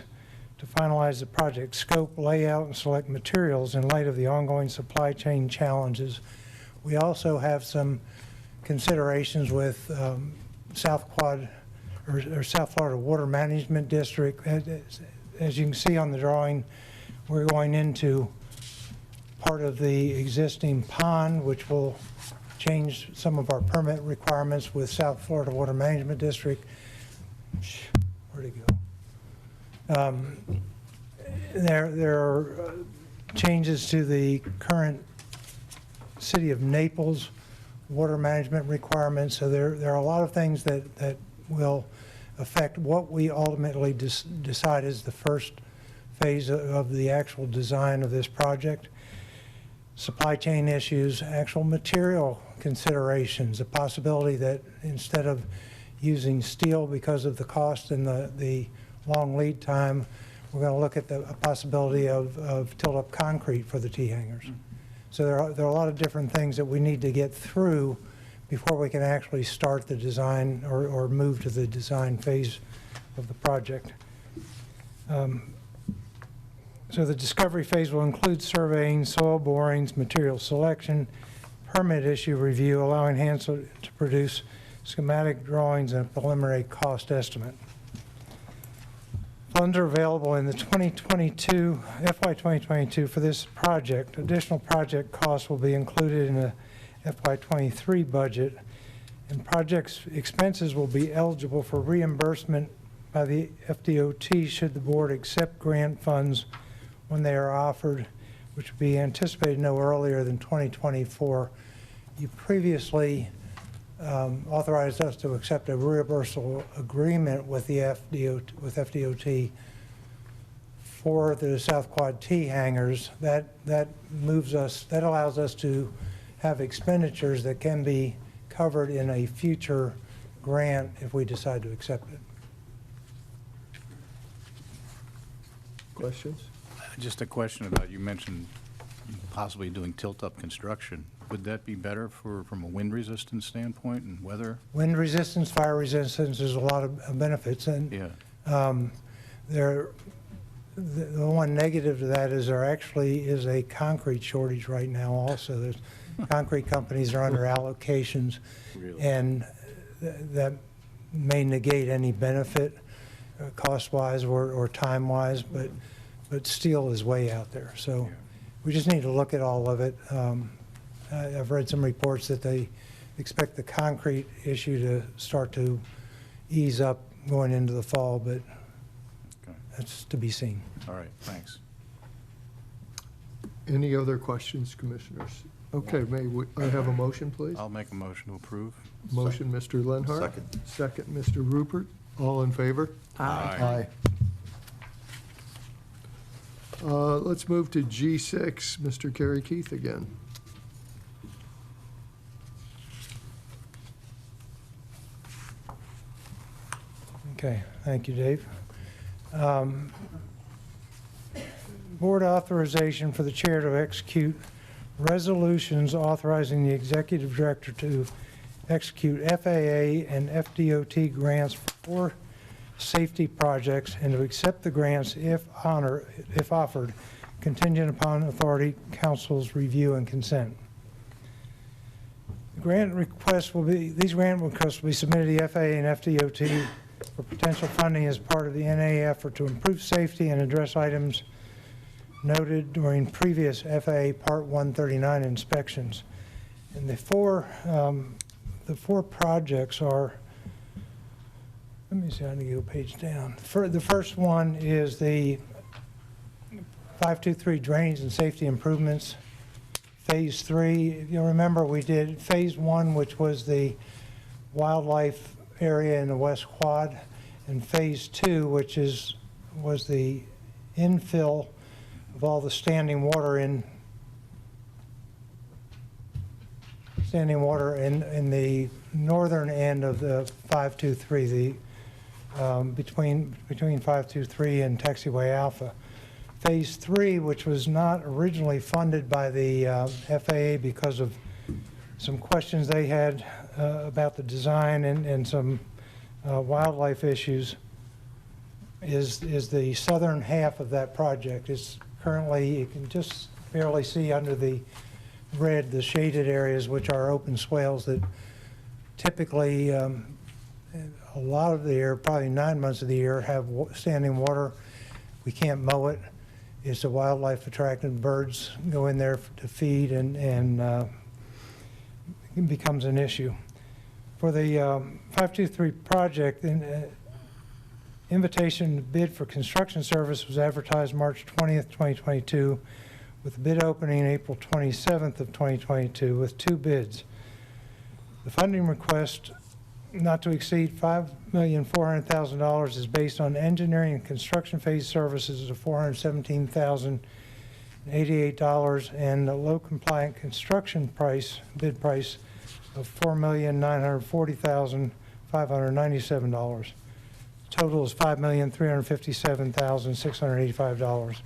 to finalize the project scope, layout, and select materials in light of the ongoing supply chain challenges. We also have some considerations with South Quad or South Florida Water Management District. As you can see on the drawing, we're going into part of the existing pond, which will change some of our permit requirements with South Florida Water Management District. Where'd it go? There are changes to the current City of Naples water management requirements. So there are a lot of things that will affect what we ultimately decide is the first phase of the actual design of this project. Supply chain issues, actual material considerations, the possibility that instead of using steel because of the cost and the long lead time, we're going to look at the possibility of tilt-up concrete for the T-hangers. So there are a lot of different things that we need to get through before we can actually start the design or move to the design phase of the project. So the discovery phase will include surveying, soil borings, material selection, permit issue review, allowing Hansel to produce schematic drawings and preliminary cost estimate. Funds are available in the FY 2022 for this project. Additional project costs will be included in the FY 23 budget, and project expenses will be eligible for reimbursement by the FDOT should the board accept grant funds when they are offered, which would be anticipated no earlier than 2024. You previously authorized us to accept a reimbursable agreement with the FDOT for the South Quad T hangars. That allows us to have expenditures that can be covered in a future grant if we decide to accept it. Questions? Just a question about, you mentioned possibly doing tilt-up construction. Would that be better from a wind resistance standpoint and weather? Wind resistance, fire resistance, there's a lot of benefits. And Yeah. the one negative to that is there actually is a concrete shortage right now also. There's concrete companies are under allocations. Really? And that may negate any benefit cost-wise or time-wise, but steel is way out there. So we just need to look at all of it. I've read some reports that they expect the concrete issue to start to ease up going into the fall, but that's to be seen. All right, thanks. Any other questions, commissioners? Okay, I have a motion, please? I'll make a motion to approve. Motion, Mr. Lenhart. Second. Second, Mr. Rupert. All in favor? Aye. Let's move to G6, Mr. Kerry Keith again. Okay, thank you, Dave. Board authorization for the chair to execute resolutions authorizing the executive director to execute FAA and FDOT grants for safety projects and to accept the grants if offered, contingent upon authority council's review and consent. These grant requests will be submitted to the FAA and FDOT for potential funding as part of the NA effort to improve safety and address items noted during previous FAA Part 139 inspections. And the four projects are, let me see, I need to go a page down. The first one is the 523 drainage and safety improvements. Phase 3, you'll remember we did Phase 1, which was the wildlife area in the West Quad, and Phase 2, which was the infill of all the standing water in the northern end of the 523, between 523 and Taxiway Alpha. Phase 3, which was not originally funded by the FAA because of some questions they had about the design and some wildlife issues, is the southern half of that project. It's currently, you can just barely see under the red, the shaded areas, which are open swales that typically a lot of the year, probably 9 months of the year, have standing water. We can't mow it. It's a wildlife attractant. Birds go in there to feed, and it becomes an issue. For the 523 project, invitation to bid for construction service was advertised March 20th, 2022, with the bid opening April 27th of 2022 with 2 bids. The funding request not to exceed $5,400,000 is based on engineering and construction phase services of $417,088 and a low compliant construction bid price of $4,940,597. Total is $5,357,685.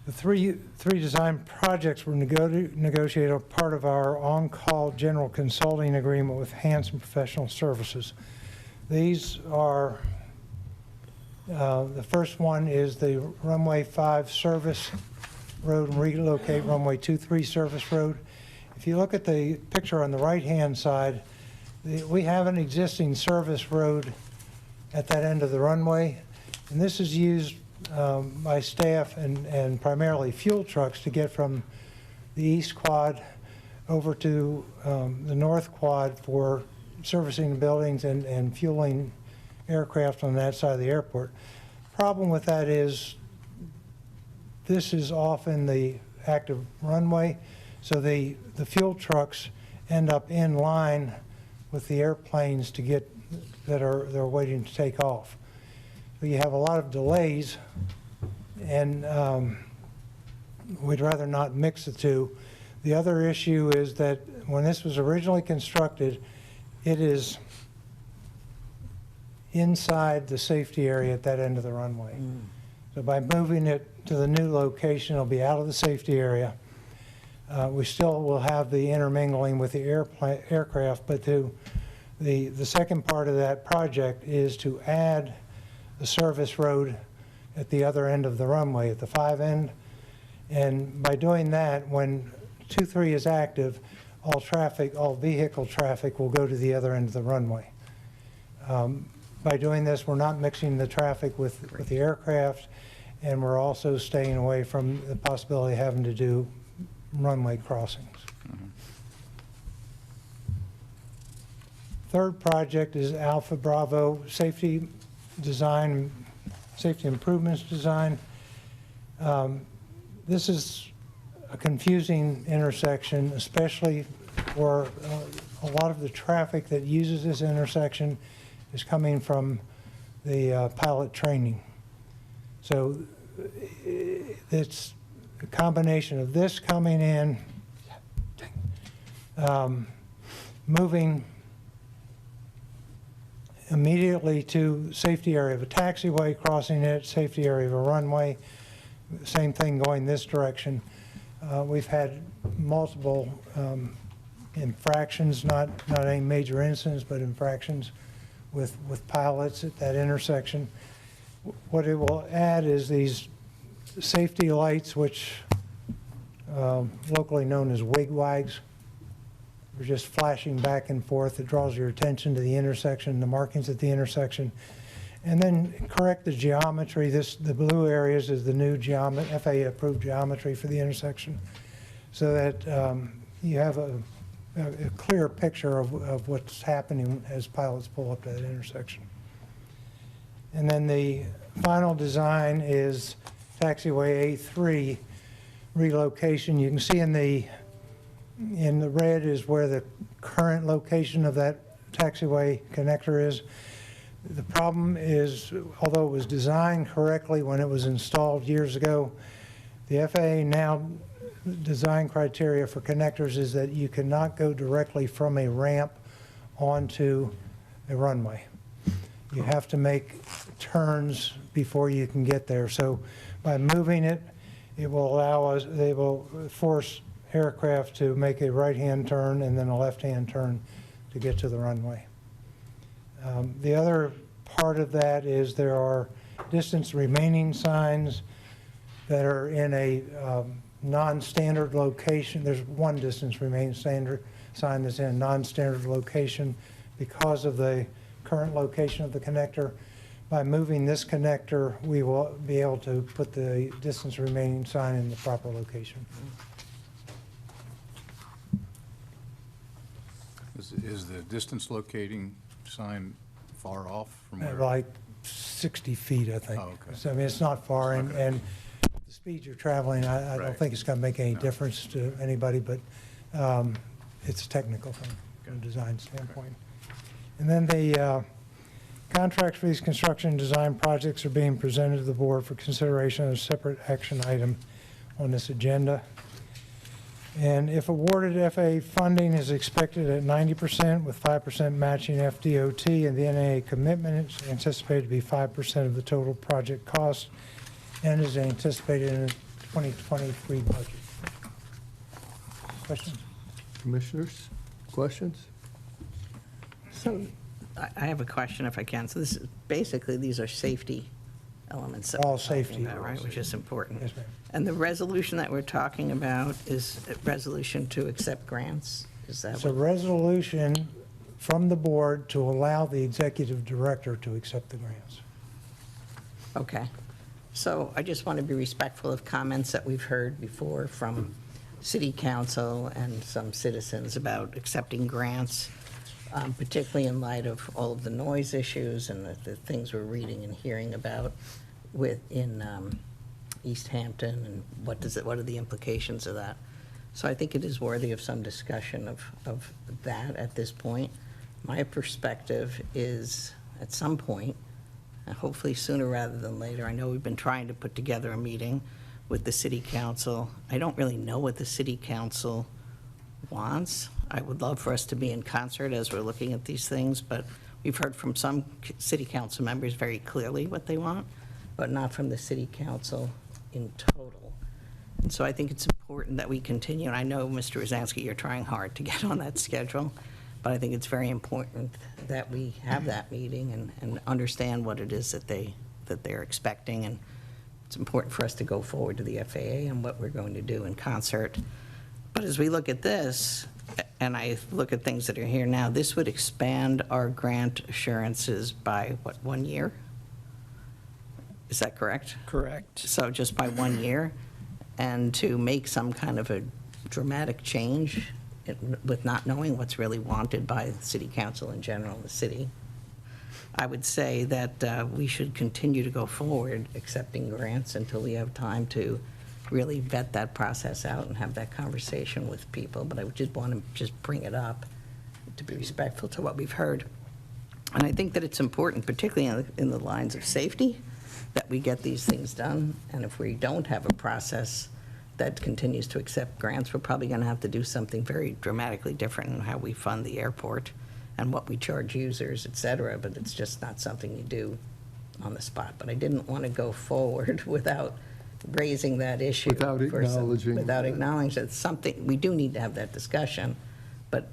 The three design projects were negotiated are part of our on-call general consulting agreement with Hanson Professional Services. These are, the first one is the runway 5 service road and relocate runway 23 service road. If you look at the picture on the right-hand side, we have an existing service road at that end of the runway, and this is used by staff and primarily fuel trucks to get from the east quad over to the north quad for servicing the buildings and fueling aircraft on that side of the airport. Problem with that is this is often the active runway, so the fuel trucks end up in line with the airplanes to get they're waiting to take off. So you have a lot of delays, and we'd rather not mix the two. The other issue is that when this was originally constructed, it is inside the safety area at that end of the runway. So by moving it to the new location, it'll be out of the safety area. We still will have the intermingling with the aircraft, but the second part of that project is to add the service road at the other end of the runway, at the 5 end. And by doing that, when 23 is active, all vehicle traffic will go to the other end of the runway. By doing this, we're not mixing the traffic with the aircraft, and we're also staying away from the possibility of having to do runway crossings. Third project is Alpha Bravo Safety Design, Safety Improvements Design. This is a confusing intersection, especially for a lot of the traffic that uses this intersection is coming from the pilot training. So it's a combination of this coming in, moving immediately to safety area of a taxiway, crossing it, safety area of a runway, same thing going this direction. We've had multiple infractions, not any major incidents, but infractions with pilots at that intersection. What it will add is these safety lights, which locally known as wigwags. They're just flashing back and forth. It draws your attention to the intersection, the markings at the intersection. And then correct the geometry. The blue areas is the new FAA-approved geometry for the intersection, so that you have a clear picture of what's happening as pilots pull up to that intersection. And then the final design is taxiway A3 relocation. You can see in the red is where the current location of that taxiway connector is. The problem is, although it was designed correctly when it was installed years ago, the FAA now design criteria for connectors is that you cannot go directly from a ramp onto a runway. You have to make turns before you can get there. So by moving it, it will allow us, they will force aircraft to make a right-hand turn and then a left-hand turn to get to the runway. The other part of that is there are distance remaining signs that are in a non-standard location. There's one distance remaining standard sign that's in a non-standard location because of the current location of the connector. By moving this connector, we will be able to put the distance remaining sign in the proper location. Is the distance locating sign far off from where? Like 60 feet, I think. Oh, okay. So, I mean, it's not far, and the speed you're traveling, I don't Right. think it's going to make any difference to anybody, but it's a technical thing from a design standpoint. And then the contracts for these construction and design projects are being presented to the board for consideration as a separate action item on this agenda. And if awarded, FAA funding is expected at 90% with 5% matching FDOT, and the NAA commitment is anticipated to be 5% of the total project cost and is anticipated in the 2023 budget. Questions? Commissioners, questions? So I have a question if I can. So this is, basically, these are safety elements. that All we're talking safety. about, right, which is important. Yes, ma'am. And the resolution that we're talking about is a resolution to accept grants? Is that It's a what? resolution from the board to allow the executive director to accept the grants. Okay. So I just want to be respectful of comments that we've heard before from city council and some citizens about accepting grants, particularly in light of all of the noise issues and the things we're reading and hearing about in East Hampton, and what are the implications of that? So I think it is worthy of some discussion of that at this point. My perspective is, at some point, and hopefully sooner rather than later, I know we've been trying to put together a meeting with the city council. I don't really know what the city council wants. I would love for us to be in concert as we're looking at these things, but we've heard from some city council members very clearly what they want, but not from the city council in total. And so I think it's important that we continue, and I know, Mr. Rosansky, you're trying hard to get on that schedule, but I think it's very important that we have that meeting and understand what it is that they're expecting, and it's important for us to go forward to the FAA and what we're going to do in concert. But as we look at this, and I look at things that are here now, this would expand our grant assurances by, what, 1 year? Is that correct? Correct. So just by 1 year, and to make some kind of a dramatic change with not knowing what's really wanted by the city council in general, the city, I would say that we should continue to go forward accepting grants until we have time to really vet that process out and have that conversation with people. But I would just want to just bring it up to be respectful to what we've heard. And I think that it's important, particularly in the lines of safety, that we get these things done. And if we don't have a process that continues to accept grants, we're probably going to have to do something very dramatically different in how we fund the airport and what we charge users, et cetera. But it's just not something you do on the spot. But I didn't want to go forward without raising that issue. Without acknowledging. Without acknowledging that it's something, we do need to have that discussion. But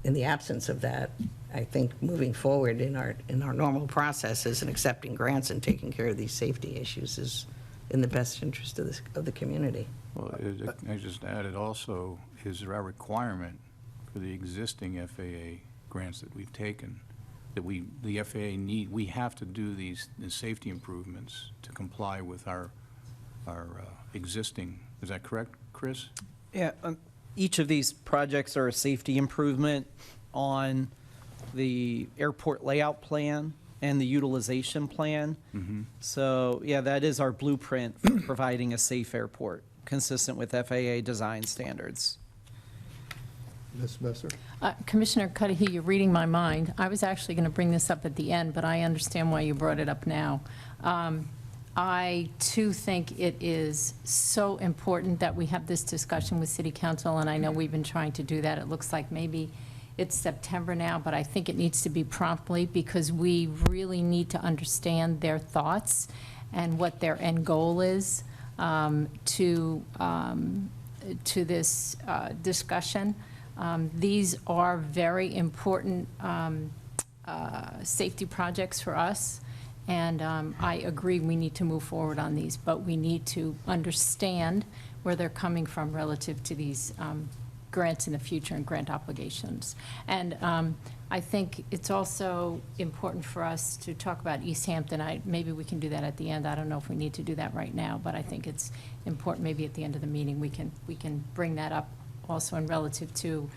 in the absence of that, I think moving forward in our normal processes and accepting grants and taking care of these safety issues is in the best interest of the community. Well, I just added also, is there a requirement for the existing FAA grants that we've taken, that the FAA we have to do these safety improvements to comply with our existing, is that correct, Chris? Yeah, each of these projects are a safety improvement on the airport layout plan and the utilization plan. So, yeah, that is our blueprint for providing a safe airport, consistent with FAA design standards. Ms. Messer? Commissioner Cudahy, you're reading my mind. I was actually going to bring this up at the end, but I understand why you brought it up now. I, too, think it is so important that we have this discussion with City Council, and I know we've been trying to do that. It looks like maybe it's September now, but I think it needs to be promptly, because we really need to understand their thoughts and what their end goal is to this discussion. These are very important safety projects for us, and I agree we need to move forward on these, but we need to understand where they're coming from relative to these grants in the future and grant obligations. And I think it's also important for us to talk about East Hampton. Maybe we can do that at the end. I don't know if we need to do that right now, but I think it's important, maybe at the end of the meeting, we can bring that up also in relative to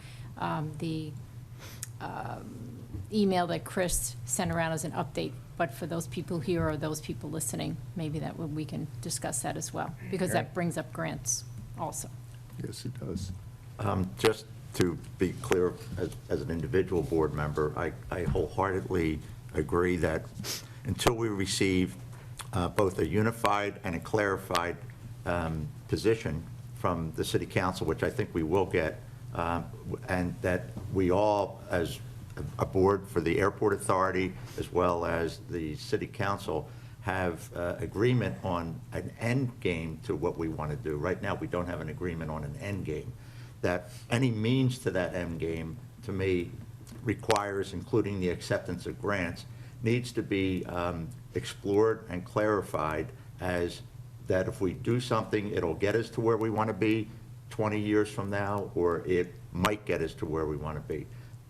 the email that Chris sent around as an update. But for those people here or those people listening, maybe we can discuss that as well, because that brings up grants also. Yes, it does. Just to be clear, as an individual board member, I wholeheartedly agree that until we receive both a unified and a clarified position from the city council, which I think we will get, and that we all, as a board for the airport authority, as well as the city council, have agreement on an end game to what we want to do. Right now, we don't have an agreement on an end game. That any means to that end game, to me, requires, including the acceptance of grants, needs to be explored and clarified as that if we do something, it'll get us to where we want to be 20 years from now, or it might get us to where we want to be.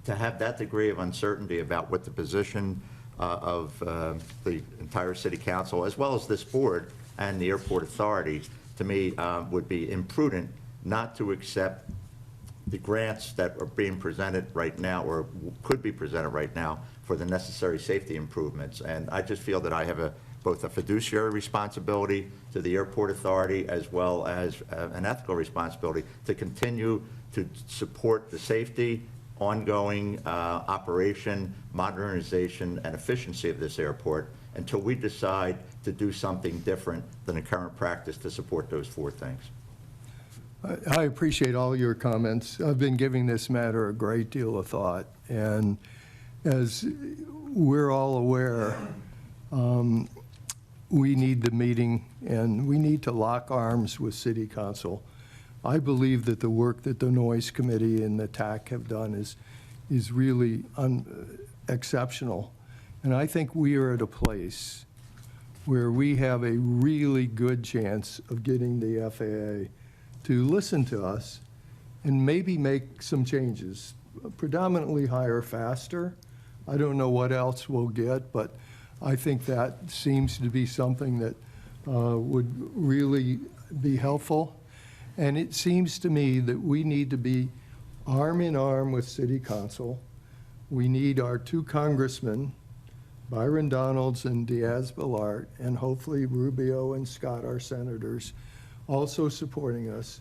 To have that degree of uncertainty about what the position of the entire city council, as well as this board and the airport authority, to me, would be imprudent not to accept the grants that are being presented right now, or could be presented right now, for the necessary safety improvements. And I just feel that I have both a fiduciary responsibility to the airport authority, as well as an ethical responsibility to continue to support the safety, ongoing operation, modernization, and efficiency of this airport until we decide to do something different than the current practice to support those four things. I appreciate all your comments. I've been giving this matter a great deal of thought, and as we're all aware, we need the meeting, and we need to lock arms with City Council. I believe that the work that the Noise Committee and the TAC have done is really exceptional, and I think we are at a place where we have a really good chance of getting the FAA to listen to us and maybe make some changes, predominantly hire faster. I don't know what else we'll get, but I think that seems to be something that would really be helpful. And it seems to me that we need to be arm in arm with City Council. We need our two congressmen, Byron Donalds and Diaz-Balart, and hopefully Rubio and Scott, our senators, also supporting us,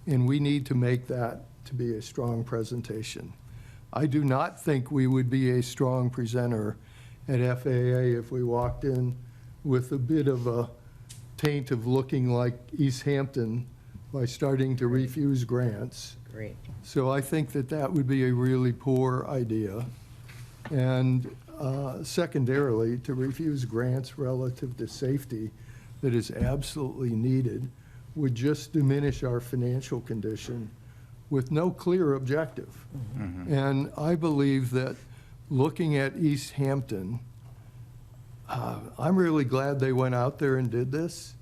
and we need to make that to be a strong presentation. I do not think we would be a strong presenter at FAA if we walked in with a bit of a taint of looking like East Hampton by starting to refuse grants. Great. So I think that that would be a really poor idea. And secondarily, to refuse grants relative to safety that is absolutely needed would just diminish our financial condition with no clear objective. And I believe that looking at East Hampton, I'm really glad they went out there and did this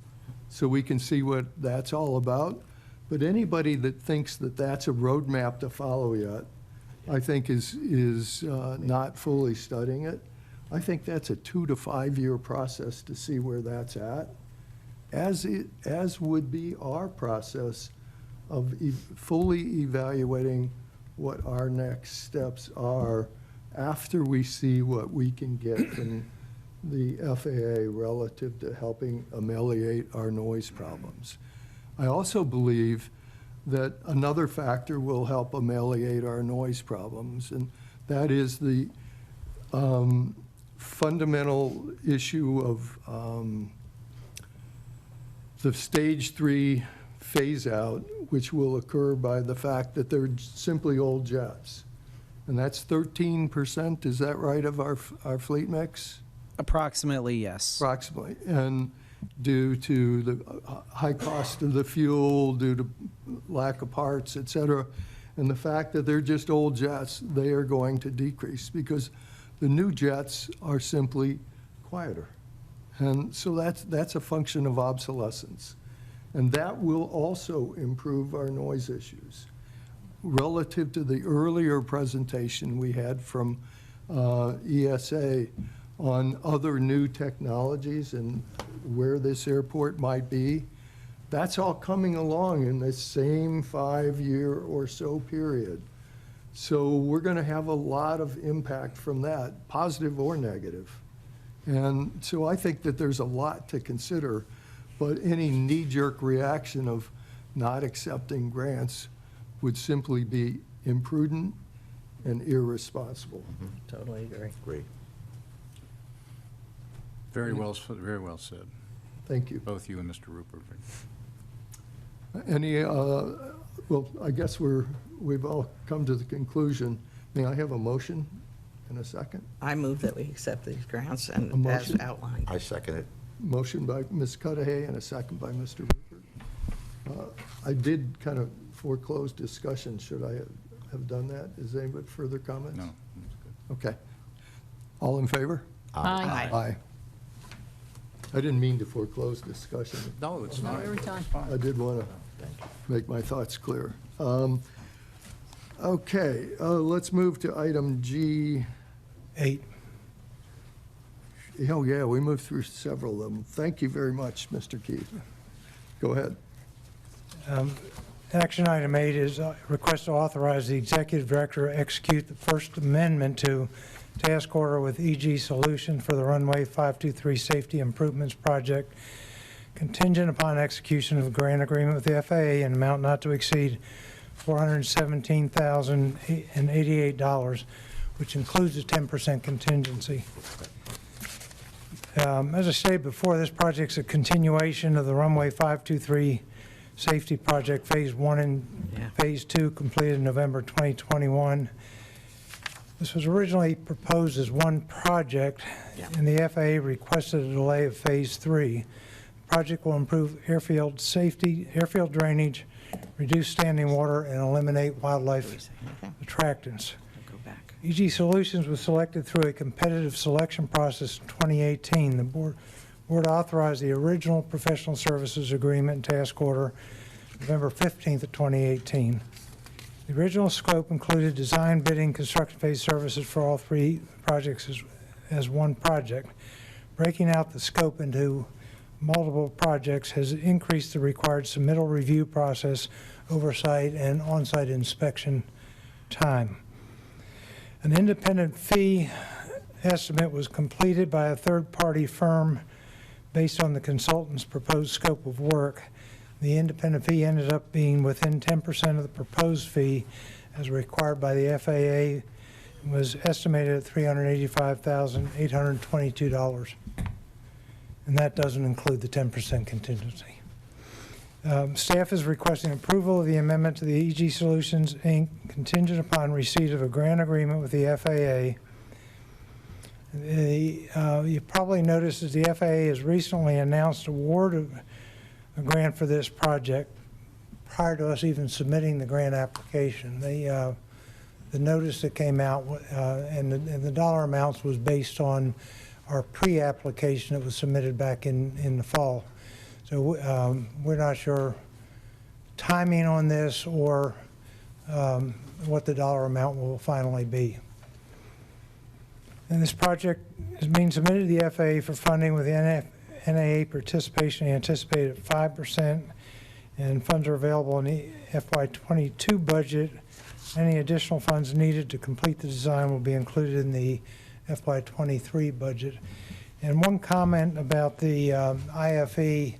so we can see what that's all about. But anybody that thinks that that's a roadmap to follow yet, I think is not fully studying it. I think that's a 2 to 5 year process to see where that's at, as would be our process of fully evaluating what our next steps are after we see what we can get from the FAA relative to helping ameliorate our noise problems. I also believe that another factor will help ameliorate our noise problems, and that is the fundamental issue of the stage 3 phase out, which will occur by the fact that they're simply old jets. And that's 13%, is that right, of our fleet mix? Approximately, yes. Approximately. And due to the high cost of the fuel, due to lack of parts, et cetera, and the fact that they're just old jets, they are going to decrease because the new jets are simply quieter. And so that's a function of obsolescence. And that will also improve our noise issues. relative to the earlier presentation we had from ESA on other new technologies and where this airport might be, that's all coming along in this same 5-year or so period. So we're going to have a lot of impact from that, positive or negative. And so I think that there's a lot to consider, but any knee-jerk reaction of not accepting grants would simply be imprudent and irresponsible. Totally agree. Great. Very well said, Thank you. both you and Mr. Rupert. Any, well, I guess we've all come to the conclusion. May I have a motion and a second? I move that we accept these grants A and as motion? outlined. I second it. Motion by Ms. Cudahy and a second by Mr. Rupert. I did kind of foreclose discussion. Should I have done that? Is there any further comments? No, that's good. Okay. All in favor? Aye. Aye. I didn't mean to foreclose discussion. No, it's No, not. we were done. I did want to make my thoughts clear. Okay, let's move to item G. 8. Oh, yeah, we moved through several of them. Thank you very much, Mr. Keith. Go ahead. Action item 8 is request to authorize the executive director to execute the First Amendment to task order with EG Solutions for the Runway 523 Safety Improvements Project, contingent upon execution of a grant agreement with the FAA in amount not to exceed $417,088, which includes a 10% contingency. As I stated before, this project's a continuation of the Runway 523 Safety Project Phase 1 and Phase 2 completed in November 2021. This was originally proposed as one project, and the FAA requested a delay of Phase 3. The project will improve airfield safety, airfield drainage, reduce standing water, and eliminate wildlife attractants. Go back. EG Solutions was selected through a competitive selection process in 2018. The board authorized the original professional services agreement and task order November 15th of 2018. The original scope included design, bidding, construction phase services for all 3 projects as one project. Breaking out the scope into multiple projects has increased the required submittal review process, oversight, and on-site inspection time. An independent fee estimate was completed by a third-party firm based on the consultant's proposed scope of work. The independent fee ended up being within 10% of the proposed fee as required by the FAA and was estimated at $385,822. And that doesn't include the 10% contingency. Staff is requesting approval of the amendment to the EG Solutions, Inc. contingent upon receipt of a grant agreement with the FAA. You probably noticed that the FAA has recently announced award of a grant for this project prior to us even submitting the grant application. The notice that came out and the dollar amounts was based on our pre-application that was submitted back in the fall. So we're not sure timing on this or what the dollar amount will finally be. And this project is being submitted to the FAA for funding with the NAA participation anticipated at 5%, and funds are available in the FY22 budget. Any additional funds needed to complete the design will be included in the FY23 budget. And one comment about the IFE,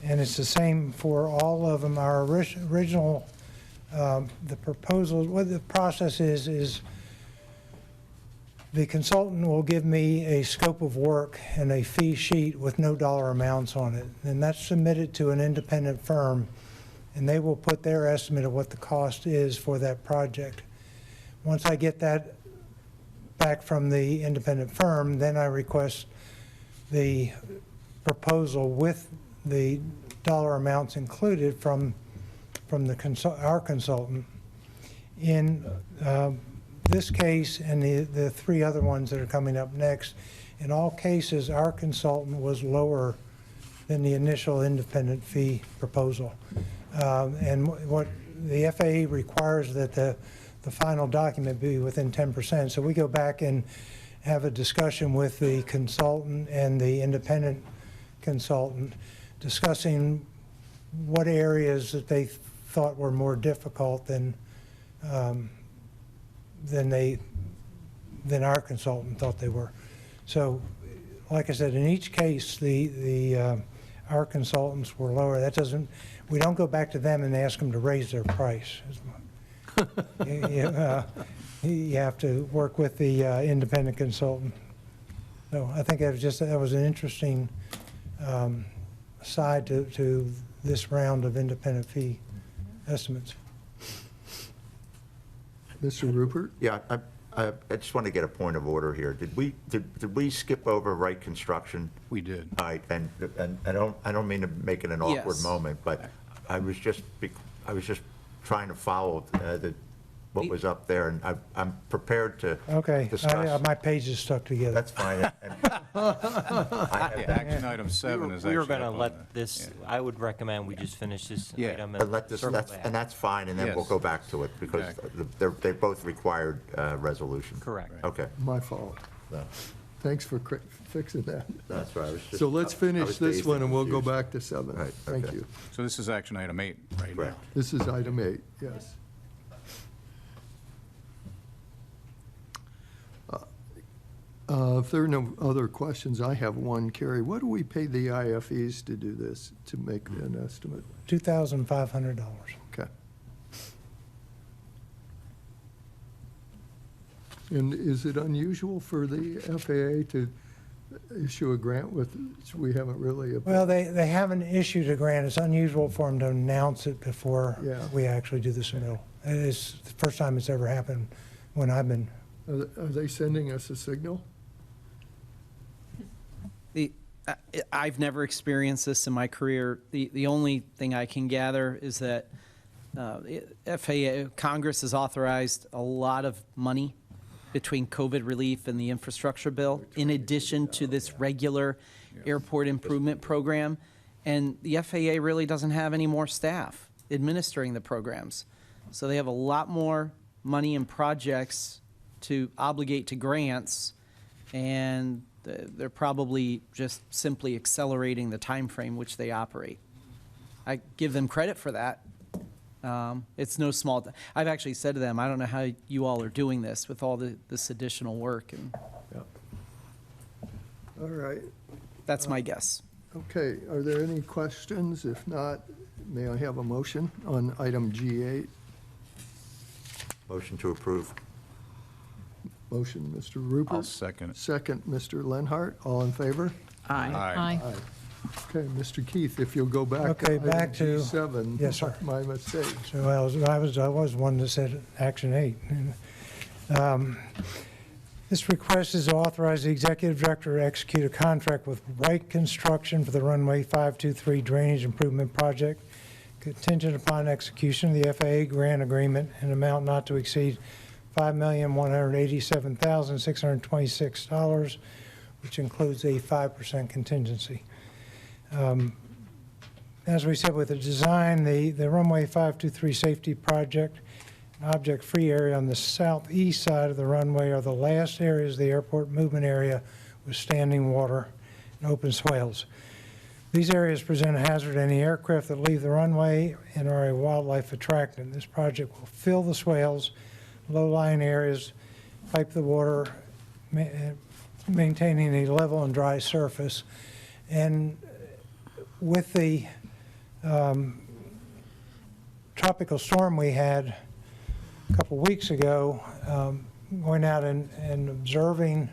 and it's the same for all of them. Our original, the proposal, what the process is the consultant will give me a scope of work and a fee sheet with no dollar amounts on it. And that's submitted to an independent firm, and they will put their estimate of what the cost is for that project. Once I get that back from the independent firm, then I request the proposal with the dollar amounts included from our consultant. In this case and the 3 other ones that are coming up next, in all cases, our consultant was lower than the initial independent fee proposal. And what the FAA requires that the final document be within 10%. So we go back and have a discussion with the consultant and the independent consultant, discussing what areas that they thought were more difficult than our consultant thought they were. So, like I said, in each case, our consultants were lower. That doesn't, we don't go back to them and ask them to raise their price. You have to work with the independent consultant. So I think that was an interesting side to this round of independent fee estimates. Mr. Rupert? Yeah, I just want to get a point of order here. Did we skip over Wright Construction? We did. All right, and I don't mean to make it an awkward Yes. moment, but I was just trying to follow what was up there, and I'm prepared to Okay, discuss. my page is stuck together. That's fine. Action item 7 is We were actually going to up on let the- this, yeah. I would recommend we just finish this Yeah. item And let this, circle that's, back. and that's fine, and then we'll Yes. go back to it, because Exactly. they both required resolution. Correct. Okay. My fault. No, Thanks for fixing that. That's right. I was just- So let's I finish was this dazed one and and we'll go confused. back to 7. Right, Thank okay. you. So this is action item 8 right now. Correct. This is item 8, yes. If there are no other questions, I have one. Carrie, what do we pay the IFEs to do this, to make an estimate? $2,500. Okay. And is it unusual for the FAA to issue a grant with, we haven't really. Well, they haven't issued a grant. It's unusual for them to announce it before Yeah. we actually do the submittal. It's the first time it's ever happened when I've been. Are they sending us a signal? I've never experienced this in my career. The only thing I can gather is that FAA, Congress has authorized a lot of money between COVID relief and the infrastructure bill, in addition to this regular airport improvement program. And the FAA really doesn't have any more staff administering the programs. So they have a lot more money and projects to obligate to grants, and they're probably just simply accelerating the time frame which they operate. I give them credit for that. It's no small, I've actually said to them, I don't know how you all are doing this with all this additional work, and Yep. All right. that's my guess. Okay, are there any questions? If not, may I have a motion on item G8? Motion to approve. Motion, Mr. Rupert. I'll second it. Second, Mr. Lenhart. All in favor? Aye. Aye. Okay, Mr. Keith, if you'll go back to Okay, item back to- G7. Yes, sir. My mistake. So I was one that said action 8. This request is to authorize the executive director to execute a contract with Wright Construction for the runway 523 drainage improvement project, contingent upon execution of the FAA grant agreement in amount not to exceed $5,187,626, which includes a 5% contingency. As we said with the design, the runway 523 safety project, object-free area on the southeast side of the runway are the last areas of the airport movement area with standing water and open swales. These areas present a hazard to any aircraft that leave the runway and are a wildlife attractant. This project will fill the swales, low-lying areas, pipe the water, maintaining a level and dry surface. And with the tropical storm we had a couple weeks ago, going out and observing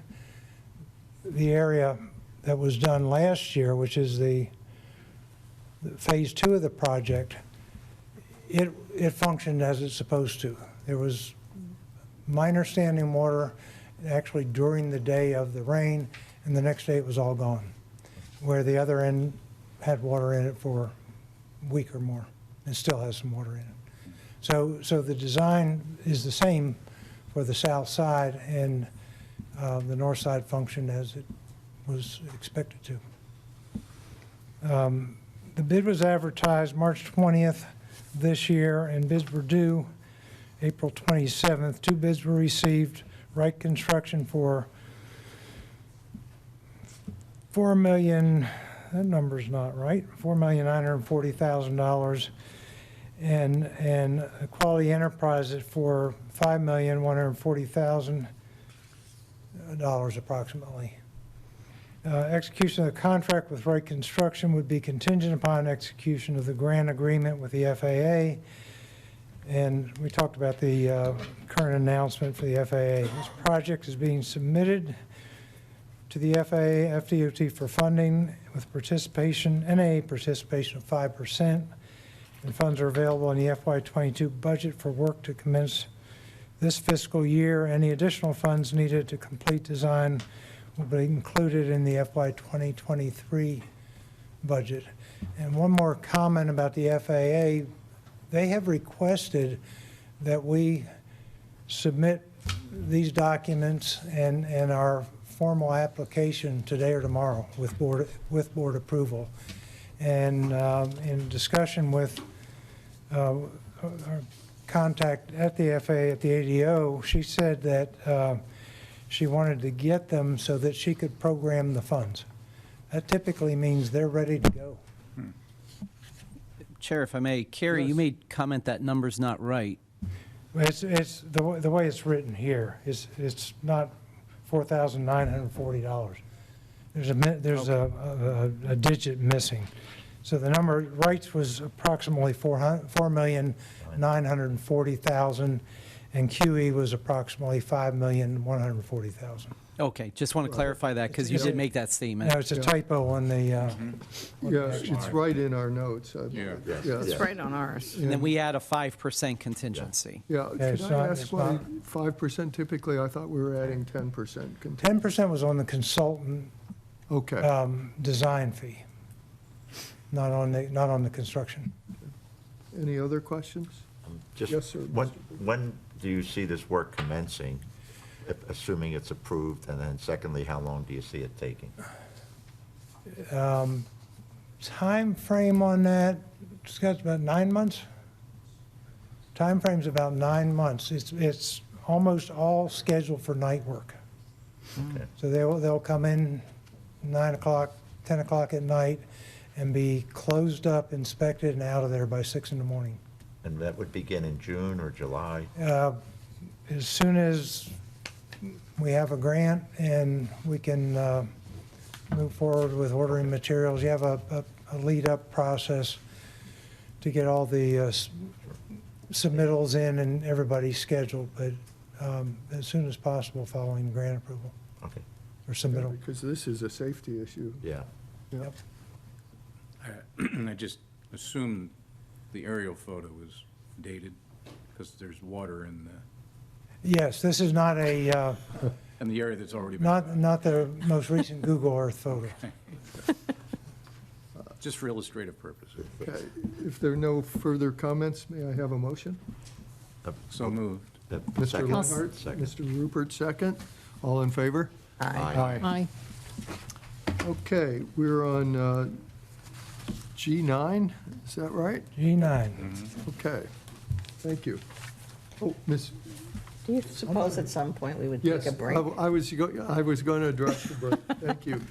the area that was done last year, which is the phase 2 of the project, it functioned as it's supposed to. There was minor standing water actually during the day of the rain, and the next day it was all gone, where the other end had water in it for a week or more, and still has some water in it. So the design is the same for the south side, and the north side functioned as it was expected to. The bid was advertised March 20th this year, and bids were due April 27th. 2 bids were received. Wright Construction for $4 million, that number's not right, $4,940,000, and Quality Enterprises for $5,140,000 approximately. Execution of the contract with Wright Construction would be contingent upon execution of the grant agreement with the FAA. And we talked about the current announcement for the FAA. This project is being submitted to the FAA, FDOT for funding with participation, NA participation of 5%. And funds are available in the FY22 budget for work to commence this fiscal year. Any additional funds needed to complete design will be included in the FY 2023 budget. And one more comment about the FAA. They have requested that we submit these documents and our formal application today or tomorrow with board approval. And in discussion with our contact at the FAA, at the ADO, she said that she wanted to get them so that she could program the funds. That typically means they're ready to go. Chair, if I may, Carrie, you made comment that number's not right. It's the way it's written here. It's not $4,940. There's a digit missing. So the number, Wright's was approximately $4,940,000, and QE was approximately $5,140,000. Okay, just want to clarify that because you did make that statement. No, it's a typo on the. Yeah, it's right in our notes. Yeah. It's right on ours. And then we add a 5% contingency. Yeah, Yeah, could it's I not- ask it's why not- 5% typically? I thought we were adding 10%. 10% was on the consultant Okay. design fee, not on the construction. Any other questions? Just Yes, sir. when do you see this work commencing, assuming it's approved? And then secondly, how long do you see it taking? Time frame on that, Scott's about 9 months? Time frame's about 9 months. It's almost all scheduled for night work. Okay. So they'll come in 9 o'clock, 10 o'clock at night and be closed up, inspected, and out of there by 6 in the morning. And that would begin in June or July? As soon as we have a grant and we can move forward with ordering materials, you have a lead-up process to get all the submittals in and everybody's scheduled, but as soon as possible following grant approval Okay, or submittal. Because this is a safety issue. yeah. Yeah. I just assumed the aerial photo was dated because there's water in the, Yes, this is not a, in the area that's already been. not the most recent Google Earth photo. Just for illustrative purposes. Okay. If there are no further comments, may I have a motion? So moved. Mr. Second. Lenhart, Second. Mr. Rupert, second. All in favor? Aye. Aye. Okay, we're on G9, is that right? G9. Okay, thank you. Oh, Miss, Do you suppose at some point we would yes, take a break? I was going to address the break, thank you.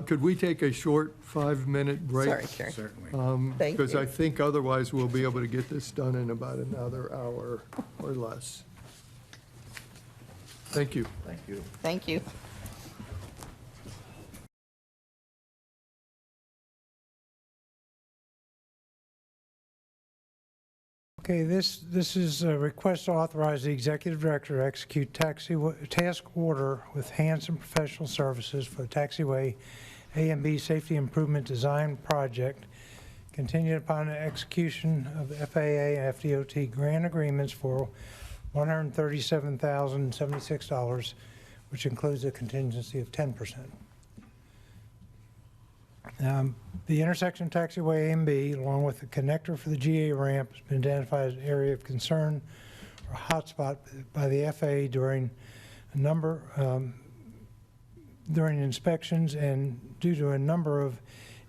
Could we take a short 5-minute break? Sorry, Carrie. Certainly. Thank Because you. I think otherwise we'll be able to get this done in about another hour or less. Thank you. Thank you. Thank you. Okay, this is a request to authorize the executive director to execute task order with Hanson Professional Services for the taxiway A and B Safety Improvement Design Project, contingent upon the execution of the FAA and FDOT grant agreements for $137,076, which includes a contingency of 10%. The intersection taxiway A and B, along with the connector for the GA ramp, has been identified as an area of concern or hotspot by the FAA during inspections and due to a number of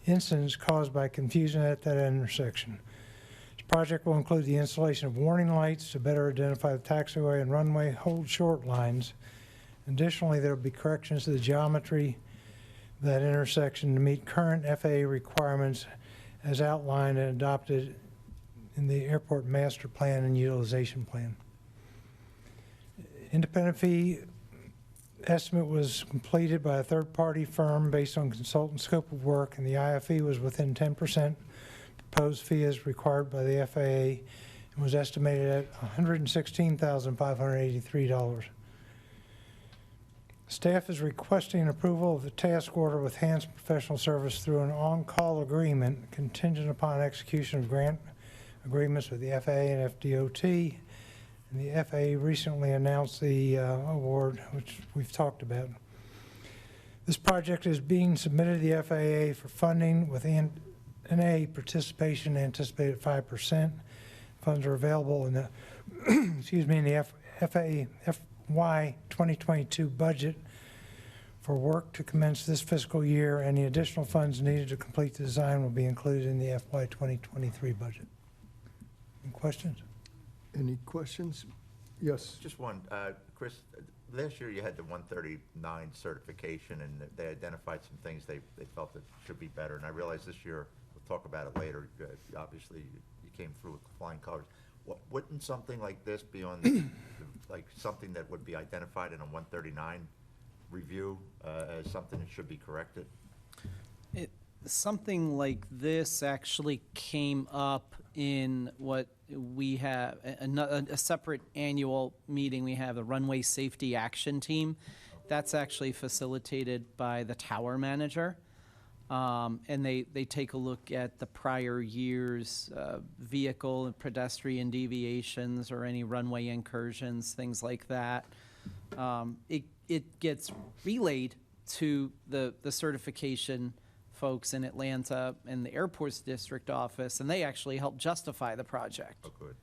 incidents caused by confusion at that intersection. As The project will include the installation of warning lights to better identify the taxiway and runway hold short lines. Additionally, there will be corrections to the geometry of that intersection to meet current FAA requirements as outlined and adopted in the airport master plan and utilization plan. Independent fee estimate was completed by a third-party firm based on consultant scope of work, and the IFE was within 10%. Proposed fee as required by the FAA and was estimated at $116,583. Staff is requesting approval of the task order with Hans Professional Service through an on-call agreement contingent upon execution of grant agreements with the FAA and FDOT. And the FAA recently announced the award, which we've talked about. This project is being submitted to the FAA for funding with NA participation anticipated at 5%. Funds are available in the, excuse me, in the FAA FY 2022 budget for work to commence this fiscal year, and the additional funds needed to complete the design will be included in the FY 2023 budget. Any questions? Any questions? Yes. Just one, Chris, last year you had the 139 certification, and they identified some things they felt that should be better, and I realize this year, we'll talk about it later, obviously you came through with flying colors. Wouldn't something like this be on, like something that would be identified in a 139 review as something that should be corrected? Something like this actually came up in what we have, a separate annual meeting we have, the Runway Safety Action Team. That's actually facilitated by the tower manager. And they take a look at the prior year's vehicle and pedestrian deviations or any runway incursions, things like that. It gets relayed to the certification folks in Atlanta and the airport's district office, and they actually help justify the project. Oh, good.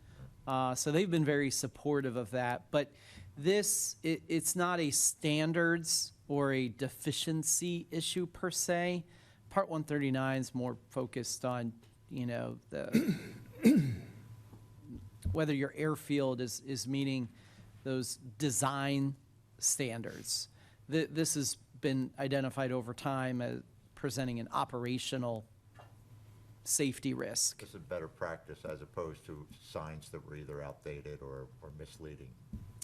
So they've been very supportive of that. But this, it's not a standards or a deficiency issue per se. Part 139 is more focused on, you know, the whether your airfield is meeting those design standards. This has been identified over time as presenting an operational safety risk. It's a better practice as opposed to signs that were either outdated or misleading.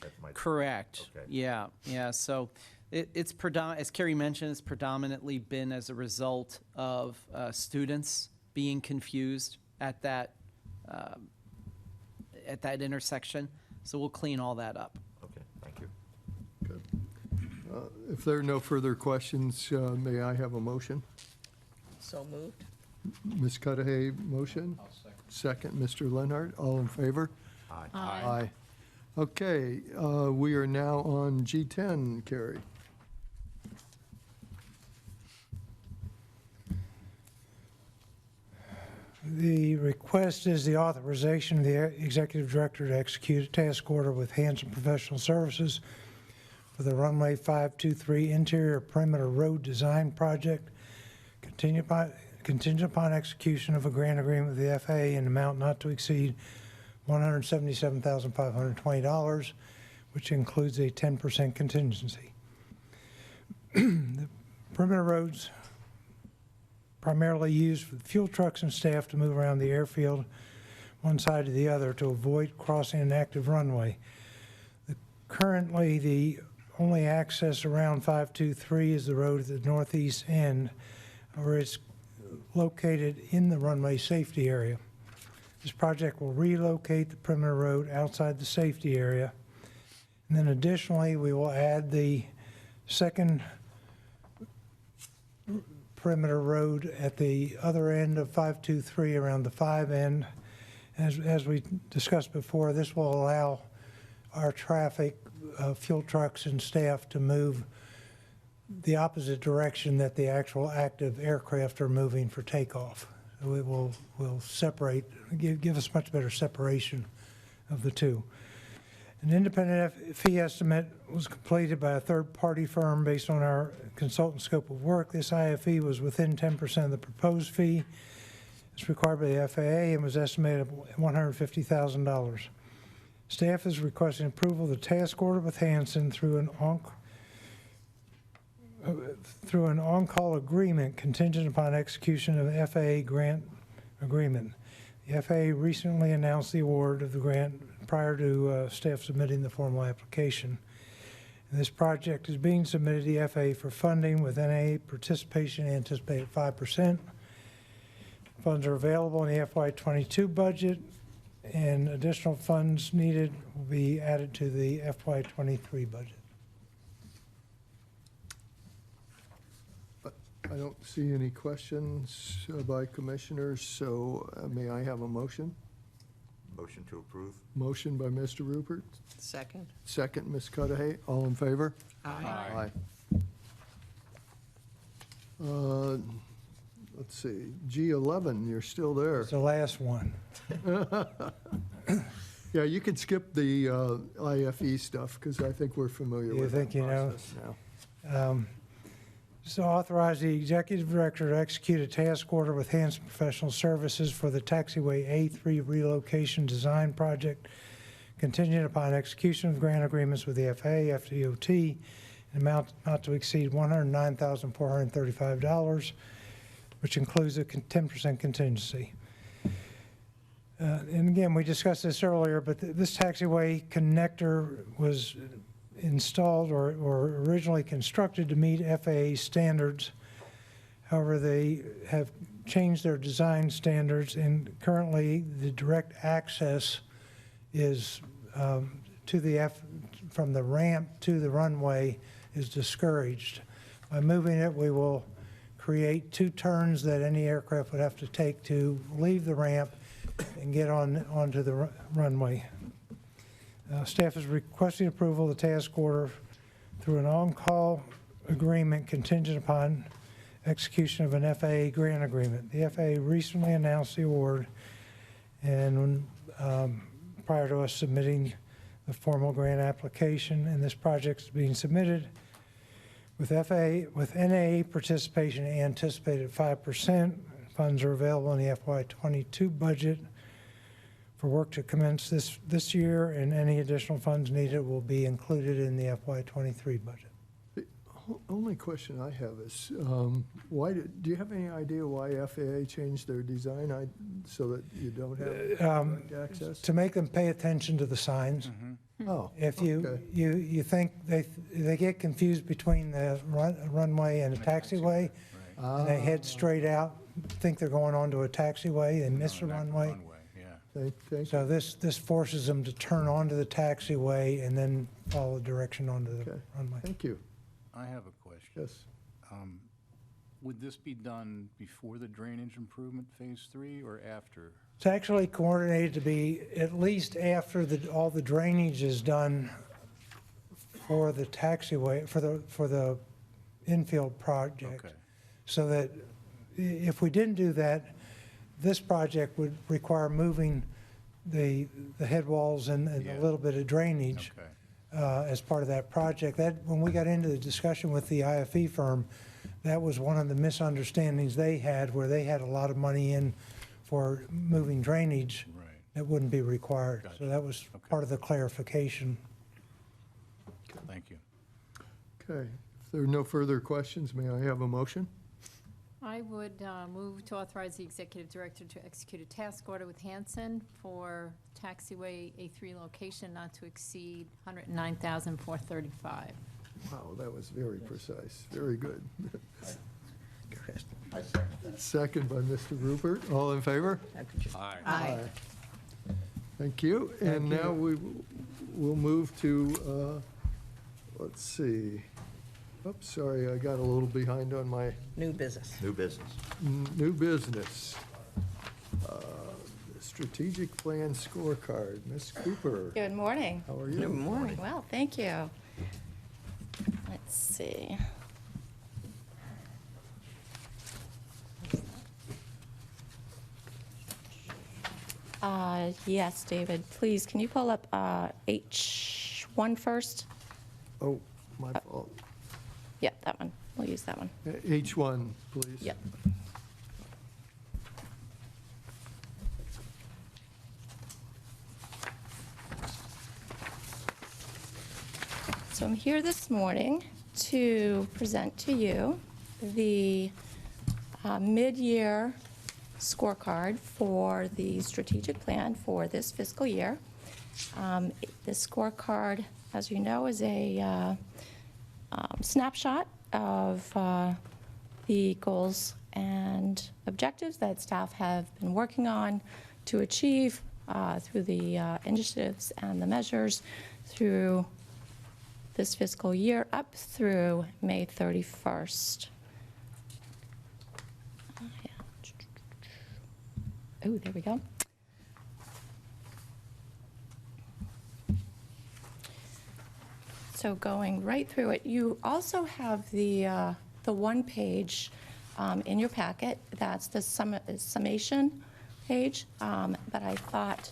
That might. Correct. Okay. Yeah, yeah. So it's as Carrie mentioned, it's predominantly been as a result of students being confused at that intersection. So we'll clean all that up. Okay, thank you. Good. If there are no further questions, may I have a motion? So moved. Ms. Cudahy, motion? Second, Mr. Lenhart, all in favor? Aye. Aye. Okay, we are now on G10, Carrie. The request is the authorization of the executive director to execute a task order with Hanson Professional Services for the runway 523 interior perimeter road design project, contingent upon execution of a grant agreement with the FAA in amount not to exceed $177,520, which includes a 10% contingency. The perimeter roads primarily used for fuel trucks and staff to move around the airfield one side to the other to avoid crossing an active runway. Currently, the only access around 523 is the road at the northeast end, where it's located in the runway safety area. This project will relocate the perimeter road outside the safety area. And then additionally, we will add the second perimeter road at the other end of 523 around the 5 end. As we discussed before, this will allow our traffic, fuel trucks and staff to move the opposite direction that the actual active aircraft are moving for takeoff. So it will separate, give us much better separation of the two. An independent fee estimate was completed by a third-party firm based on our consultant scope of work. This IFE was within 10% of the proposed fee. It's required by the FAA and was estimated at $150,000. Staff is requesting approval of the task order with Hanson through an on-call agreement contingent upon execution of the FAA grant agreement. The FAA recently announced the award of the grant prior to staff submitting the formal application. And this project is being submitted to the FAA for funding with NA participation anticipated 5%. Funds are available in the FY22 budget, and additional funds needed will be added to the FY23 budget. I don't see any questions by commissioners, so may I have a motion? Motion to approve? Motion by Mr. Rupert, Second? second, Ms. Cudahy. All in favor? Aye. Aye. Let's see, G11, you're still there. It's the last one. Yeah, you can skip the IFE stuff, because I think we're familiar You with think that you know? process now. So authorize the executive director to execute a task order with Hanson Professional Services for the taxiway A3 relocation design project contingent upon execution of grant agreements with the FAA, FDOT, an amount not to exceed $109,435, which includes a 10% contingency. And again, we discussed this earlier, but this taxiway connector was installed or originally constructed to meet FAA standards. However, they have changed their design standards, and currently the direct access is from the ramp to the runway is discouraged. By moving it, we will create 2 turns that any aircraft would have to take to leave the ramp and get onto the runway. Staff is requesting approval of the task order through an on-call agreement contingent upon execution of an FAA grant agreement. The FAA recently announced the award, and prior to us submitting the formal grant application, and this project is being submitted with NA participation anticipated 5%. Funds are available in the FY22 budget for work to commence this year, and any additional funds needed will be included in the FY23 budget. The only question I have is, do you have any idea why FAA changed their design so that you don't have direct access? To make them pay attention to the signs. Oh, If okay. you think they get confused between the runway and the taxiway, and they head straight out, think they're going onto a taxiway, and miss the runway. Thank you. So this forces them to turn onto the taxiway and then follow direction onto the Okay. runway. Thank you. I have a question. Yes. Would this be done before the drainage improvement phase 3 or after? It's actually coordinated to be at least after all the drainage is done for the taxiway, for the infield project. Okay. So that if we didn't do that, this project would require moving the head walls and a little bit of drainage as part of that project. When we got into the discussion with the IFE firm, that was one of the misunderstandings they had, where they had a lot of money in for moving drainage that wouldn't be required. Gotcha. So that was part of the clarification. Thank you. Okay. If there are no further questions, may I have a motion? I would move to authorize the executive director to execute a task order with Hanson for taxiway A3 location not to exceed $109,435. Wow, that was very precise. Very good. I second. Second by Mr. Rupert. All in favor? Aye. Thank you. And now we'll move to, let's see. Oops, sorry, I got a little behind on my New business. New business. new business. Strategic Plan Scorecard. Ms. Cooper, Good morning. how are you? Good morning. Well, thank you. Let's see. Yes, David, please, can you pull up H1 first? Oh, my fault. Yeah, that one. We'll use that one. H1, please. Yep. So I'm here this morning to present to you the mid-year scorecard for the strategic plan for this fiscal year. This scorecard, as you know, is a snapshot of the goals and objectives that staff have been working on to achieve through the initiatives and the measures through this fiscal year up through May 31st. Oh, there we go. So going right through it, you also have the one page in your packet. That's the summation page, but I thought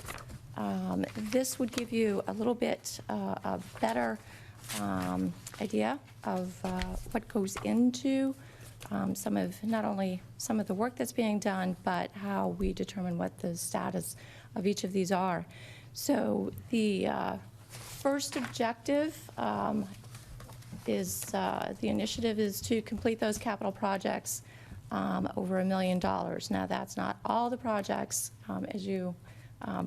this would give you a little bit a better idea of what goes into not only some of the work that's being done, but how we determine what the status of each of these are. So the first objective is the initiative is to complete those capital projects over $1 million. Now, that's not all the projects, as you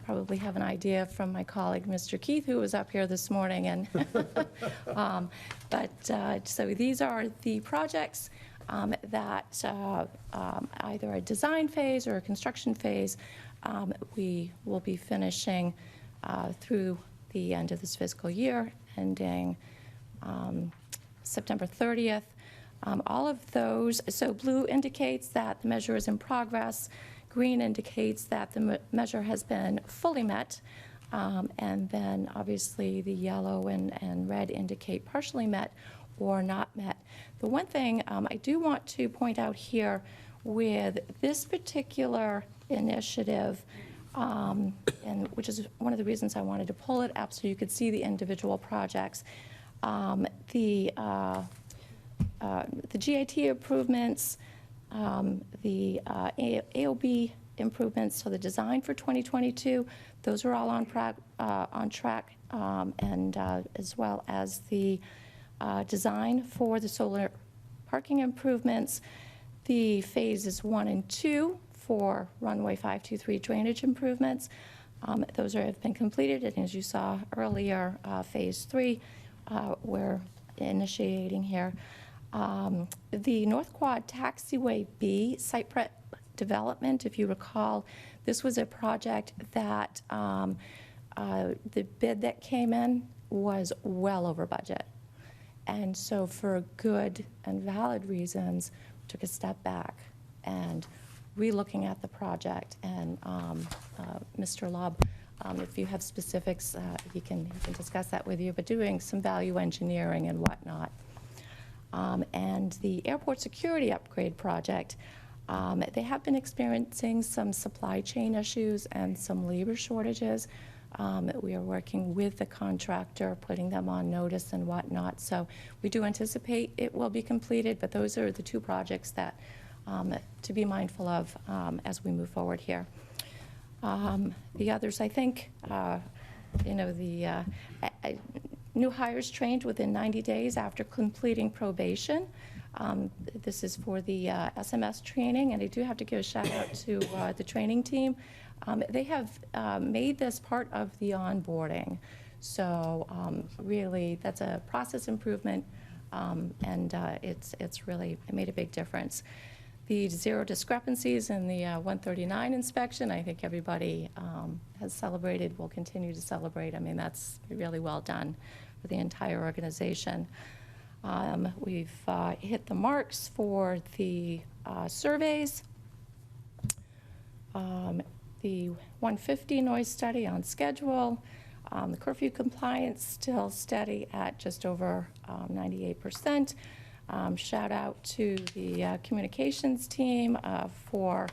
probably have an idea from my colleague, Mr. Keith, who was up here this morning. And so these are the projects that either a design phase or a construction phase we will be finishing through the end of this fiscal year, ending September 30th. All of those, so blue indicates that the measure is in progress. Green indicates that the measure has been fully met. And then obviously the yellow and red indicate partially met or not met. The one thing I do want to point out here with this particular initiative, and which is one of the reasons I wanted to pull it up so you could see the individual projects. The GAT improvements, the AOB improvements, so the design for 2022, those are all on track, and as well as the design for the solar parking improvements, the phases 1 and 2 for runway 523 drainage improvements. Those have been completed, and as you saw earlier, phase 3 we're initiating here. The North Quad Taxiway B site prep development, if you recall, this was a project that the bid that came in was well over budget. And so for good and valid reasons, took a step back and re-looking at the project. And Mr. Lobb, if you have specifics, he can discuss that with you, but doing some value engineering and whatnot. And the airport security upgrade project, they have been experiencing some supply chain issues and some labor shortages. We are working with the contractor, putting them on notice and whatnot. So we do anticipate it will be completed, but those are the two projects that to be mindful of as we move forward here. The others, I think, the new hires trained within 90 days after completing probation. This is for the SMS training, and I do have to give a shout out to the training team. They have made this part of the onboarding. So really, that's a process improvement, and it made a big difference. The 0 discrepancies in the 139 inspection, I think everybody has celebrated, will continue to celebrate. I mean, that's really well done for the entire organization. We've hit the marks for the surveys. The 150 noise study on schedule. The curfew compliance still steady at just over 98%. Shout out to the communications team for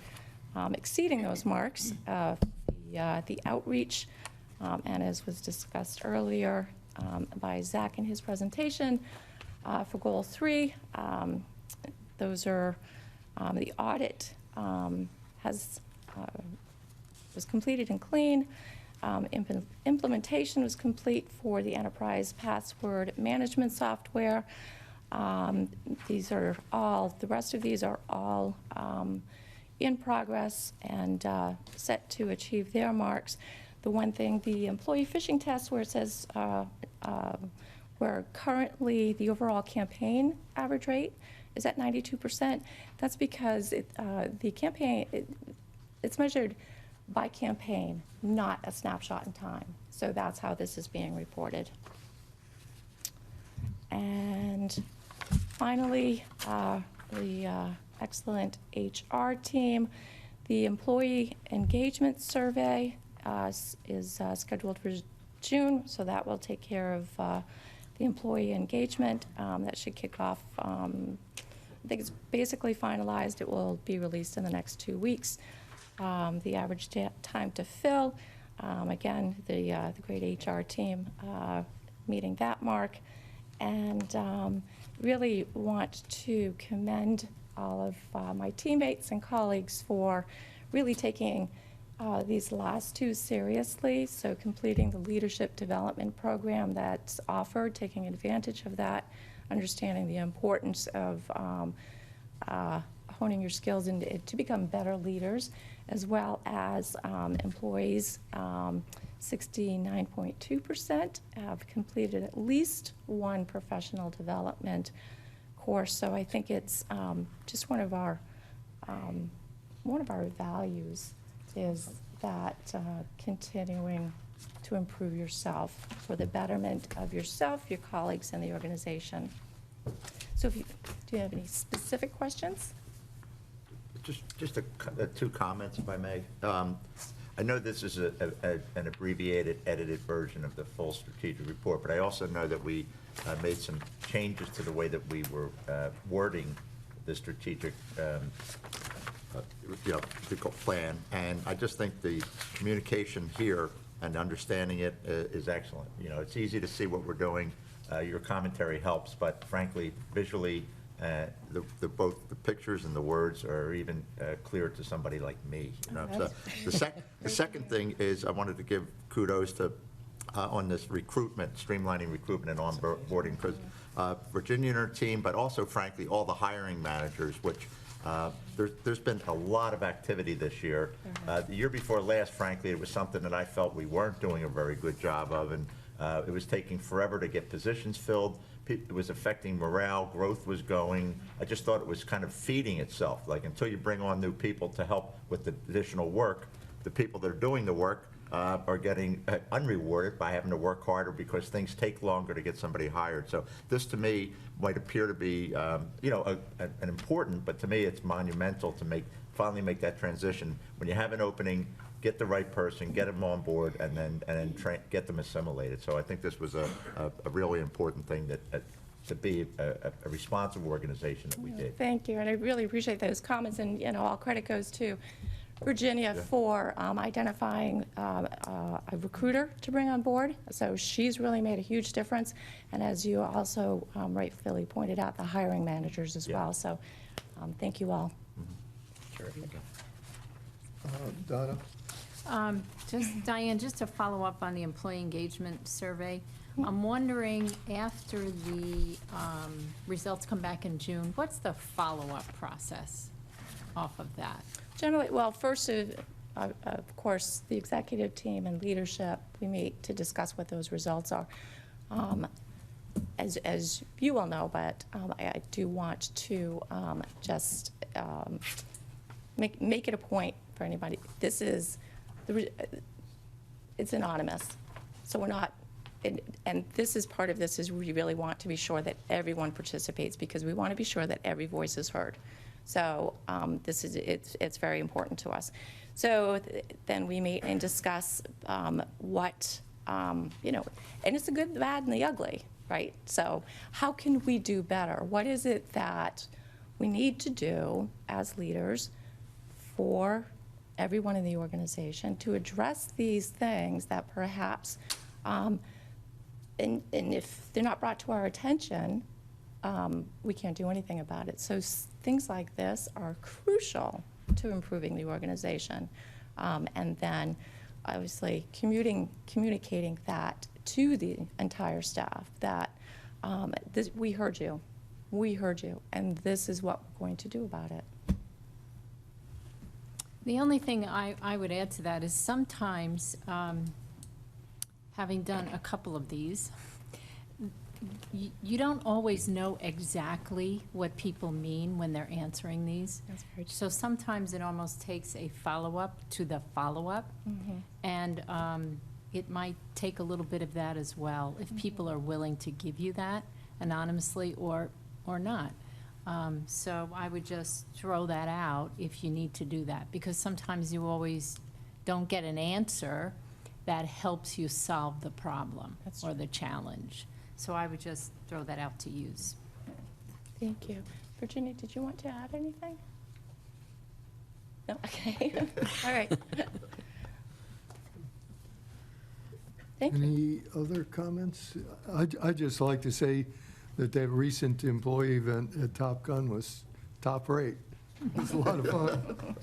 exceeding those marks. The outreach, and as was discussed earlier by Zach in his presentation, for goal 3, those are the audit was completed and clean. Implementation was complete for the enterprise password management software. These are all, the rest of these are all in progress and set to achieve their marks. The one thing, the employee phishing test, where it says where currently the overall campaign average rate is at 92%, that's because the campaign, it's measured by campaign, not a snapshot in time. So that's how this is being reported. And finally, the excellent HR team, the employee engagement survey is scheduled for June, so that will take care of the employee engagement. That should kick off, I think it's basically finalized. It will be released in the next 2 weeks. The average time to fill, again, the great HR team meeting that mark. And really want to commend all of my teammates and colleagues for really taking these last two seriously. So completing the leadership development program that's offered, taking advantage of that, understanding the importance of honing your skills and to become better leaders, as well as employees. 69.2% have completed at least one professional development course. So I think it's just one of our values is that continuing to improve yourself for the betterment of yourself, your colleagues, and the organization. So do you have any specific questions? Just two comments, if I may. I know this is an abbreviated, edited version of the full strategic report, but I also know that we made some changes to the way that we were wording the strategic plan. And I just think the communication here and understanding it is excellent. You know, it's easy to see what we're doing. Your commentary helps, but frankly, visually, both the pictures and the words are even clear to somebody like me. You know? So the second thing is I wanted to give kudos to on this recruitment, streamlining recruitment and onboarding, because Virginia and her team, but also frankly all the hiring managers, which there's been a lot of activity this year. The year before last, frankly, it was something that I felt we weren't doing a very good job of, and it was taking forever to get positions filled. It was affecting morale, growth was going. I just thought it was kind of feeding itself. Like until you bring on new people to help with the additional work, the people that are doing the work are getting unrewarded by having to work harder because things take longer to get somebody hired. So this to me might appear to be, you know, an important, but to me it's monumental to finally make that transition. When you have an opening, get the right person, get them on board, and then get them assimilated. So I think this was a really important thing to be a responsive organization that we did. Thank you, and I really appreciate those comments, and you know, all credit goes to Virginia for identifying a recruiter to bring on board. So she's really made a huge difference, and as you also rightfully pointed out, the hiring managers as well. So thank you all. Sure. Donna? Diane, just to follow up on the employee engagement survey, I'm wondering, after the results come back in June, what's the follow-up process off of that? Generally, well, first, of course, the executive team and leadership, we meet to discuss what those results are. As you all know, but I do want to just make it a point for anybody. This is, it's anonymous, so we're not, and this is part of this is we really want to be sure that everyone participates because we want to be sure that every voice is heard. So it's very important to us. So then we meet and discuss what, you know, and it's the good, the bad, and the ugly, right? So how can we do better? What is it that we need to do as leaders for everyone in the organization to address these things that perhaps, and if they're not brought to our attention, we can't do anything about it. So things like this are crucial to improving the organization. And then obviously communicating that to the entire staff, that we heard you, and this is what we're going to do about it. The only thing I would add to that is sometimes, having done a couple of these, you don't always know exactly what people mean when they're answering these. That's very true. So sometimes it almost takes a follow-up to the follow-up. And it might take a little bit of that as well, if people are willing to give you that anonymously or not. So I would just throw that out if you need to do that, because sometimes you always don't get an answer that helps you solve the problem or the challenge. So I would just throw that out to use. Thank you. Virginia, did you want to add anything? No? Okay. All right. Thank you. Any other comments? I'd just like to say that that recent employee event at Top Gun was top rate. It was a lot of fun.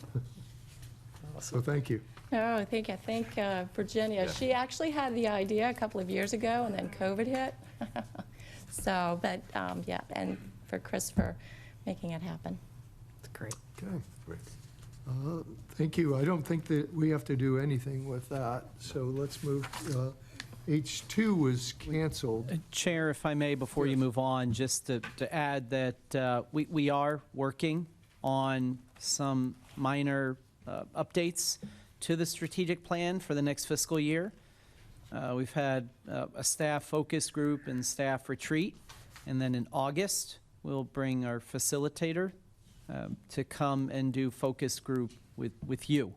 So thank you. Oh, thank you. Thank Virginia. She actually had the idea a couple of years ago, and then COVID hit. So, but, yeah, and for Chris for making it happen. It's great. Okay. Great. Thank you. I don't think that we have to do anything with that, so let's move. H2 was canceled. Chair, if I may, before you move on, just to add that we are working on some minor updates to the strategic plan for the next fiscal year. We've had a staff focus group and staff retreat, and then in August, we'll bring our facilitator to come and do focus group with you.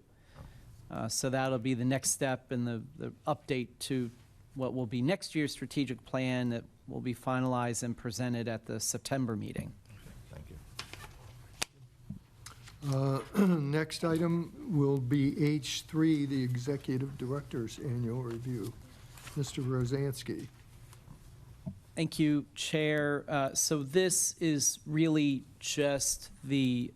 So that'll be the next step in the update to what will be next year's strategic plan that will be finalized and presented at the September meeting. Thank you. Next item will be H3, the Executive Director's Annual Review. Mr. Rosansky. Thank you, Chair. So this is really just the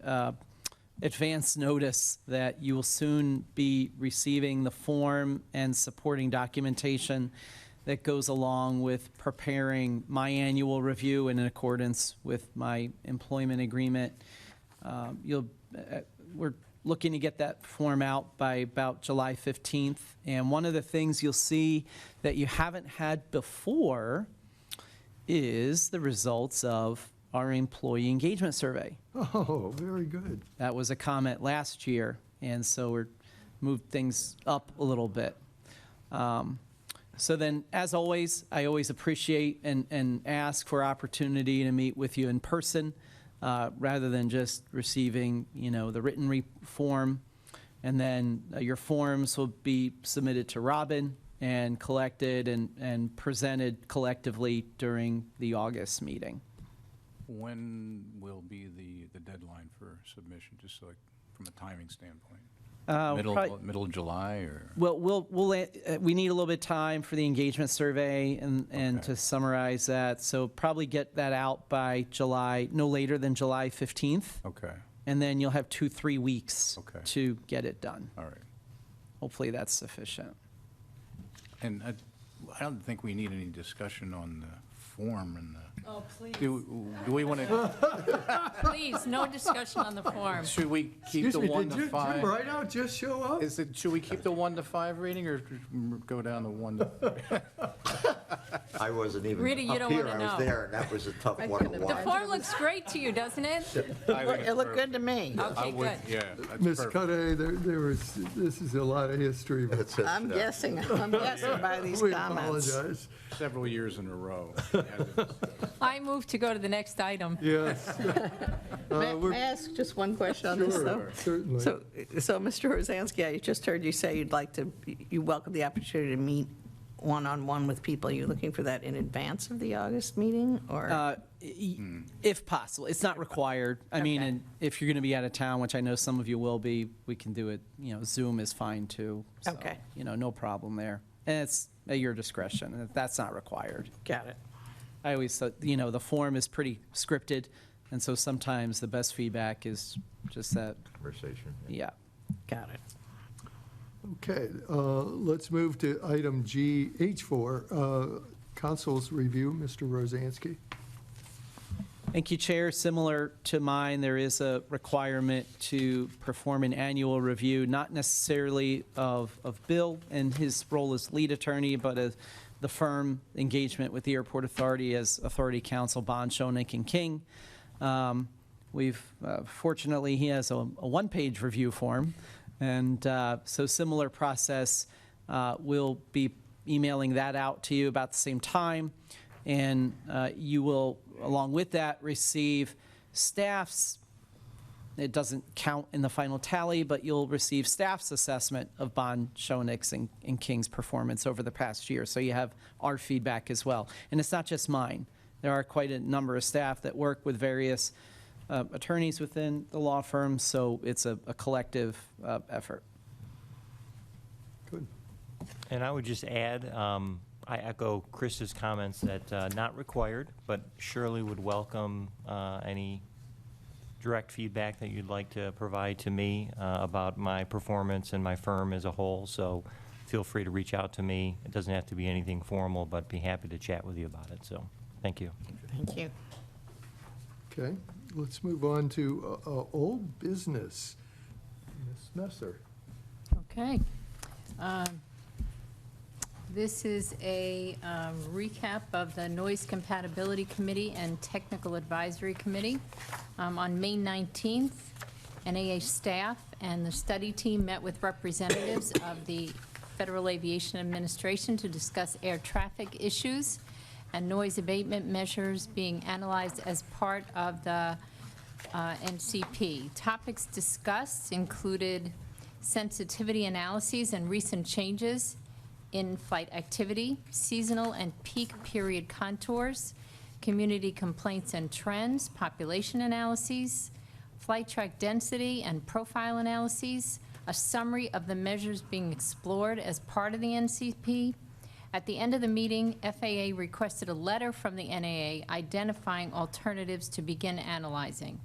advance notice that you will soon be receiving the form and supporting documentation that goes along with preparing my annual review and in accordance with my employment agreement. We're looking to get that form out by about July 15th. And one of the things you'll see that you haven't had before is the results of our employee engagement survey. Oh, very good. That was a comment last year, and so we're moved things up a little bit. So then, as always, I always appreciate and ask for opportunity to meet with you in person, rather than just receiving, the written form. And then your forms will be submitted to Robin and collected and presented collectively during the August meeting. When will be the deadline for submission, just so from a timing standpoint? Middle of July, or? Well, we need a little bit of time for the engagement survey and to summarize that. So probably get that out by July, no later than July 15th. Okay, And then you'll have 2-3 weeks Okay. to get it done. all right. Hopefully that's sufficient. And I don't think we need any discussion on the form and the. Oh, please. Do we want to, Please, no discussion on the form. should we keep Excuse the me, 1 did to you 5? right now just show up? Should we keep the 1 to 5 rating, or go down to 1 to? I wasn't even Rita, you up don't here, wanna I was know. there, and that was a tough one to couldn't The watch. form looks great to you, doesn't it? It looked good to me. Okay, good. Yeah. that's Ms. perfect. Cuddy, this is a lot of history. but That's it, I'm yeah. guessing by these We comments. apologize. Several years in a row. I move to go to the next item. Yes. May I ask just one question on this, though? Sure, certainly. So, Mr. Rosansky, I just heard you say you welcome the opportunity to meet one-on-one with people. Are you looking for that in advance of the August meeting, or? If possible. It's not required. I mean, Okay. and if you're going to be out of town, which I know some of you will be, we can do it, Zoom is fine too. So, Okay. No problem there. And it's at your discretion. That's not required. Got it. I always thought, the form is pretty scripted, and so sometimes the best feedback is just that, Conversation. yeah. Got it. Okay, let's move to item H4, council's review. Mr. Rosansky. Thank you, Chair. Similar to mine, there is a requirement to perform an annual review, not necessarily of Bill and his role as lead attorney, but of the firm engagement with the Airport Authority as Authority Counsel Bond, Schoening, and King. Fortunately, he has a one-page review form, and so similar process. We'll be emailing that out to you about the same time, and you will, along with that, receive staff's, it doesn't count in the final tally, but you'll receive staff's assessment of Bond, Schoenig's, and King's performance over the past year. So you have our feedback as well. And it's not just mine. There are quite a number of staff that work with various attorneys within the law firm, so it's a collective effort. Good. And I would just add, I echo Chris's comments that not required, but surely would welcome any direct feedback that you'd like to provide to me about my performance and my firm as a whole. So feel free to reach out to me. It doesn't have to be anything formal, but be happy to chat with you about it. So thank you. Thank you. Okay, let's move on to old business. Ms. Messer. Okay. This is a recap of the Noise Compatibility Committee and Technical Advisory Committee. On May 19th, NAA staff and the study team met with representatives of the Federal Aviation Administration to discuss air traffic issues and noise abatement measures being analyzed as part of the NCP. Topics discussed included sensitivity analyses and recent changes in-flight activity, seasonal and peak period contours, community complaints and trends, population analyses, flight track density and profile analyses, a summary of the measures being explored as part of the NCP. At the end of the meeting, FAA requested a letter from the NAA identifying alternatives to begin analyzing.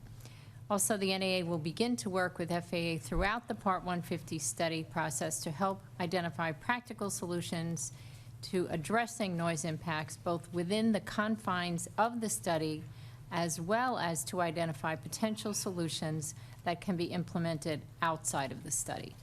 Also, the NAA will begin to work with FAA throughout the Part 150 study process to help identify practical solutions to addressing noise impacts both within the confines of the study as well as to identify potential solutions that can be implemented outside of the study.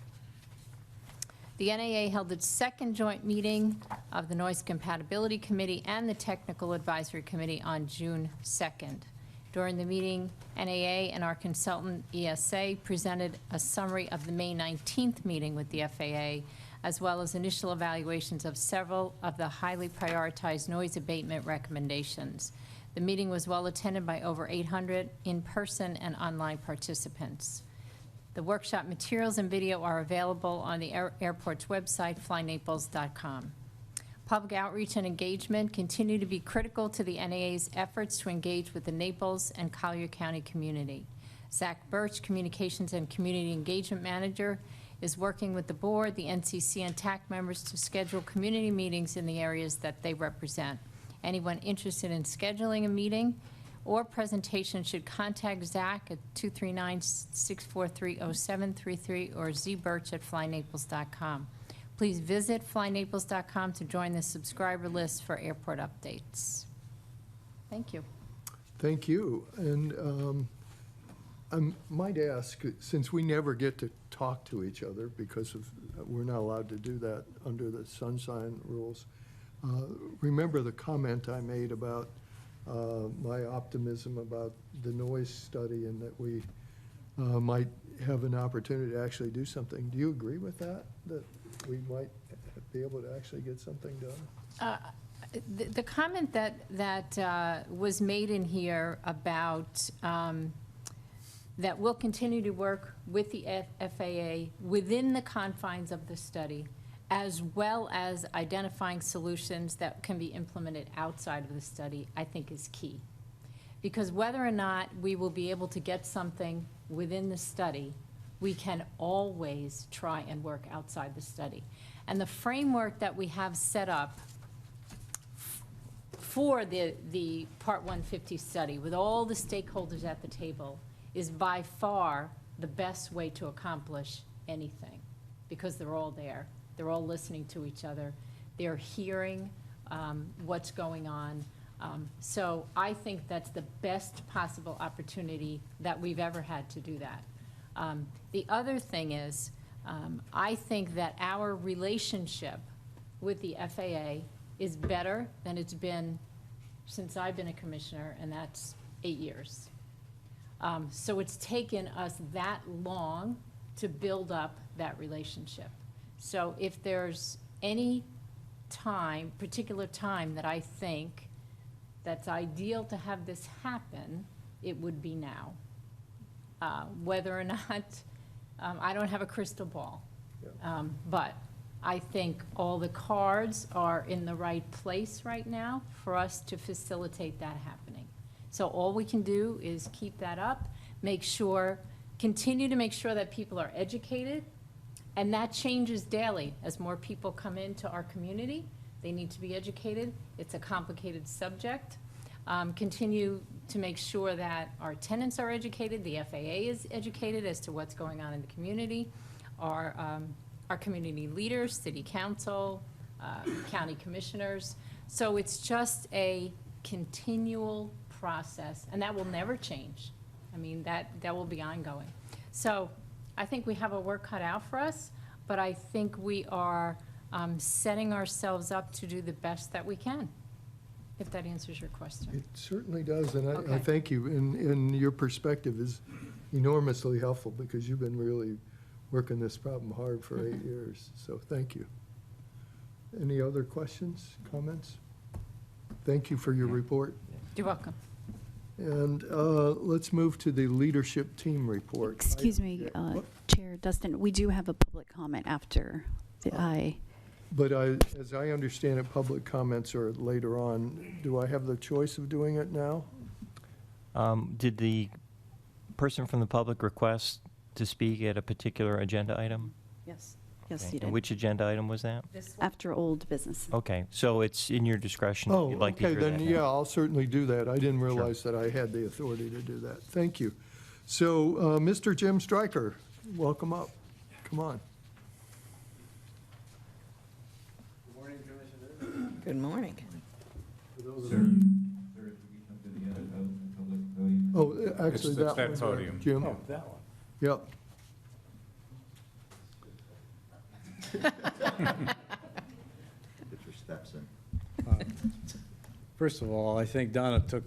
The NAA held its second joint meeting of the Noise Compatibility Committee and the Technical Advisory Committee on June 2nd. During the meeting, NAA and our consultant ESA presented a summary of the May 19th meeting with the FAA, as well as initial evaluations of several of the highly prioritized noise abatement recommendations. The meeting was well attended by over 800 in-person and online participants. The workshop materials and video are available on the airport's website, flynaples.com. Public outreach and engagement continue to be critical to the NAA's efforts to engage with the Naples and Collier County community. Zach Birch, Communications and Community Engagement Manager, is working with the board, the NCC, and TAC members to schedule community meetings in the areas that they represent. Anyone interested in scheduling a meeting or presentation should contact Zach at 239-643-0733 or zbirch@flynaples.com. Please visit flynaples.com to join the subscriber list for airport updates. Thank you. Thank you. And I might ask, since we never get to talk to each other because we're not allowed to do that under the sunshine rules, remember the comment I made about my optimism about the noise study and that we might have an opportunity to actually do something. Do you agree with that, that we might be able to actually get something done? The comment that was made in here about that we'll continue to work with the FAA within the confines of the study, as well as identifying solutions that can be implemented outside of the study, I think is key. Because whether or not we will be able to get something within the study, we can always try and work outside the study. And the framework that we have set up for the Part 150 study, with all the stakeholders at the table, is by far the best way to accomplish anything. because they're all there. They're all listening to each other. They're hearing what's going on. So I think that's the best possible opportunity that we've ever had to do that. The other thing is, I think that our relationship with the FAA is better than it's been since I've been a commissioner, and that's 8 years. So it's taken us that long to build up that relationship. So if there's any time, particular time that I think that's ideal to have this happen, it would be now. Whether or not, I don't have a crystal ball. But I think all the cards are in the right place right now for us to facilitate that happening. So all we can do is keep that up, continue to make sure that people are educated, and that changes daily as more people come into our community. They need to be educated. It's a complicated subject. Continue to make sure that our tenants are educated, the FAA is educated as to what's going on in the community, our community leaders, city council, county commissioners. So it's just a continual process, and that will never change. I mean, that will be ongoing. So I think we have a work cut out for us, but I think we are setting ourselves up to do the best that we can, if that answers your question. It certainly does, and I Okay. thank you. And your perspective is enormously helpful because you've been really working this problem hard for 8 years. So thank you. Any other questions, comments? Thank you for your report. You're welcome. And let's move to the leadership team report. Excuse me, Chair Dustin, we do have a public comment after I. But as I understand it, public comments are later on. Do I have the choice of doing it now? Did the person from the public request to speak at a particular agenda item? Yes. Yes, Okay. you And did. which agenda item was that? After old business. Okay, so it's in your discretion if Oh, you'd like to okay, hear that. then, yeah, I'll certainly do that. I didn't realize that I had the authority to do that. Thank you. So, Mr. Jim Stryker, welcome up. Come on. Good morning. Oh, actually, that one. It's that podium. Jim. Oh, that one. Yep. Get your steps in. First of all, I think Donna took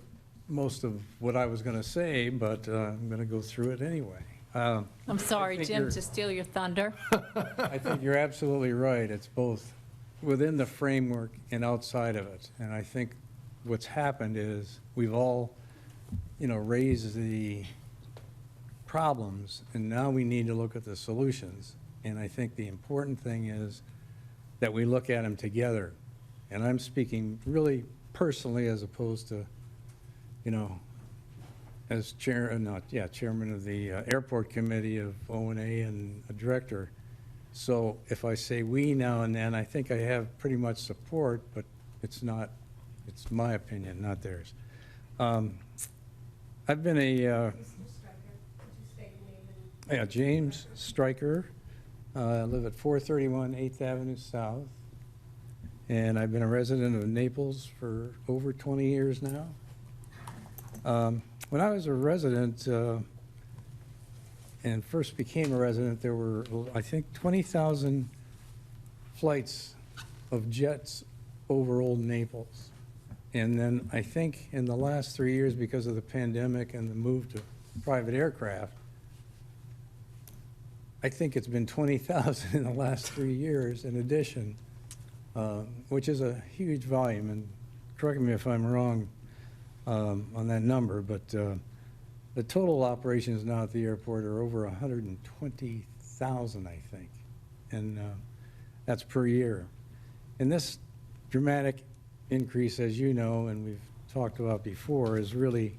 most of what I was going to say, but I'm going to go through it anyway. I'm sorry, think Jim, you're- to steal your thunder. I think you're absolutely right. It's both within the framework and outside of it. And I think what's happened is we've all, raised the problems, and now we need to look at the solutions. And I think the important thing is that we look at them together. And I'm speaking really personally as opposed to, as chairman of the Airport Committee of O&A and a director. So if I say we now and then, I think I have pretty much support, but it's my opinion, not theirs. I've been James Stryker. I live at 431 8th Avenue South. And I've been a resident of Naples for over 20 years now. When I was a resident and first became a resident, there were, I think, 20,000 flights of jets over Old Naples. And then I think in the last 3 years, because of the pandemic and the move to private aircraft, I think it's been 20,000 in the last 3 years in addition, which is a huge volume. And correct me if I'm wrong on that number, but the total operations now at the airport are over 120,000, I think. And that's per year. And this dramatic increase, as you know, and we've talked about before, has really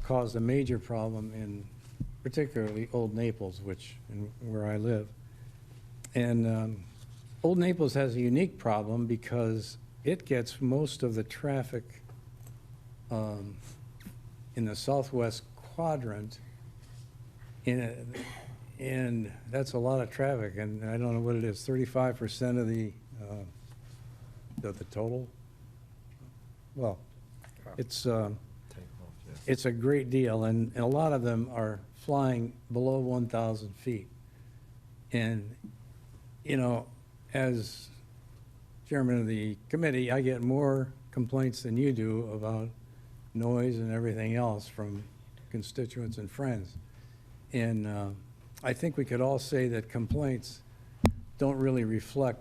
caused a major problem in particularly Old Naples, where I live. And Old Naples has a unique problem because it gets most of the traffic in the southwest quadrant in And that's a lot of traffic, and I don't know what it is, 35% of the total? Well, it's a great deal, and a lot of them are flying below 1,000 feet. And, you know, as chairman of the committee, I get more complaints than you do about noise and everything else from constituents and friends. And I think we could all say that complaints don't really reflect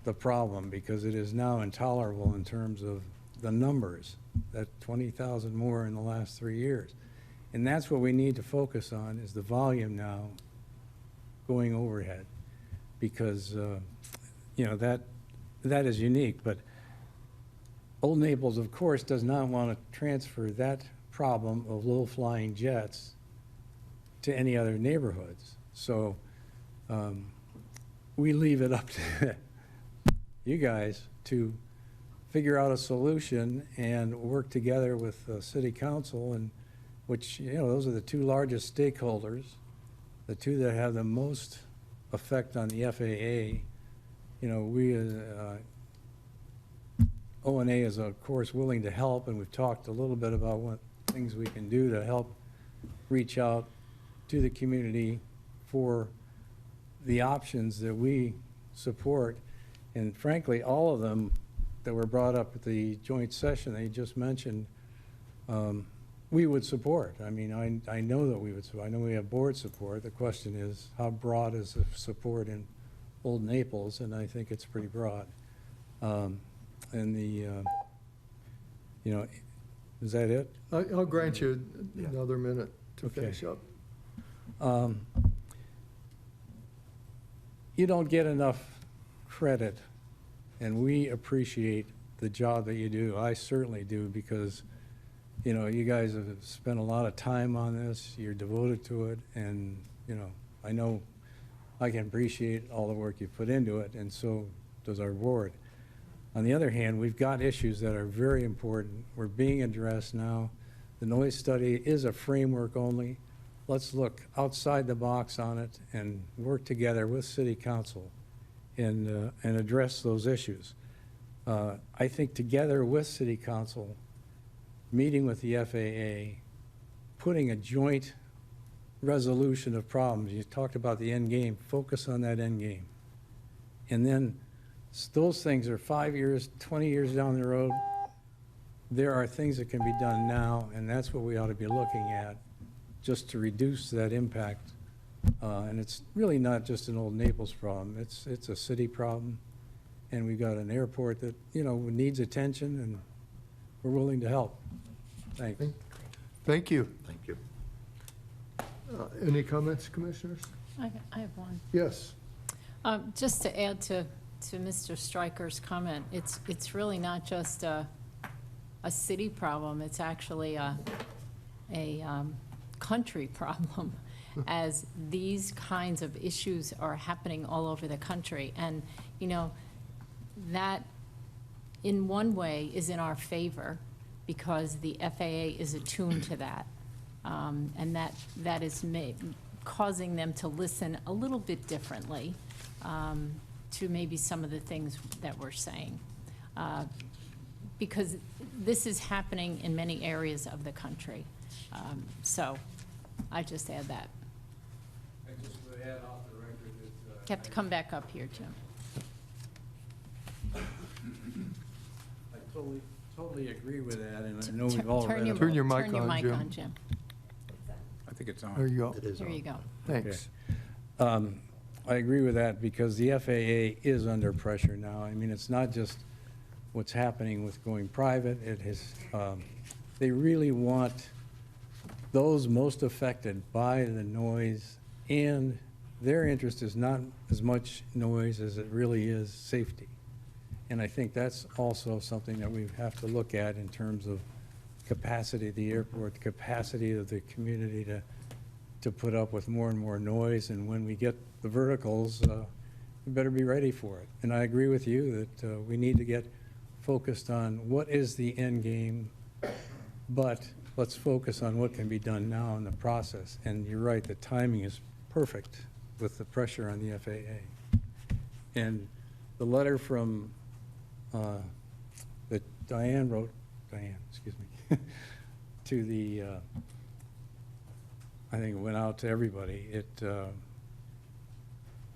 the problem, because it is now intolerable in terms of the numbers, that 20,000 more in the last 3 years. And that's what we need to focus on, is the volume now going overhead, because, you know, that is unique. But Old Naples, of course, does not want to transfer that problem of low-flying jets to any other neighborhoods. So we leave it up to you guys to figure out a solution and work together with City Council, and which, you know, those are the two largest stakeholders, the two that have the most effect on the FAA. You know, we, O&A is, of course, willing to help, and we've talked a little bit about what things we can do to help reach out to the community for the options that we support. And frankly, all of them that were brought up at the joint session that you just mentioned, we would support. I mean, I know that we would support. I know we have board support. The question is, how broad is the support in Old Naples? And I think it's pretty broad. And the, you know, is that it? I'll grant you another minute to Okay. finish up. You don't get enough credit, and we appreciate the job that you do. I certainly do, because, you know, you guys have spent a lot of time on this. You're devoted to it, and, you know I can appreciate all the work you put into it, and so does our board. On the other hand, we've got issues that are very important. We're being addressed now. The noise study is a framework only. Let's look outside the box on it and work together with City Council and address those issues. I think together with City Council, meeting with the FAA, putting a joint resolution of problems. You talked about the end game. Focus on that end game. And then those things are 5 years, 20 years down the road. There are things that can be done now, and that's what we ought to be looking at, just to reduce that impact. And it's really not just an Old Naples problem. It's a city problem, and we've got an airport that, you know, needs attention, and we're willing to help. Thanks. Thank you. Thank you. Any comments, commissioners? I have one. Yes. Just to add to Mr. Stryker's comment, it's really not just a city problem, it's actually a country problem, as these kinds of issues are happening all over the country. And, you know, that in one way is in our favor, because the FAA is attuned to that. And that is causing them to listen a little bit differently to maybe some of the things that we're saying. Because this is happening in many areas of the country. So I just add that. I just would add off the record that. You have to come back up here, Jim. I totally agree with that, and I know we've all read about. Turn your mic Turn your on, mic Jim. on, Jim. I think it's on. There you go. There you go. Thanks. I agree with that, because the FAA is under pressure now. I mean, it's not just what's happening with going private. It has, they really want those most affected by the noise, and their interest is not as much noise as it really is safety. And I think that's also something that we have to look at in terms of capacity of the airport, the capacity of the community to put up with more and more noise. And when we get the verticals, we better be ready for it. And I agree with you that we need to get focused on what is the end game, but let's focus on what can be done now in the process. And you're right, the timing is perfect with the pressure on the FAA. And the letter from, that Diane wrote, excuse me, to the, I think it went out to everybody.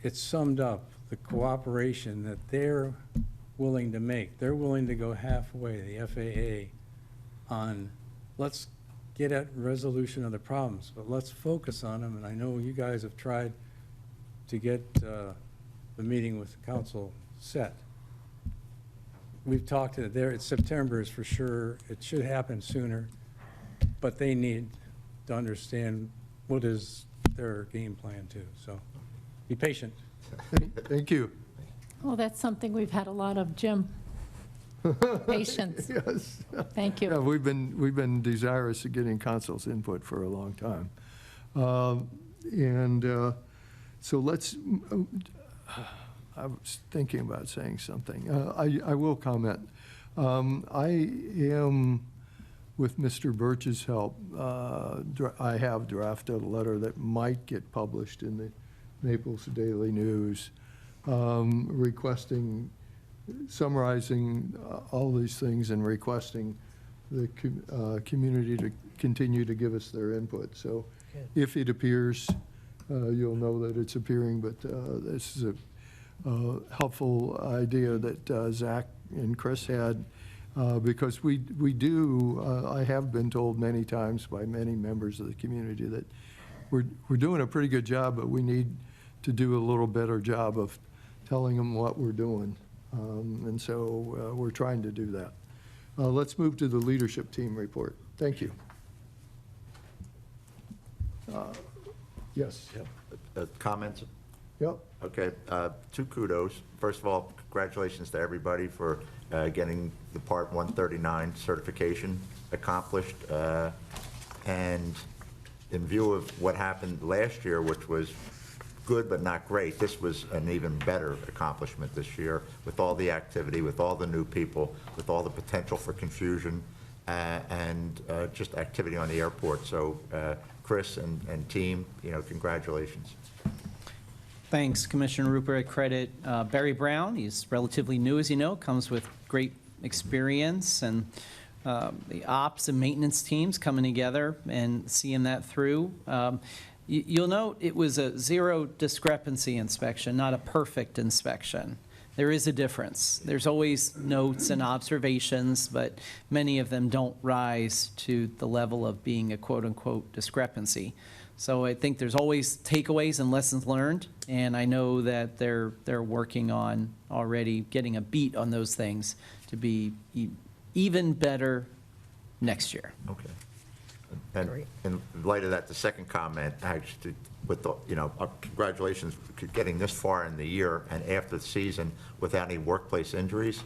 It summed up the cooperation that they're willing to make. They're willing to go halfway, the FAA, on let's get at resolution of the problems, but let's focus on them. And I know you guys have tried to get the meeting with the council set. We've talked to there, September is for sure. It should happen sooner, but they need to understand what is their game plan too. So be patient. Thank you. Well, that's something we've had a lot of, Jim. Patience. Yes. Thank you. Yeah, we've been desirous of getting council's input for a long time. So let's, I was thinking about saying something. I will comment. I am, with Mr. Birch's help, I have drafted a letter that might get published in the Naples Daily News, summarizing all these things and requesting the community to continue to give us their input. So if it appears, you'll know that it's appearing, but this is a helpful idea that Zach and Chris had, because we do, I have been told many times by many members of the community that we're doing a pretty good job, but we need to do a little better job of telling them what we're doing. And so we're trying to do that. Let's move to the leadership team report. Thank you. Yes. Comments? Yep. Okay, two kudos. First of all, congratulations to everybody for getting the Part 139 certification accomplished. And in view of what happened last year, which was good but not great, this was an even better accomplishment this year with all the activity, with all the new people, with all the potential for confusion, and just activity on the airport. So Chris and team, congratulations. Thanks, Commissioner Rupert. I credit Barry Brown. He's relatively new, as you know, comes with great experience, and the ops and maintenance teams coming together and seeing that through. You'll note it was a zero discrepancy inspection, not a perfect inspection. There is a difference. There's always notes and observations, but many of them don't rise to the level of being a quote-unquote discrepancy. So I think there's always takeaways and lessons learned, and I know that they're working on already getting a beat on those things to be even better next year. Okay. And in light of that, the second comment, actually, with the, congratulations for getting this far in the year and after the season without any workplace injuries.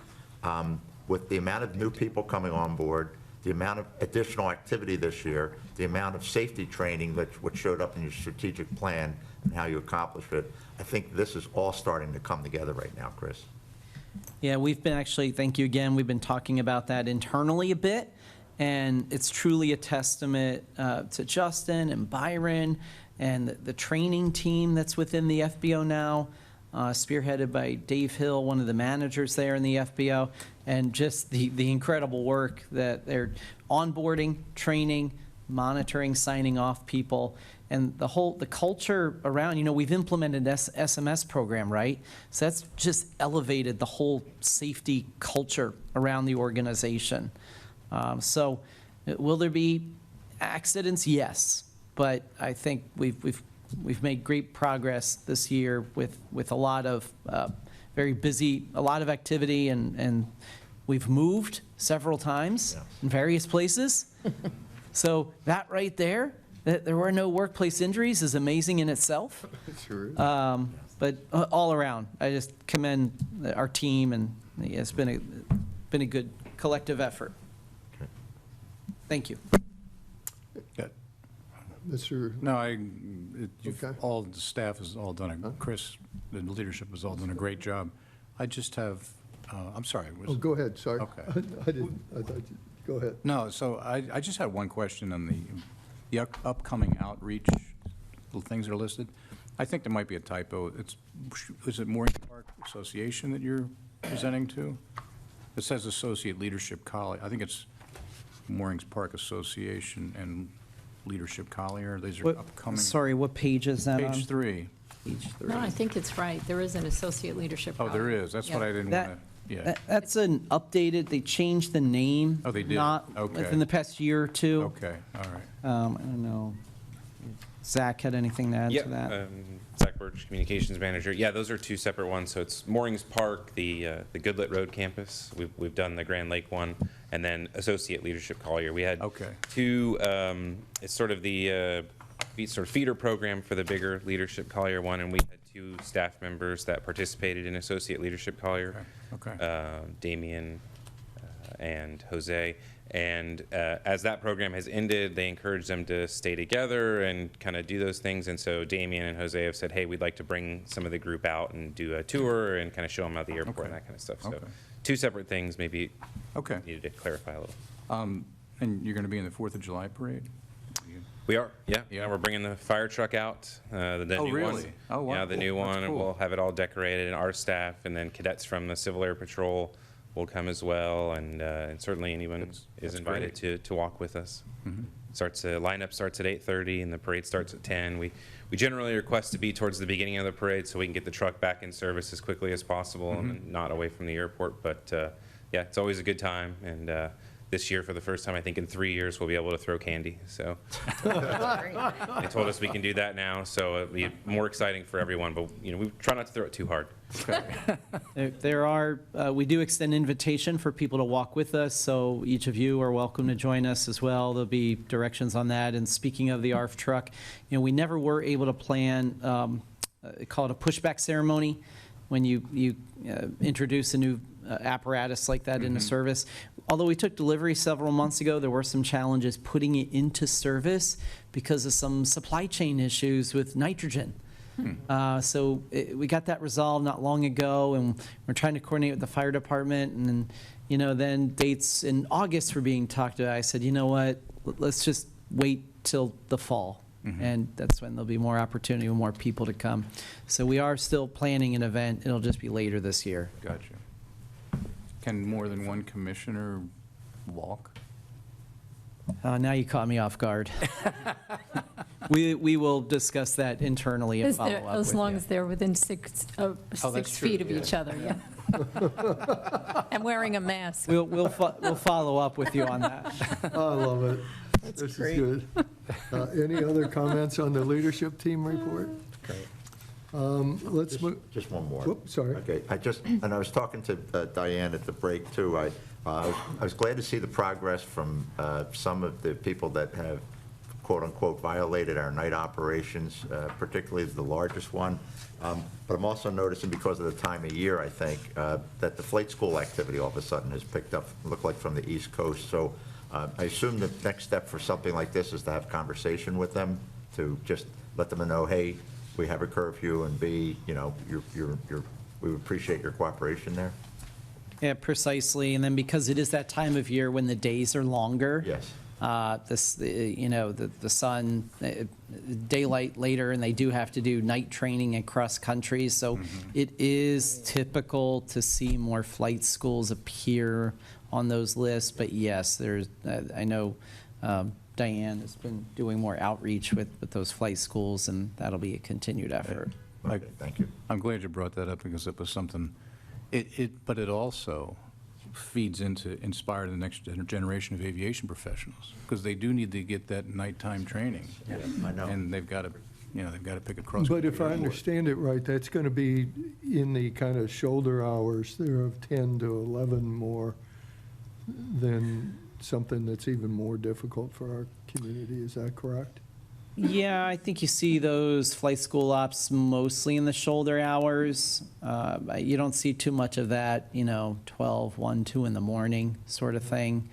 With the amount of new people coming on board, the amount of additional activity this year, the amount of safety training which showed up in your strategic plan and how you accomplished it, I think this is all starting to come together right now, Chris. Yeah, we've been actually, thank you again, we've been talking about that internally a bit. And it's truly a testament to Justin and Byron and the training team that's within the FBO now, spearheaded by Dave Hill, one of the managers there in the FBO, and just the incredible work that they're onboarding, training, monitoring, signing off people, and the culture around, we've implemented SMS program, right? So that's just elevated the whole safety culture around the organization. So will there be accidents? Yes, but I think we've made great progress this year with a lot of very busy, a lot of activity, and we've moved several times in various places. So that right there, that there were no workplace injuries, is amazing in itself. Sure is. But all around, I just commend our team, and it's been a good collective effort. Thank you. Yeah. Mr. No, Okay. all the staff has all done, Chris, the leadership has all done a great job. I just have, I'm sorry. Oh, go ahead, sorry. Okay. I thought you, go ahead. No, so I just had one question on the upcoming outreach, little things that are listed. I think there might be a typo. Is it Moorings Park Association that you're presenting to? It says Associate Leadership College. I think it's Moorings Park Association and Leadership Collier. These are upcoming. Sorry, what page is that on? Page 3. Page 3. No, I think it's right. There is an associate leadership. Oh, there colleague. is. That's Yeah. what I didn't That- want to, yeah. That's an updated, they changed the name. Oh, they did? Not Okay. within the past year or two. Okay, all right. I don't know. Zach had anything to add Yeah, to that? Zach Birch, Communications Manager. Yeah, those are two separate ones. So it's Moorings Park, the Goodlet Road campus. We've done the Grand Lake one, and then Associate Leadership Collier. We had two. It's sort of the sort of feeder program for the bigger Leadership Collier one, and we had two staff members that participated in Associate Leadership Collier. Okay. Damien and Jose. And as that program has ended, they encouraged them to stay together and kind of do those things. And so Damien and Jose have said, hey, we'd like to bring some of the group out and do a tour and kind of show them out the airport and that kind of stuff. So two separate things, maybe needed to clarify a little. And you're going to be in the 4th of July parade? We are, yeah. We're bringing the fire truck out, the Oh, new really? one. Oh, wow. Yeah, the new That's one. cool. We'll have it all decorated, and our staff, and then cadets from the Civil Air Patrol will come as well, and certainly anyone is that's invited to walk with us. Mhm. Lineup starts at 8:30, and the parade starts at 10. We generally request to be towards the beginning of the parade so we can get the truck back in service as quickly as possible and not away from the airport. But yeah, it's always a good time, and this year, for the first time, I think in 3 years, we'll be able to throw candy. So they told us we can do that now, so it'll be more exciting for everyone. But we try not to throw it too hard. We do extend invitation for people to walk with us, so each of you are welcome to join us as well. There'll be directions on that. And speaking of the ARF truck, we never were able to plan, call it a pushback ceremony, when you introduce a new apparatus like that into service. Although we took delivery several months ago, there were some challenges putting it into service because of some supply chain issues with nitrogen. So we got that resolved not long ago, and we're trying to coordinate with the fire department. And then dates in August were being talked about. I said, you know what, let's just wait till the fall. And that's when there'll be more opportunity and more people to come. So we are still planning an event. It'll just be later this year. Gotcha. Can more than one commissioner walk? Now you caught me off guard. We will discuss that internally and follow up As with long you. as they're within 6 feet of each other, yeah. And wearing a mask. We'll follow up with you on that. I love it. This great. is good. Any other comments on the leadership team report? Great. Let's move. Just one more. Whoops, sorry. Okay, and I was talking to Diane at the break, too. I was glad to see the progress from some of the people that have, quote-unquote, violated our night operations, particularly the largest one. But I'm also noticing, because of the time of year, I think, that the flight school activity all of a sudden has picked up, looked like from the East Coast. So I assume the next step for something like this is to have conversation with them, to just let them know, hey, we have a curfew, and B, we would appreciate your cooperation there. Yeah, precisely. And then because it is that time of year when the days are longer. Yes. The sun, daylight later, and they do have to do night training across country. So it is typical to see more flight schools appear on those lists. But yes, I know Diane has been doing more outreach with those flight schools, and that'll be a continued effort. Okay, thank you. I'm glad you brought that up, because it was something, but it also feeds into inspire the next generation of aviation professionals, because they do need to get that nighttime training. Yeah, I know. And they've got to pick a cross. But if I understand it right, that's going to be in the kind of shoulder hours there of 10 to 11 more than something that's even more difficult for our community. Is that correct? Yeah, I think you see those flight school ops mostly in the shoulder hours. You don't see too much of that, 12, 1, 2 in the morning sort of thing.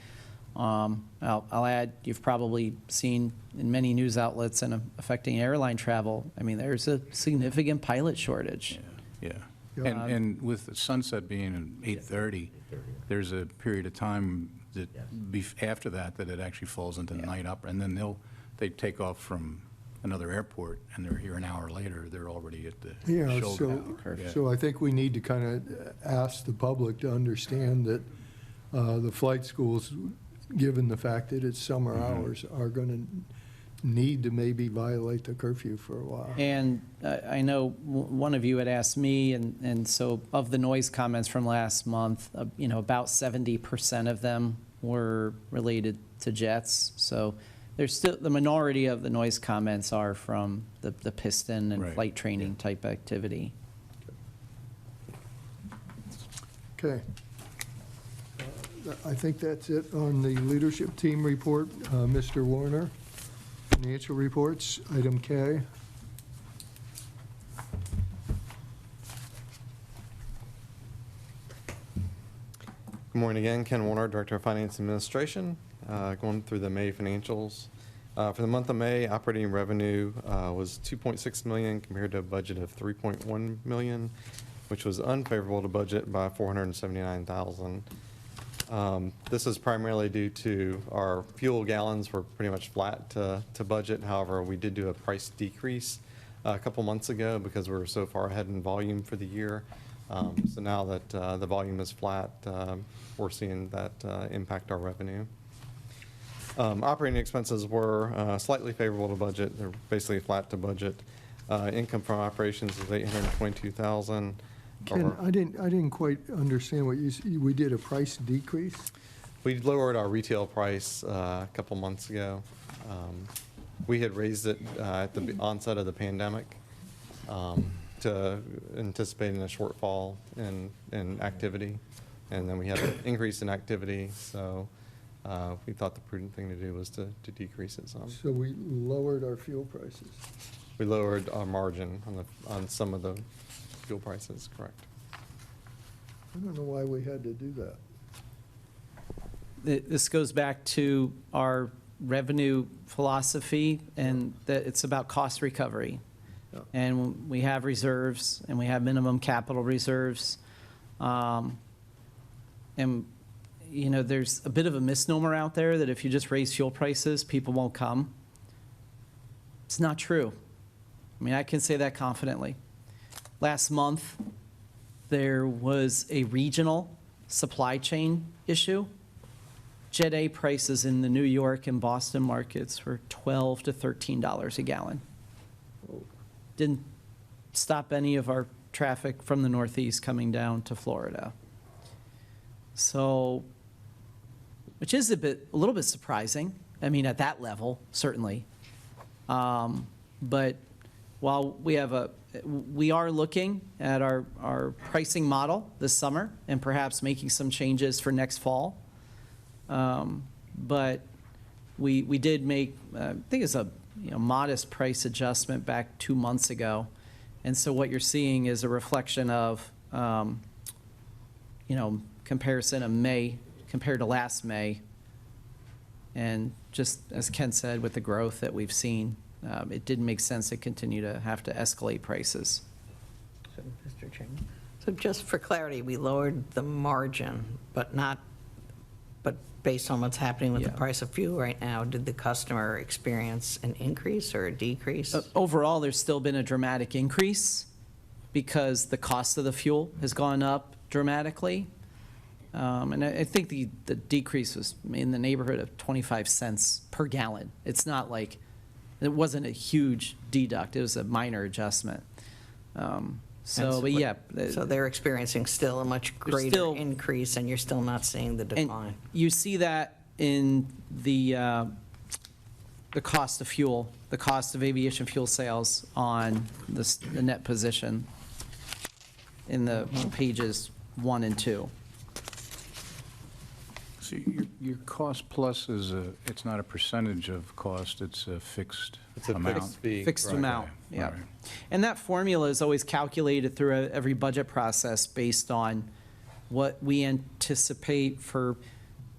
I'll add, you've probably seen in many news outlets and affecting airline travel, there's a significant pilot shortage. Yeah. And with the sunset being at 8:30, there's a period of time that after that it actually falls into night up, and then they take off from another airport, and they're here an hour later, they're already at the Yeah, shoulder so, hour. Yeah. so I think we need to kind of ask the public to understand that the flight schools, given the fact that it's summer hours, are going to need to maybe violate the curfew for a while. And I know one of you had asked me, and so of the noise comments from last month, about 70% of them were related to jets. So there's still, the minority of the noise comments are from the piston and Right. flight training type activity. Okay. I think that's it on the leadership team report. Mr. Warner, financial reports, item K. Good morning again, Ken Warner, Director of Finance and Administration. Going through the May financials. For the month of May, operating revenue was $2.6 million compared to a budget of $3.1 million, which was unfavorable to budget by $479,000. This is primarily due to our fuel gallons were pretty much flat to budget. However, we did do a price decrease a couple months ago because we were so far ahead in volume for the year. So now that the volume is flat, we're seeing that impact our revenue. Operating expenses were slightly favorable to budget. They're basically flat to budget. Income from operations is $822,000. Ken, I didn't quite understand what we did a price decrease? We lowered our retail price a couple months ago. We had raised it at the onset of the pandemic to anticipating a shortfall in activity. And then we had an increase in activity, so we thought the prudent thing to do was to decrease it some. So we lowered our fuel prices. We lowered our margin on some of the fuel prices, correct. I don't know why we had to do that. This goes back to our revenue philosophy, and that it's about cost recovery. Yeah. And we have reserves, and we have minimum capital reserves. And, there's a bit of a misnomer out there that if you just raise fuel prices, people won't come. It's not true. I mean, I can say that confidently. Last month, there was a regional supply chain issue. Jet A prices in the New York and Boston markets were $12 to $13 a gallon. Didn't stop any of our traffic from the Northeast coming down to Florida. So, which is a little bit surprising. I mean, at that level, certainly. But while we are looking at our pricing model this summer and perhaps making some changes for next fall. But we did make, I think it's a modest price adjustment back 2 months ago. And so what you're seeing is a reflection of, comparison of May compared to last May. And just as Ken said, with the growth that we've seen, it didn't make sense to continue to have to escalate prices. So, Mr. Chairman. So just for clarity, we lowered the margin, but based on what's happening with the Yeah. price of fuel right now, did the customer experience an increase or a decrease? Overall, there's still been a dramatic increase because the cost of the fuel has gone up dramatically. And I think the decrease was in the neighborhood of 25 cents per gallon. It's not like, it wasn't a huge deduct, it was a minor adjustment. So they're experiencing still a much greater increase, and you're still not seeing the decline. And you see that in the cost of fuel, the cost of aviation fuel sales on the net position in the pages 1 and 2. See, your cost plus it's not a percentage of cost, it's a fixed amount. Fixed amount, yeah. Right. And that formula is always calculated through every budget process based on what we anticipate for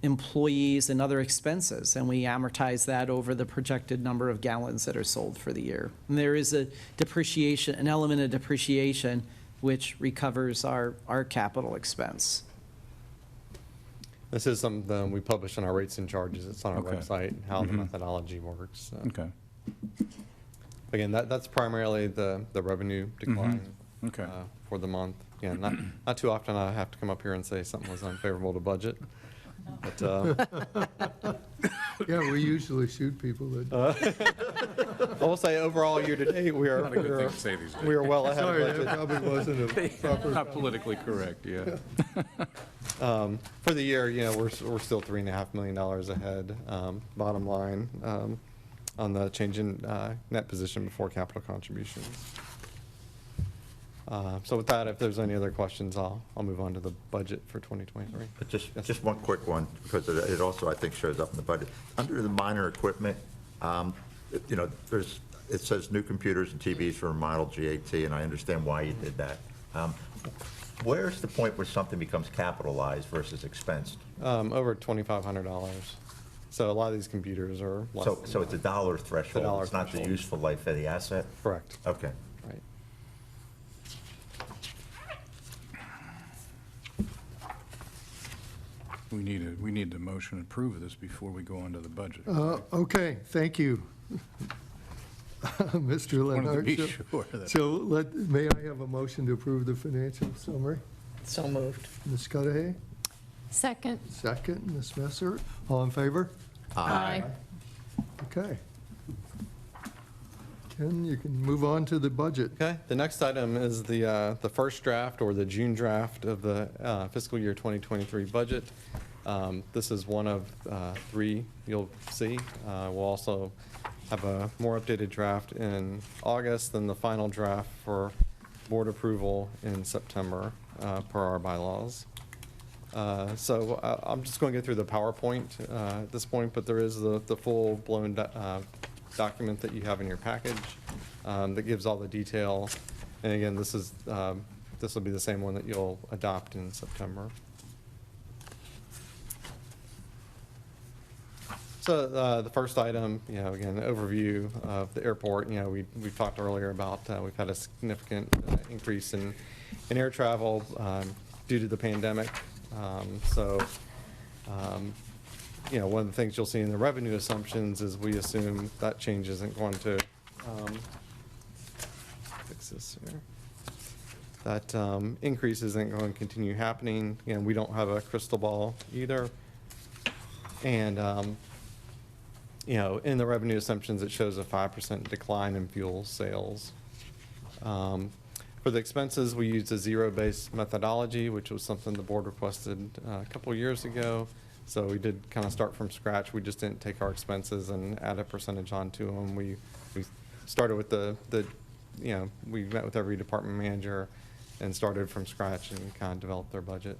employees and other expenses, and we amortize that over the projected number of gallons that are sold for the year. And there is an element of depreciation which recovers our capital expense. This is something we publish on our rates and charges. It's on our Okay. website, how the methodology works. So. Okay. again, that's primarily the revenue decline Okay. for the month. Yeah, not too often I have to come up here and say something was unfavorable to budget. But, Yeah, we usually shoot people that. I will say overall year-to-date, we are, Not a good thing to say these days. we are well ahead Sorry, of that budget. probably wasn't a proper. Not politically correct, yeah. For the year, we're still $3.5 million ahead, bottom line, on the change in net position before capital contributions. So with that, if there's any other questions, I'll move on to the budget for 2023. Just one quick one, because it also, I think, shows up in the budget. Under the minor equipment, it says new computers and TVs for model GAT, and I understand why you did that. Where's the point where something becomes capitalized versus expensed? Over $2,500. So a lot of these computers are less. So it's a dollar threshold, it's not the threshold. useful life of the asset? Correct. Okay. Right. We need a motion to approve this before we go on to the budget. Okay, thank you, Mr. Wanted to Leonard. be So- sure that- So may I have a motion to approve the financial summary? So moved. Ms. Cudahy, Second. second. Ms. Messer, all in favor? Aye. Okay. Ken, you can move on to the budget. Okay, the next item is the first draft or the June draft of the fiscal year 2023 budget. This is one of three you'll see. We'll also have a more updated draft in August than the final draft for board approval in September per our bylaws. So I'm just going to go through the PowerPoint at this point, but there is the full-blown document that you have in your package that gives all the detail. And again, this will be the same one that you'll adopt in September. So the first item, again, overview of the airport. We talked earlier about we've had a significant increase in air travel due to the pandemic. One of the things you'll see in the revenue assumptions is we assume that change isn't going to, fix this here. That increase isn't going to continue happening. We don't have a crystal ball either. And, in the revenue assumptions, it shows a 5% decline in fuel sales. For the expenses, we used a zero-based methodology, which was something the board requested a couple years ago. So we did kind of start from scratch. We just didn't take our expenses and add a percentage onto them. We started with we met with every department manager and started from scratch and kind of developed their budget.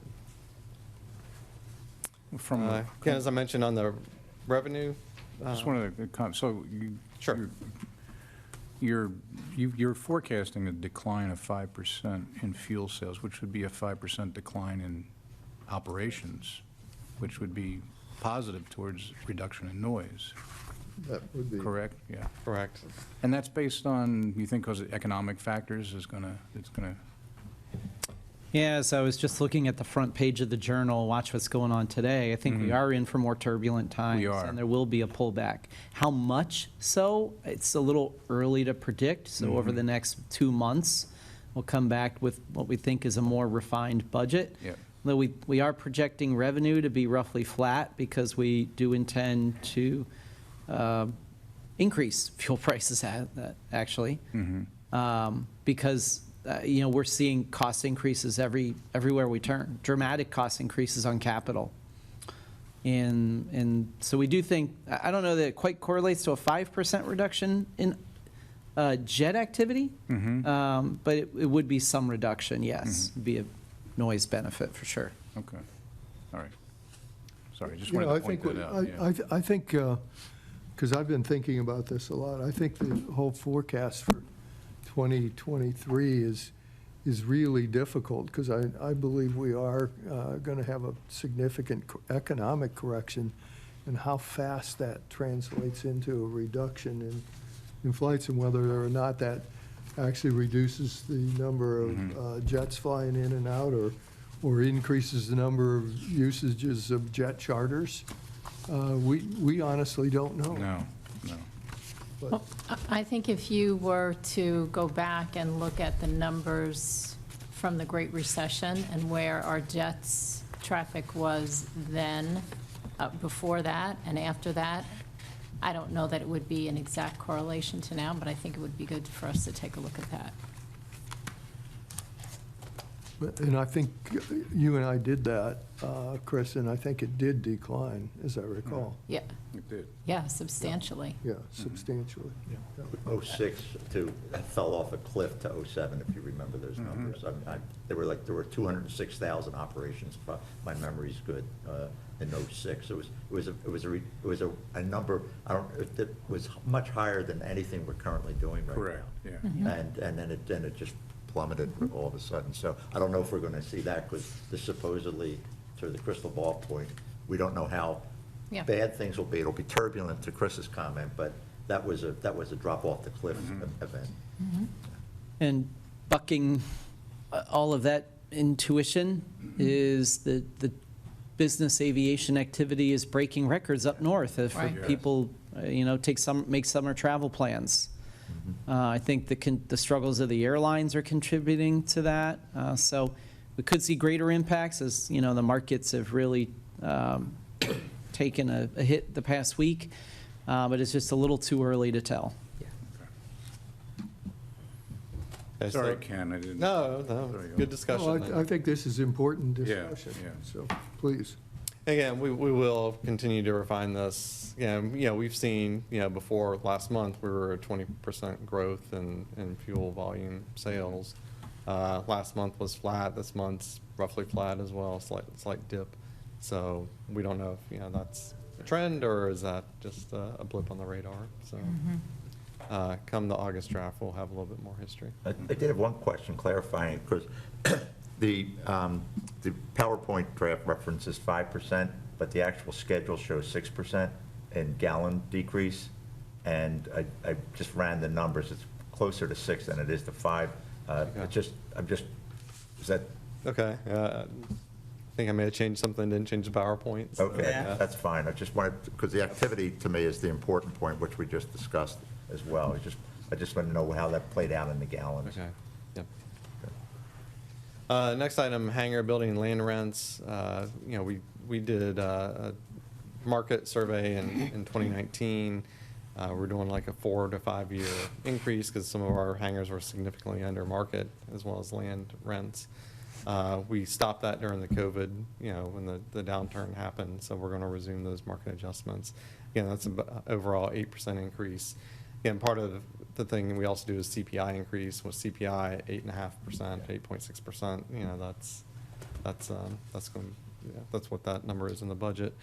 Again, as I mentioned on the revenue. Just wanted to comment, so Sure. you're forecasting a decline of 5% in fuel sales, which would be a 5% decline in operations, which would be positive towards reduction in noise, That would be. correct? Yeah. Correct. And that's based on, you think, because economic factors it's gonna, Yes, I was just looking at the front page of the Journal, watch what's going on today. I think we are in for more turbulent times. We are. And there will be a pullback. How much so? It's a little early to predict. So over the next 2 months, we'll come back with what we think is a more refined budget. Yep. Though we are projecting revenue to be roughly flat because we do intend to increase fuel prices actually. Because we're seeing cost increases everywhere we turn, dramatic cost increases on capital. And so we do think, I don't know that it quite correlates to a 5% reduction in jet activity, but it would be some reduction, yes. It'd be a noise benefit for sure. okay, all right. Sorry, just wanted to point that out, yeah. I think, because I've been thinking about this a lot, I think the whole forecast for 2023 is really difficult, because I believe we are going to have a significant economic correction, and how fast that translates into a reduction in flights, and whether or not that actually reduces the number of jets flying in and out, or increases the number of usages of jet charters. We honestly don't know. No. but Well, I think if you were to go back and look at the numbers from the Great Recession and where our jets traffic was then, before that and after that, I don't know that it would be an exact correlation to now, but I think it would be good for us to take a look at that. and I think you and I did that, Chris, and I think it did decline, as I recall. Yeah, It did. yeah, substantially. Yeah, substantially. Yeah. 06 to, fell off a cliff to 07, if you remember those numbers. There were 206,000 operations, if my memory's good, in 06. It was a number, it was much higher than anything we're currently doing right now. Correct, yeah. And then it just plummeted all of a sudden. So I don't know if we're going to see that, because this supposedly, to the crystal ball point, we don't know how Yeah. bad things will be. It'll be turbulent, to Chris's comment, but that was a drop off the cliff event. And bucking all of that intuition is that the business aviation activity is breaking records up north for Right. people, make summer travel plans. I think the struggles of the airlines are contributing to that. So we could see greater impacts as, the markets have really taken a hit the past week, but it's just a little too early to tell. Okay, Sorry, so- Ken, I didn't. No, There you go. good discussion. Well, I think this is important Yeah, discussion, yeah. so please. Again, we will continue to refine this. We've seen, before last month, we were at 20% growth in fuel volume sales. Last month was flat. This month's roughly flat as well, slight dip. So we don't know if, that's a trend, or is that just a blip on the radar? So come the August draft, we'll have a little bit more history. I did have one question clarifying, because the PowerPoint draft references 5%, but the actual schedule shows 6% in gallon decrease. And I just ran the numbers. It's closer to 6 than it is to 5. Is that? Okay. I think I may have changed something, didn't change the PowerPoint. so, Okay, that's fine. I just wanted, because the activity to me is the important point, which we just discussed as well. I just want to know how that played out in the gallons. Okay, yep. Next item, hangar building and land rents. We did a market survey in 2019. We're doing like a 4 to 5 year increase, because some of our hangars were significantly under market, as well as land rents. We stopped that during the COVID, when the downturn happened, so we're going to resume those market adjustments. Again, that's an overall 8% increase. Again, part of the thing we also do is CPI increase. With CPI 8.5%, 8.6%, that's what that number is in the budget.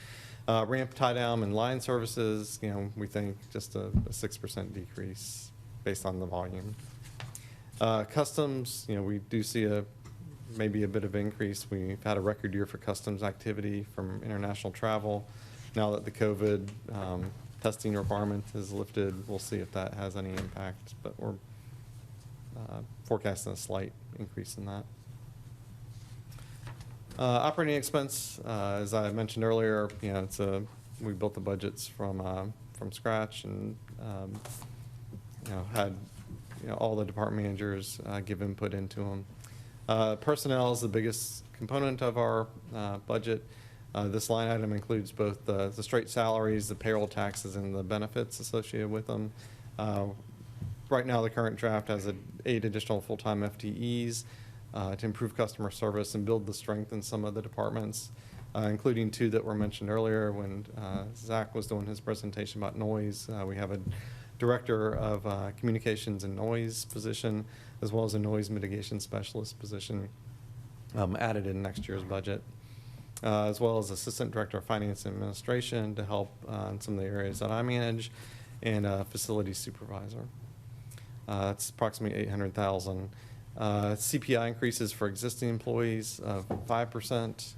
Ramp tie down and line services, we think just a 6% decrease based on the volume. Customs, we do see maybe a bit of increase. We've had a record year for customs activity from international travel. Now that the COVID testing requirement is lifted, we'll see if that has any impact, but we're forecasting a slight increase in that. Operating expense, as I mentioned earlier, we built the budgets from scratch, and had all the department managers give input into them. Personnel is the biggest component of our budget. This line item includes both the straight salaries, the payroll taxes, and the benefits associated with them. Right now, the current draft has 8 additional full-time FTEs to improve customer service and build the strength in some of the departments, including 2 that were mentioned earlier when Zach was doing his presentation about noise. We have a director of communications and noise position, as well as a noise mitigation specialist position added in next year's budget. As well as Assistant Director of Finance and Administration to help in some of the areas that I manage, and Facility Supervisor. That's approximately $800,000. CPI increases for existing employees of 5%.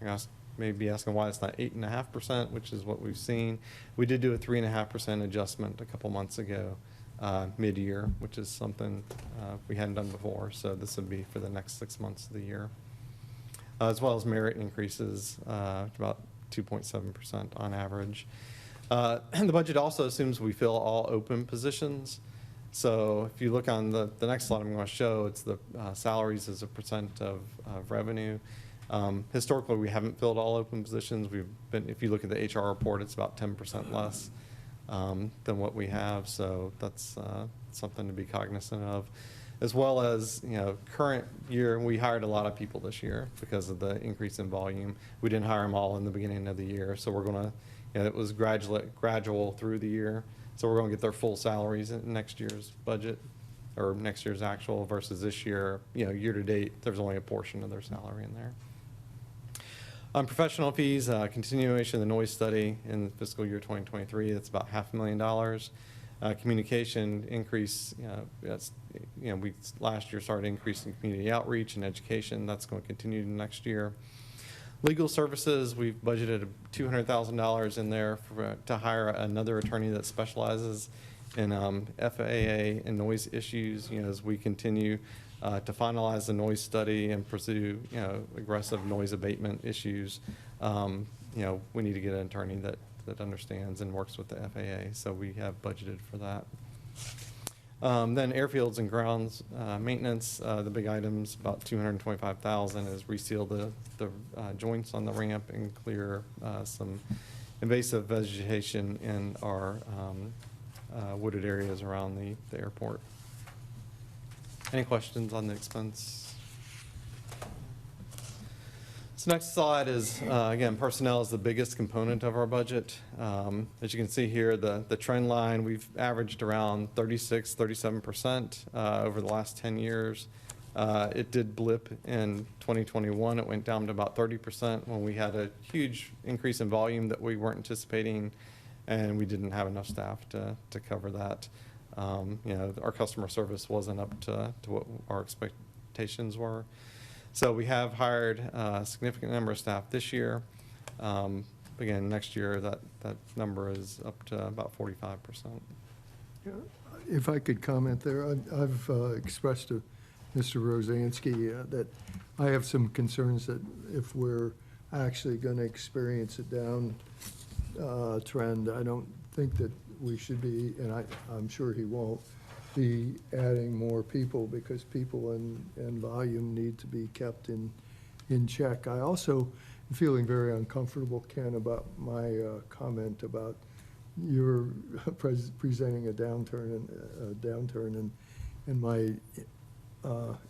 You're maybe asking why it's not 8.5%, which is what we've seen. We did do a 3.5% adjustment a couple months ago, mid-year, which is something we hadn't done before. So this would be for the next 6 months of the year. As well as merit increases, about 2.7% on average. The budget also assumes we fill all open positions. So if you look on the next slide I'm going to show, it's the salaries as a percent of revenue. Historically, we haven't filled all open positions. We've been, if you look at the HR report, it's about 10% less than what we have. So that's something to be cognizant of. As well as, current year, we hired a lot of people this year because of the increase in volume. We didn't hire them all in the beginning of the year. So we're going to, it was gradual through the year. So we're going to get their full salaries in next year's budget or next year's actual versus this year, year to date, there's only a portion of their salary in there. On professional fees, continuation of the noise study in fiscal year 2023, that's about $500,000. Communication increase, we last year started increasing community outreach and education. That's going to continue next year. Legal services, we've budgeted $200,000 in there to hire another attorney that specializes in FAA and noise issues. As we continue to finalize the noise study and pursue, aggressive noise abatement issues, we need to get an attorney that understands and works with the FAA. So we have budgeted for that. Then airfields and grounds maintenance, the big items, about $225,000 is reseal the joints on the ramp and clear some invasive vegetation in our wooded areas around the airport. Any questions on the expense? So next slide is, again, personnel is the biggest component of our budget. As you can see here, the trend line, we've averaged around 36, 37% over the last 10 years. It did blip in 2021. It went down to about 30% when we had a huge increase in volume that we weren't anticipating, and we didn't have enough staff to cover that. Our customer service wasn't up to what our expectations were. So we have hired a significant number of staff this year. Again, next year, that number is up to about 45%. If I could comment there, I've expressed to Mr. Rosansky that I have some concerns that if we're actually going to experience a down trend, I don't think that we should be, and I'm sure he won't, be adding more people because people and volume need to be kept in check. I also am feeling very uncomfortable, Ken, about my comment about your presenting a downturn and my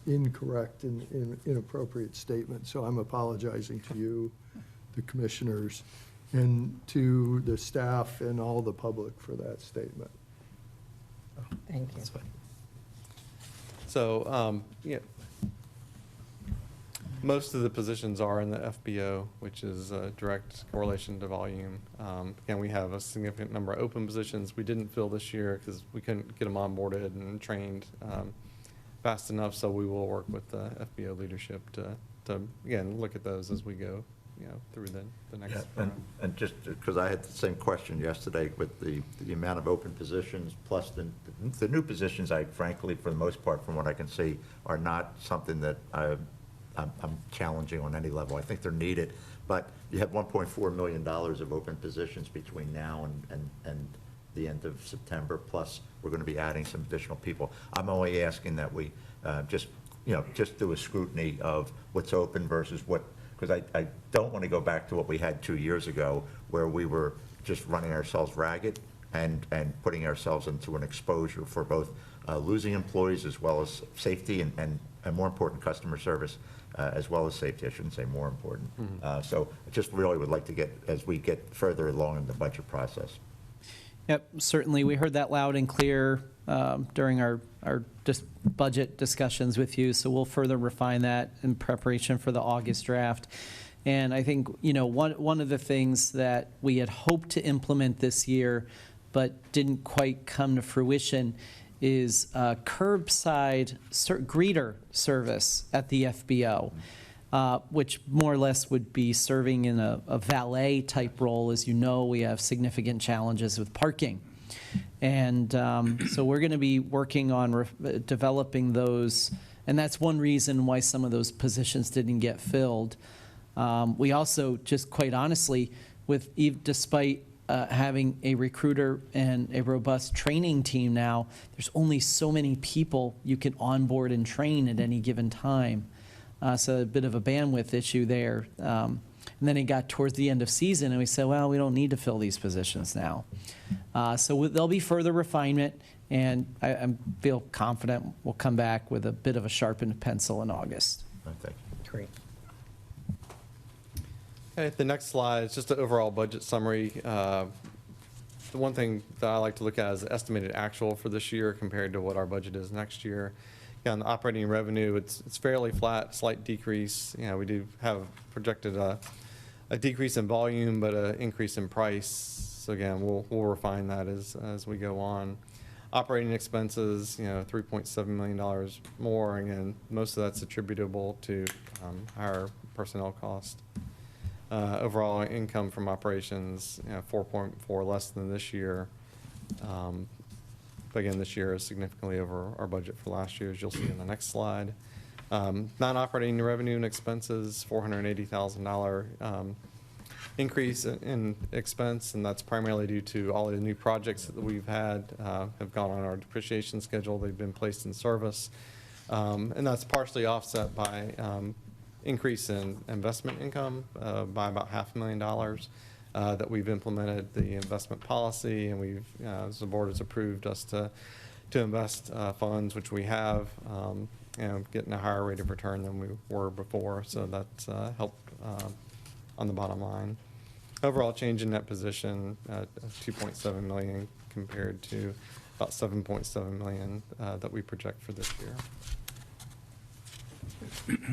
incorrect and inappropriate statement. So I'm apologizing to you, the commissioners, and to the staff and all the public for that statement. Thank you. So, most of the positions are in the FBO, which is a direct correlation to volume. Again, we have a significant number of open positions we didn't fill this year because we couldn't get them onboarded and trained fast enough. So we will work with the FBO leadership to again, look at those as we go through the next round. And just because I had the same question yesterday with the amount of open positions plus the new positions, I frankly, for the most part, from what I can see, are not something that I'm challenging on any level. I think they're needed, but you have $1.4 million of open positions between now and the end of September, plus we're going to be adding some additional people. I'm only asking that we just do a scrutiny of what's open versus what, because I don't want to go back to what we had 2 years ago where we were just running ourselves ragged and putting ourselves into an exposure for both losing employees as well as safety and more important, customer service as well as safety. I shouldn't say more important. So I just really would like to get, as we get further along in the budget process. Yep, certainly. We heard that loud and clear during our budget discussions with you, so we'll further refine that in preparation for the August draft. And I think, one of the things that we had hoped to implement this year but didn't quite come to fruition is curbside greeter service at the FBO, which more or less would be serving in a valet-type role. As you know, we have significant challenges with parking. And so we're going to be working on developing those, and that's one reason why some of those positions didn't get filled. We also, just quite honestly, despite having a recruiter and a robust training team now, there's only so many people you can onboard and train at any given time. So a bit of a bandwidth issue there. And then it got towards the end of season, and we said, well, we don't need to fill these positions now. So there'll be further refinement, and I feel confident we'll come back with a bit of a sharpened pencil in August. Thank you. Great. Okay, the next slide is just an overall budget summary. The one thing that I like to look at is the estimated actual for this year compared to what our budget is next year. On the operating revenue, it's fairly flat, slight decrease. You know, we do have projected a decrease in volume, but an increase in price. So again, we'll refine that as we go on. Operating expenses, you know, $3.7 million more. Again, most of that's attributable to higher personnel cost. Overall income from operations, you know, 4.4 less than this year. But again, this year is significantly over our budget for last year, as you'll see in the next slide. Non-operating revenue and expenses, $480,000 increase in expense, and that's primarily due to all of the new projects that we've had have gone on our depreciation schedule. They've been placed in service. And that's partially offset by increase in investment income by about $500,000. That we've implemented the investment policy, and we've, as the board has approved us to invest funds, which we have, getting a higher rate of return than we were before. So that's helped on the bottom line. Overall change in net position, 2.7 million compared to about 7.7 million that we project for this year.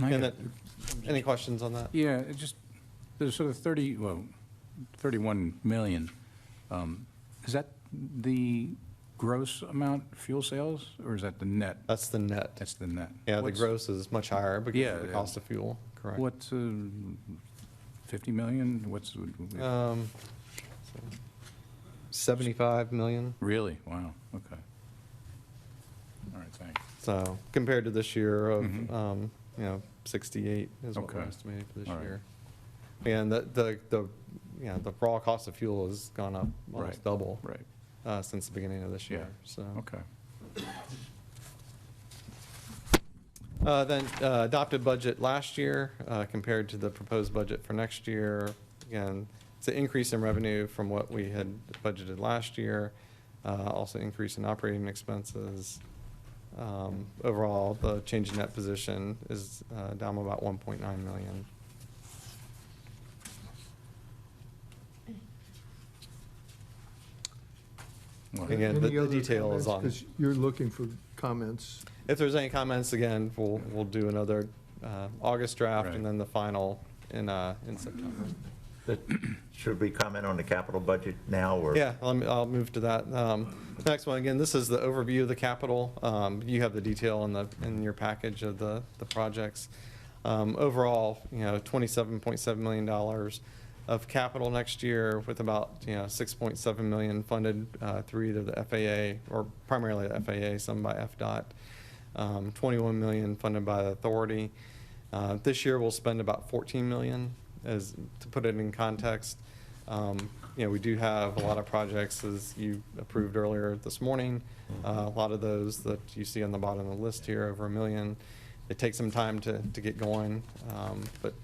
And any questions on that? Yeah, it just, there's sort of 31 million. Is that the gross amount fuel sales, or is that the net? That's the net. That's the net. Yeah, the gross is much higher because of the Yeah, cost of fuel, correct. What's 50 million? What's 75 million. Really? Wow. Okay. All right. Thanks. So compared to this year of 68 is what we're Okay. estimating for this All right. year. And the raw cost of fuel has gone up almost Right. double Right. since the beginning of this year. Yeah. So Okay. then adopted budget last year compared to the proposed budget for next year. Again, it's an increase in revenue from what we had budgeted last year. Also increase in operating expenses. Overall, the change in net position is down about 1.9 million. Again, the detail is on. Because you're looking for comments. If there's any comments, again, we'll do another August draft Right. and then the final in September. Should we comment on the capital budget now, or? Yeah, I'll move to that. Next one, again, this is the overview of the capital. You have the detail in your package of the projects. Overall, $27.7 million of capital next year, with about 6.7 million funded through either the FAA or primarily the FAA, some by FDOT. 21 million funded by the authority. This year we'll spend about 14 million. To put it in context, we do have a lot of projects, as you approved earlier this morning. A lot of those that you see on the bottom of the list here, over 1 million. It takes some time to get going, but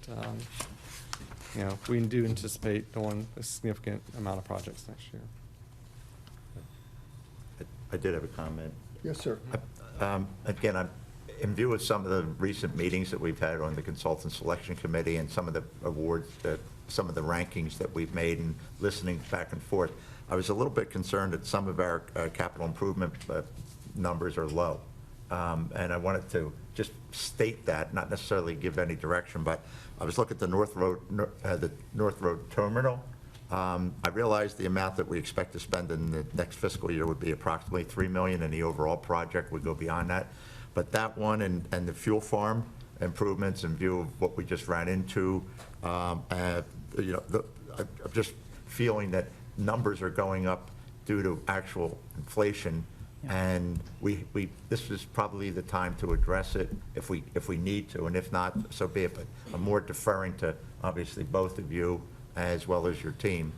we do anticipate doing a significant amount of projects next year. I did have a comment. Yes, sir. Again, in view of some of the recent meetings that we've had on the Consultant Selection Committee and some of the awards, some of the rankings that we've made, and listening back and forth, I was a little bit concerned that some of our capital improvement numbers are low. And I wanted to just state that, not necessarily give any direction, but I was looking at the North Road Terminal. I realized the amount that we expect to spend in the next fiscal year would be approximately $3 million, and the overall project would go beyond that. But that one and the fuel farm improvements, in view of what we just ran into, I'm just feeling that numbers are going up due to actual inflation. And this is probably the time to address it if we need to, and if not, so be it. But I'm more deferring to, obviously, both of you as well as your team,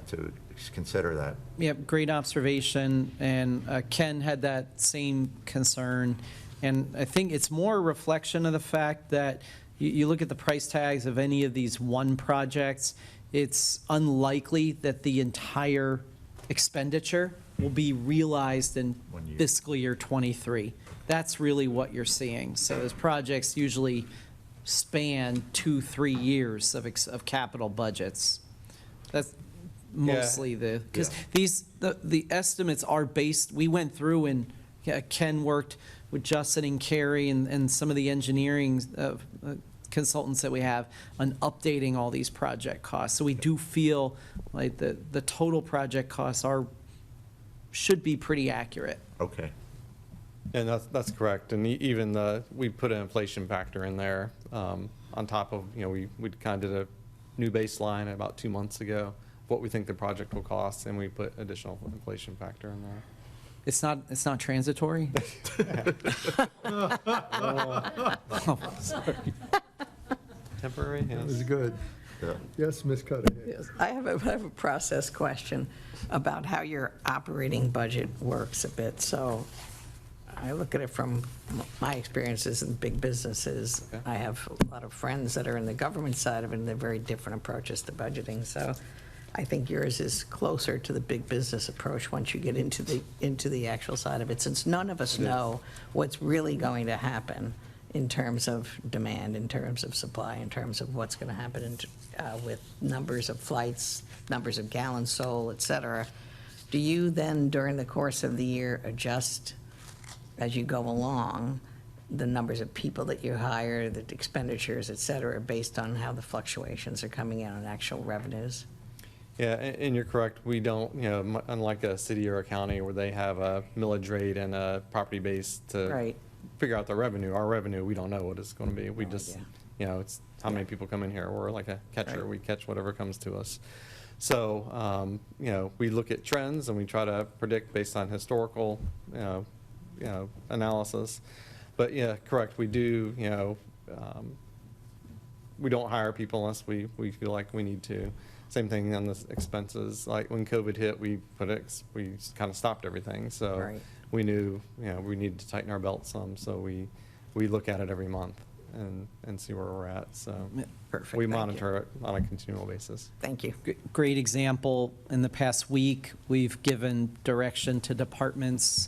to consider that. Yep, great observation, and Ken had that same concern. And I think it's more a reflection of the fact that you look at the price tags of any of these one projects, it's unlikely that the entire expenditure will be realized in fiscal year '23. That's really what you're seeing. So those projects usually span 2-3 years of capital budgets. That's mostly because the estimates are based, we went through and Ken worked with Justin and Carrie and some of the engineering consultants that we have on updating all these project costs. So we do feel like the total project costs should be pretty accurate. Okay. And that's correct. And even we put an inflation factor in there on top of, we kind of did a new baseline about 2 months ago, what we think the project will cost, and we put additional inflation factor in there. It's not transitory? Oh, sorry. Temporary, yes. That was good. Yes, Ms. Cudahy. Yes, I have a process question about how your operating budget works a bit. So I look at it from my experiences in big businesses. Okay. I have a lot of friends that are in the government side of it, and they're very different approaches to budgeting. So I think yours is closer to the big business approach once you get into the actual side of it, since none of us know what's really going to happen in terms of demand, in terms of supply, in terms of what's going to happen with numbers of flights, numbers of gallons sold, et cetera. Do you then, during the course of the year, adjust as you go along the numbers of people that you hire, the expenditures, et cetera, based on how the fluctuations are coming in on actual revenues? Yeah, and you're correct. We don't, unlike a city or a county where they have a millage rate and a property base to Right. figure out their revenue. Our revenue, we don't know what it's going to be. We just, idea. It's how many people come in here. We're like a catcher. Right. We catch whatever comes to us. So, we look at trends and we try to predict based on historical, analysis. But yeah, correct. We do, we don't hire people unless we feel like we need to. Same thing on the expenses. Like when COVID hit, we kind of stopped everything. So Right. we knew, we needed to tighten our belt some. So we look at it every month and see where we're at. So Perfect. we Thank you. monitor it on a continual basis. Thank you. Great example, in the past week, we've given direction to departments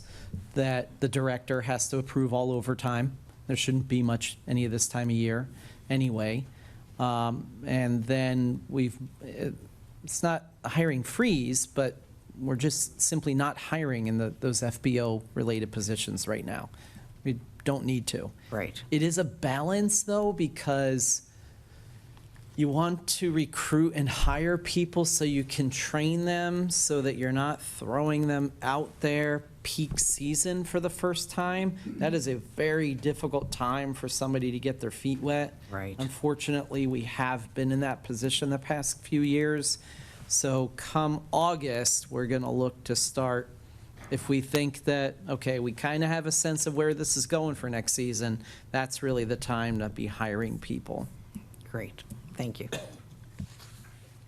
that the director has to approve all overtime. There shouldn't be much any of this time of year anyway. And then it's not a hiring freeze, but we're just simply not hiring in those FBO-related positions right now. We don't need to. Right. It is a balance, though, because you want to recruit and hire people so you can train them so that you're not throwing them out there peak season for the first time. That is a very difficult time for somebody to get their feet wet. Right. Unfortunately, we have been in that position the past few years. So come August, we're going to look to start, if we think that, okay, we kind of have a sense of where this is going for next season, that's really the time to be hiring people. Great. Thank you.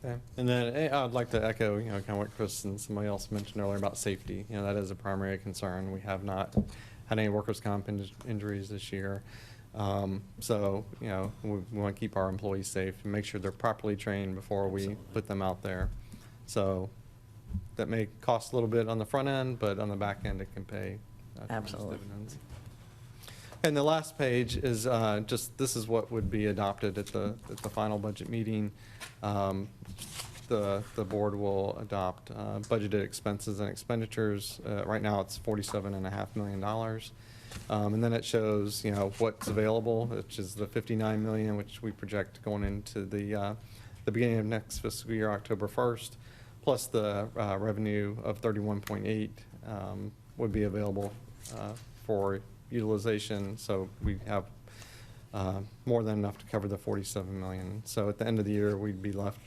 Okay. And then I'd like to echo, kind of what Chris and somebody else mentioned earlier about safety. That is a primary concern. We have not had any workers' comp injuries this year. So, we want to keep our employees safe and make sure they're properly trained before we put them out there. So that may cost a little bit on the front end, but on the back end, it can pay tremendous Absolutely. dividends. And the last page is this is what would be adopted at the final budget meeting. The board will adopt budgeted expenses and expenditures. Right now, it's $47.5 million. And then it shows, what's available, which is the $59 million, which we project going into the beginning of next fiscal year, October 1st, plus the revenue of 31.8 would be available for utilization. So we have more than enough to cover the $47 million. So at the end of the year, we'd be left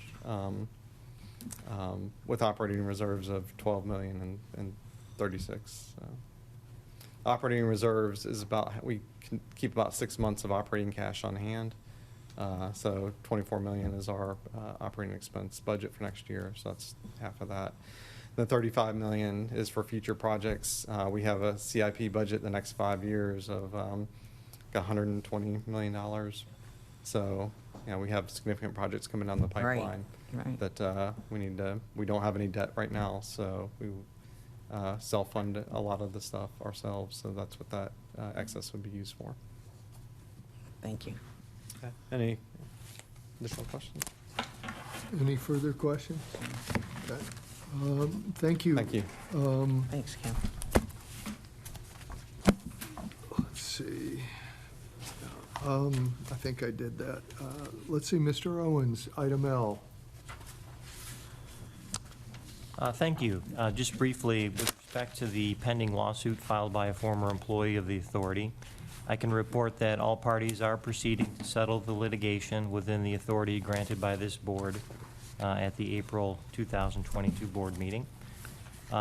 with operating reserves of $12 million and 36. Operating reserves is we can keep about 6 months of operating cash on hand. So 24 million is our operating expense budget for next year, so that's half of that. The 35 million is for future projects. We have a CIP budget the next 5 years of $120 million. So, we have significant projects coming down the pipeline. Right. That we don't have any debt right now, so we self-fund a lot of the stuff ourselves, so that's what that excess would be used for. Thank you. Okay. Any additional questions? Any further questions? Okay. Thank you. Thank you. Thanks, Ken. Let's see. I think I did that. Let's see, Mr. Owens, item L. Thank you. Just briefly, with respect to the pending lawsuit filed by a former employee of the authority, I can report that all parties are proceeding to settle the litigation within the authority granted by this board at the April 2022 board meeting.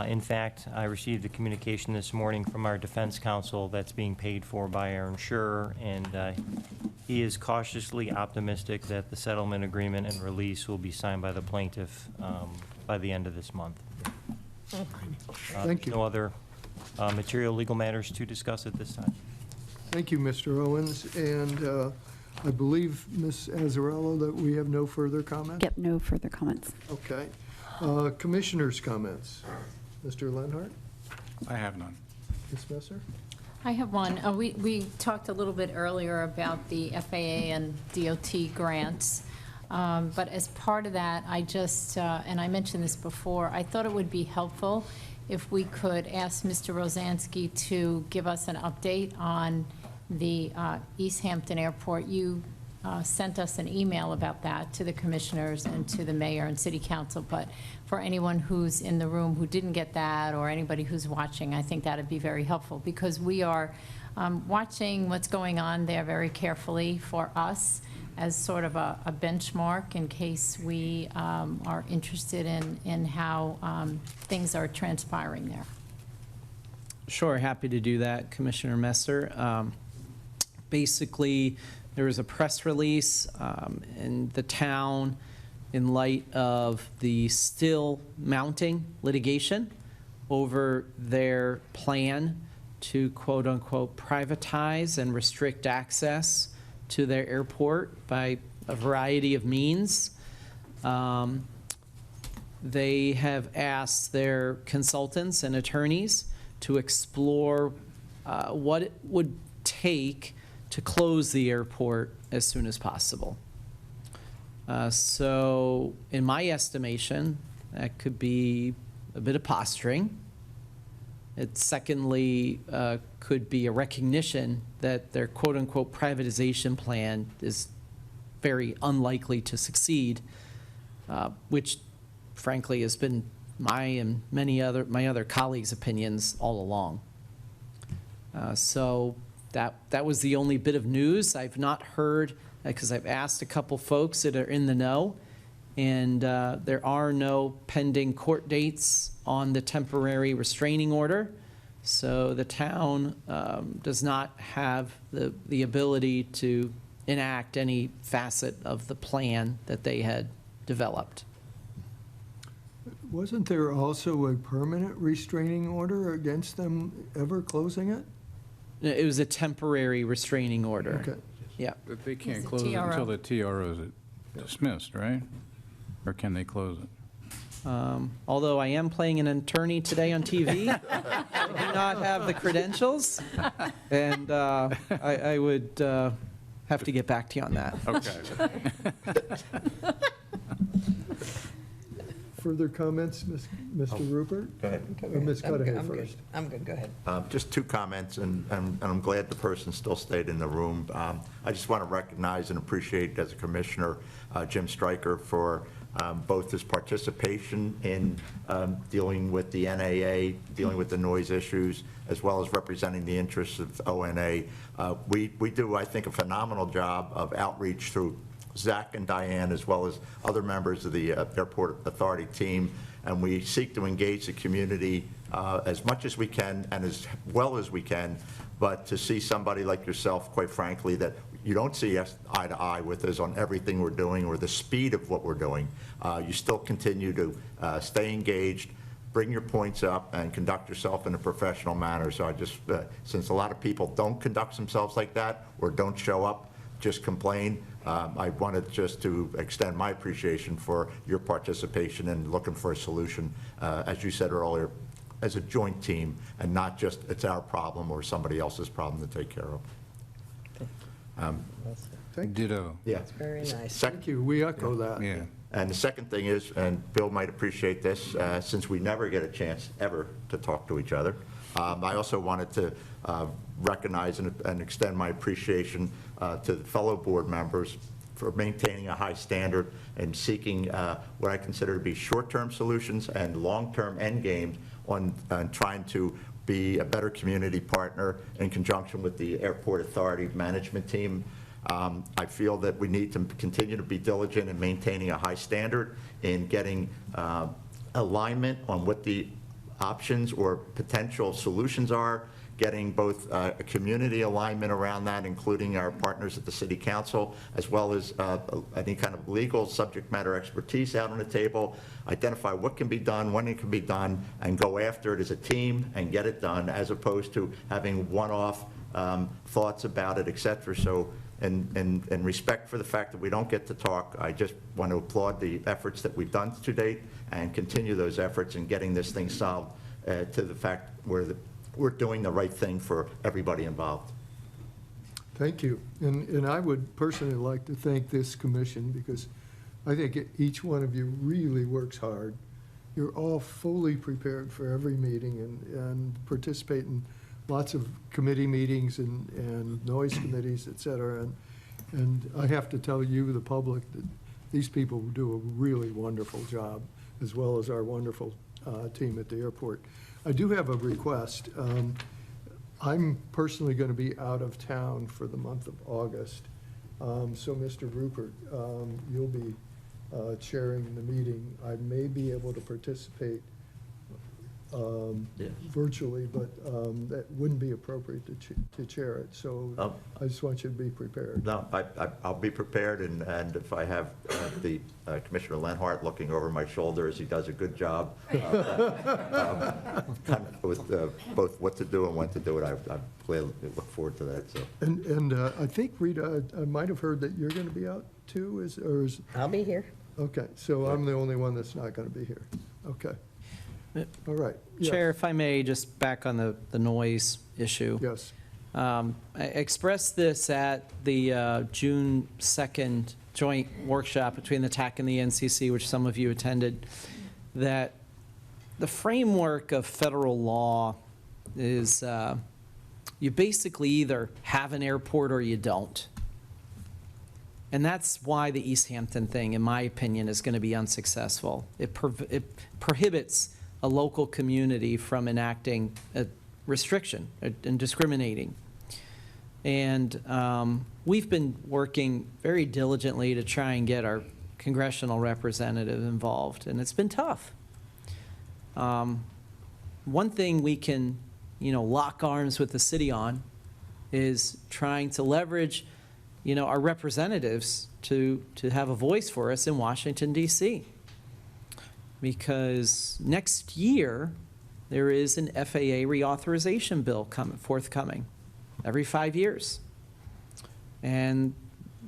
In fact, I received a communication this morning from our defense counsel that's being paid for by our insurer, and he is cautiously optimistic that the settlement agreement and release will be signed by the plaintiff by the end of this month. Thank you. No other material legal matters to discuss at this time. Thank you, Mr. Owens. And I believe, Ms. Azzarello, that we have no further comments? Yep, no further comments. Okay. Commissioners' comments. Mr. Lenhart? I have none. Ms. Messer? I have one. We talked a little bit earlier about the FAA and DOT grants. But as part of that, I just, and I mentioned this before, I thought it would be helpful if we could ask Mr. Rosansky to give us an update on the East Hampton Airport. You sent us an email about that to the commissioners and to the mayor and city council, but for anyone who's in the room who didn't get that, or anybody who's watching, I think that'd be very helpful, because we are watching what's going on there very carefully for us as sort of a benchmark in case we are interested in how things are transpiring there. Sure, happy to do that, Commissioner Messer. Basically, there was a press release in the town in light of the still mounting litigation over their plan to quote-unquote privatize and restrict access to their airport by a variety of means. They have asked their consultants and attorneys to explore what it would take to close the airport as soon as possible. So in my estimation, that could be a bit of posturing. It secondly could be a recognition that their quote-unquote privatization plan is very unlikely to succeed, which frankly has been my and my other colleagues' opinions all along. So that was the only bit of news. I've not heard, because I've asked a couple folks that are in the know, and there are no pending court dates on the temporary restraining order. So the town does not have the ability to enact any facet of the plan that they had developed. Wasn't there also a permanent restraining order against them ever closing it? It was a temporary restraining order. Okay. Yeah. But they can't It's a close it TRO. until the TRO is dismissed, right? Or can they close it? Although I am playing an attorney today on TV, I do not have the credentials, and I would have to get back to you on that. Okay. Further comments, Mr. Rupert? Go ahead. Or Ms. Cudahy I'm good. first? I'm good, go ahead. Just two comments, and I'm glad the person still stayed in the room. I just want to recognize and appreciate, as a commissioner, Jim Stryker for both his participation in dealing with the NAA, dealing with the noise issues, as well as representing the interests of ONA. We do, I think, a phenomenal job of outreach through Zach and Diane, as well as other members of the Airport Authority team, and we seek to engage the community as much as we can and as well as we can, but to see somebody like yourself, quite frankly, that you don't see us eye to eye with us on everything we're doing or the speed of what we're doing, you still continue to stay engaged, bring your points up, and conduct yourself in a professional manner. So I just, since a lot of people don't conduct themselves like that or don't show up, just complain, I wanted just to extend my appreciation for your participation in looking for a solution, as you said earlier, as a joint team, and not just it's our problem or somebody else's problem to take care of. Ditto. Yeah. It's very nice. Thank you, we echo that. Yeah. And the second thing is, and Bill might appreciate this, since we never get a chance ever to talk to each other, I also wanted to recognize and extend my appreciation to the fellow board members for maintaining a high standard and seeking what I consider to be short-term solutions and long-term end games on trying to be a better community partner in conjunction with the Airport Authority management team. I feel that we need to continue to be diligent in maintaining a high standard in getting alignment on what the options or potential solutions are, getting both a community alignment around that, including our partners at the City Council, as well as any kind of legal subject matter expertise out on the table, identify what can be done, when it can be done, and go after it as a team and get it done, as opposed to having one-off thoughts about it, et cetera. So in respect for the fact that we don't get to talk, I just want to applaud the efforts that we've done to date and continue those efforts in getting this thing solved to the fact where we're doing the right thing for everybody involved. Thank you. And I would personally like to thank this commission, because I think each one of you really works hard. You're all fully prepared for every meeting and participate in lots of committee meetings and noise committees, et cetera. And I have to tell you, the public, that these people do a really wonderful job, as well as our wonderful team at the airport. I do have a request. I'm personally going to be out of town for the month of August. So, Mr. Rupert, you'll be chairing the meeting. I may be able to participate virtually, but that wouldn't be appropriate to chair it. So I just want you to be prepared. No, I'll be prepared, and if I have the Commissioner Lenhart looking over my shoulder as he does a good job kind of with both what to do and when to do it, I'm glad to look forward to that. So. And I think, Rita, I might have heard that you're going to be out too, I'll be here. Okay, so I'm the only one that's not going to be here. Okay. All right. Yes. Chair, if I may, just back on the noise issue. Yes. I expressed this at the June 2nd joint workshop between the TAC and the NCC, which some of you attended, that the framework of federal law is you basically either have an airport or you don't. And that's why the East Hampton thing, in my opinion, is going to be unsuccessful. It prohibits a local community from enacting a restriction and discriminating. And we've been working very diligently to try and get our congressional representative involved, and it's been tough. One thing we can, lock arms with the city on is trying to leverage, our representatives to have a voice for us in Washington, D.C. Because next year, there is an FAA reauthorization bill forthcoming every 5 years. And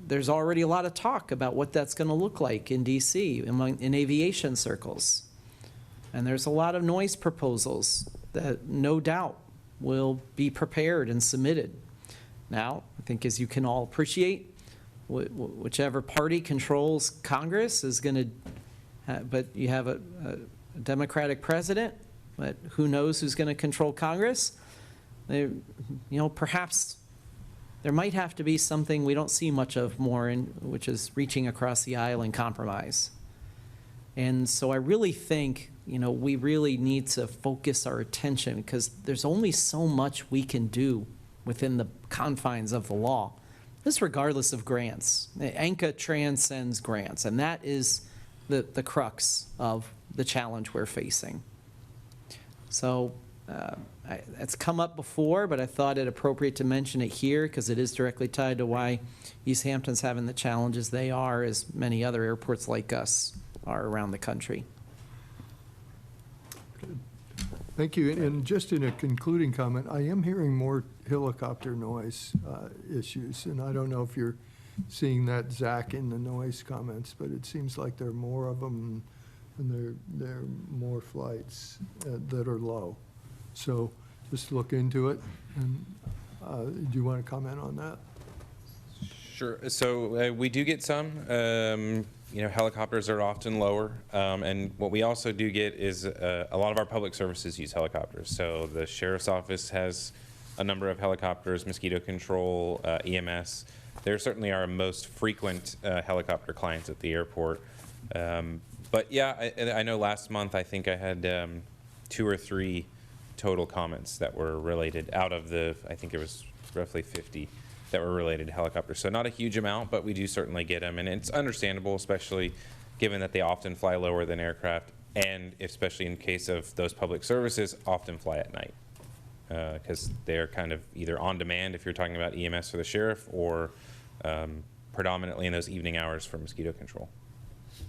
there's already a lot of talk about what that's going to look like in D.C. in aviation circles. And there's a lot of noise proposals that no doubt will be prepared and submitted. Now, I think as you can all appreciate, whichever party controls Congress is going to, but you have a Democratic president, but who knows who's going to control Congress? Perhaps there might have to be something we don't see much of more, which is reaching across the aisle and compromise. And so I really think, we really need to focus our attention, because there's only so much we can do within the confines of the law. This regardless of grants. ANCA transcends grants, and that is the crux of the challenge we're facing. So It's come up before, but I thought it appropriate to mention it here because it is directly tied to why East Hampton's having the challenges they are, as many other airports like us are around the country. Thank you. And just in a concluding comment, I am hearing more helicopter noise issues, and I don't know if you're seeing that, Zach, in the noise comments, but it seems like there are more of them, and there are more flights that are low. So just look into it. And do you want to comment on that? Sure. So we do get some. Helicopters are often lower. And what we also do get is a lot of our public services use helicopters. So the sheriff's office has a number of helicopters, mosquito control, EMS. They're certainly our most frequent helicopter clients at the airport. But yeah, I know last month I think I had 2 or 3 total comments that were related out of I think it was roughly 50 that were related to helicopters. So not a huge amount, but we do certainly get them. And it's understandable, especially given that they often fly lower than aircraft, and especially in case of those public services, often fly at night. Because they're kind of either on demand if you're talking about EMS for the sheriff, or predominantly in those evening hours for mosquito control.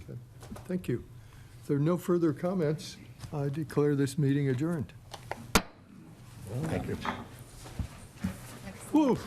Okay. Thank you. If there are no further comments, I declare this meeting adjourned. Thank you. Whew.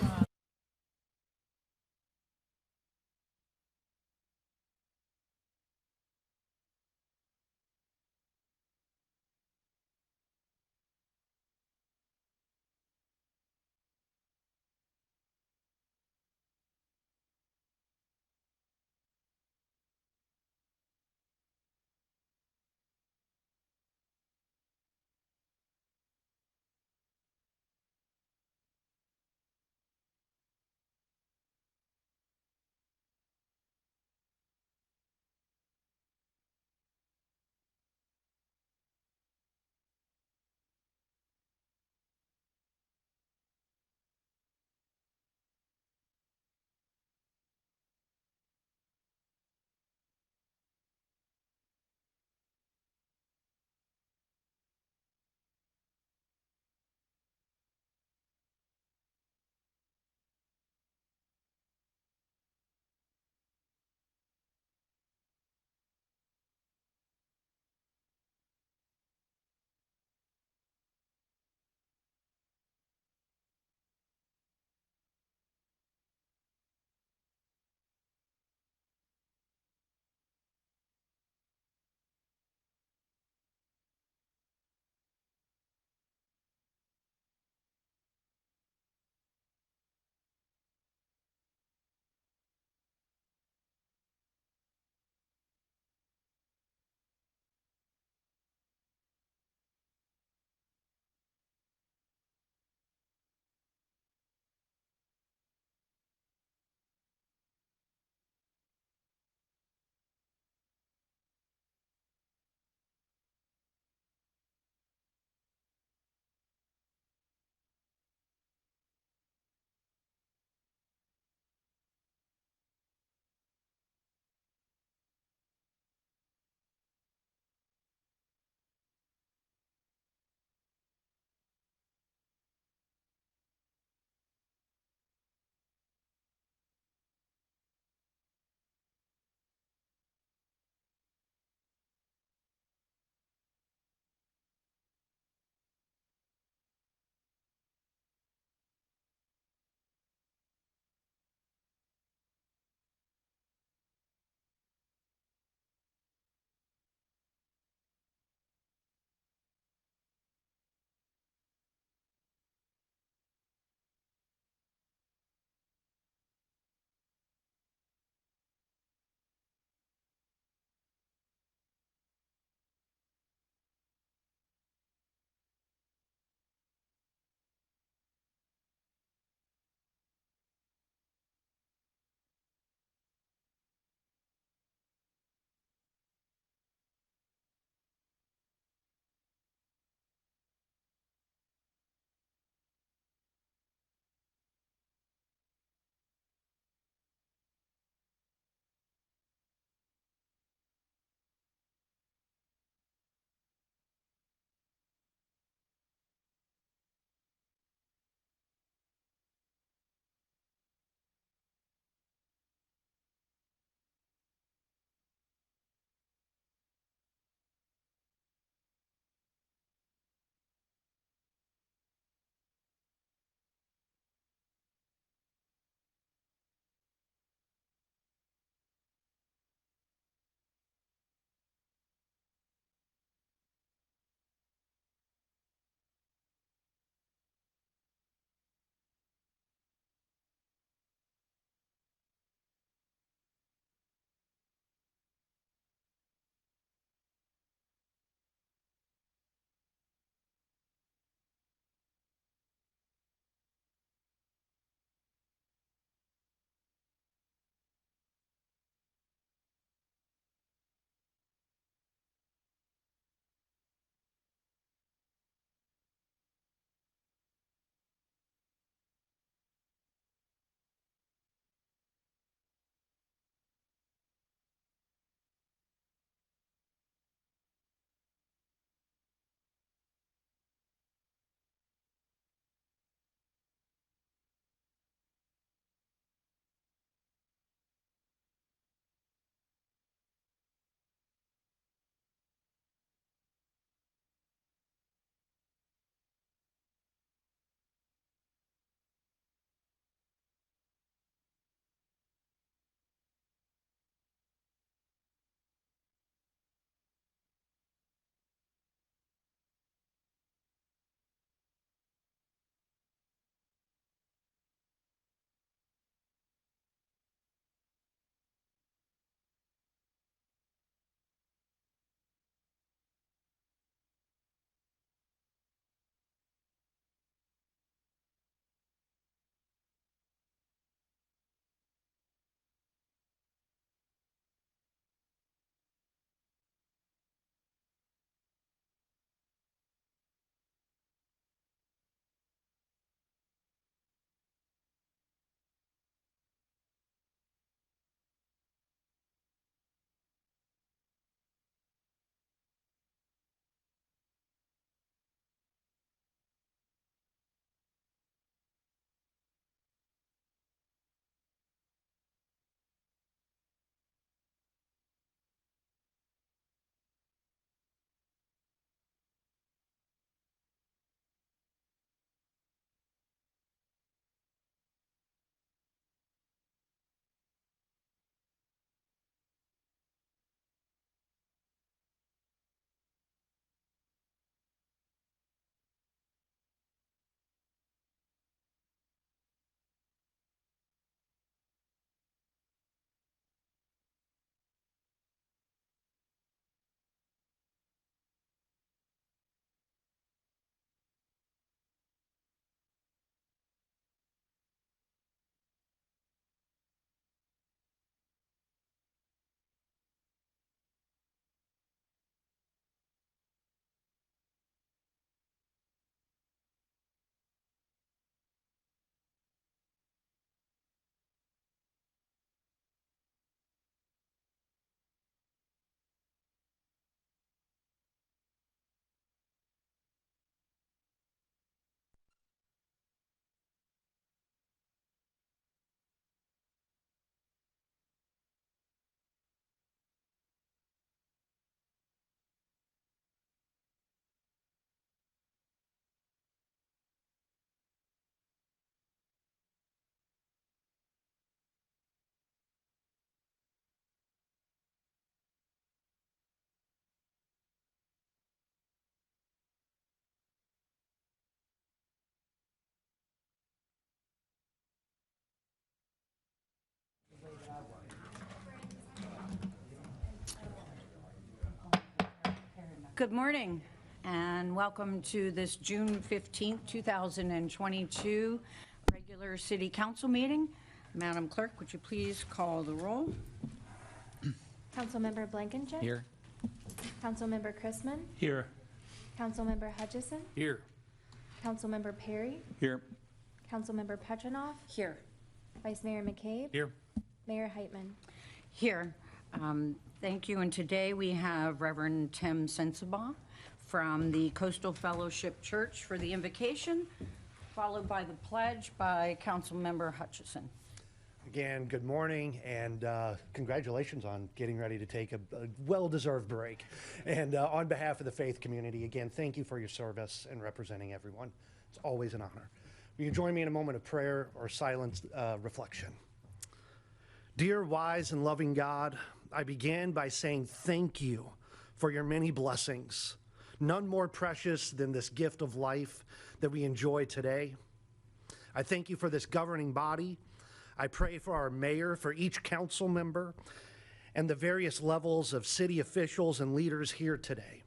Good morning, and welcome to this June 15th, 2022 regular City Council meeting. Madam Clerk, would you please call the roll? Councilmember Blankenship. Here. Councilmember Chrisman. Here. Councilmember Hutchison. Here. Councilmember Perry. Here. Councilmember Petrinoff. Here. Vice Mayor McCabe. Here. Mayor Heitman. Here. Thank you. And today we have Reverend Tim Sensabaugh from the Coastal Fellowship Church for the invocation, followed by the pledge by Councilmember Hutchison. Again, good morning, and congratulations on getting ready to take a well-deserved break. And on behalf of the faith community, again, thank you for your service and representing everyone. It's always an honor. Will you join me in a moment of prayer or silent reflection? Dear wise and loving God, I begin by saying thank you for your many blessings, none more precious than this gift of life that we enjoy today. I thank you for this governing body. I pray for our mayor, for each council member, and the various levels of city officials and leaders here today.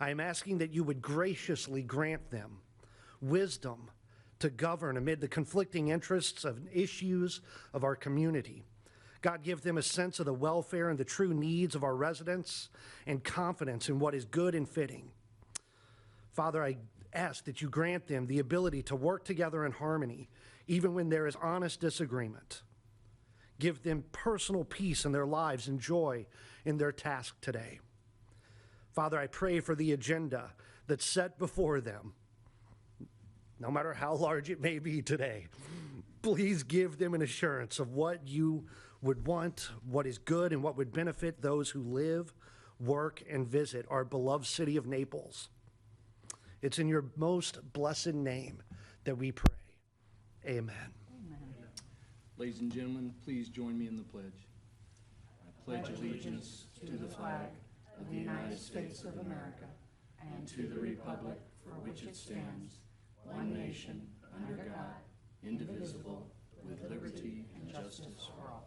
I am asking that you would graciously grant them wisdom to govern amid the conflicting interests of issues of our community. God, give them a sense of the welfare and the true needs of our residents and confidence in what is good and fitting. Father, I ask that you grant them the ability to work together in harmony, even when there is honest disagreement. Give them personal peace in their lives and joy in their task today. Father, I pray for the agenda that's set before them, no matter how large it may be today. Please give them an assurance of what you would want, what is good, and what would benefit those who live, work, and visit our beloved city of Naples. It's in your most blessed name that we pray. Amen. Amen. Ladies and gentlemen, please join me in the pledge. I pledge allegiance to the flag of the United States of America and to the republic for which it stands, one nation, under God, indivisible, with liberty and justice for all.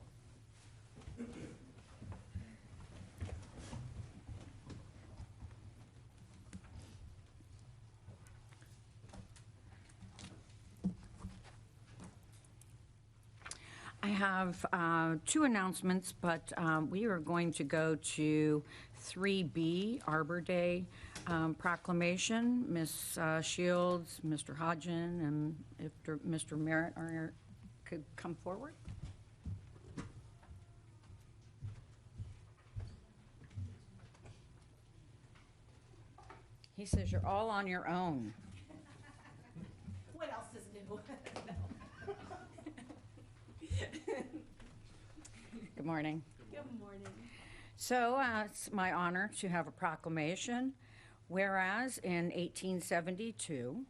I have two announcements, but we are going to go to 3B, Arbor Day proclamation. Ms. Shields, Mr. Hodgen, and if Mr. Merritt could come forward. He says you're all on your own. What else is new? Good morning. Good morning. So it's my honor to have a proclamation. Whereas in 1872,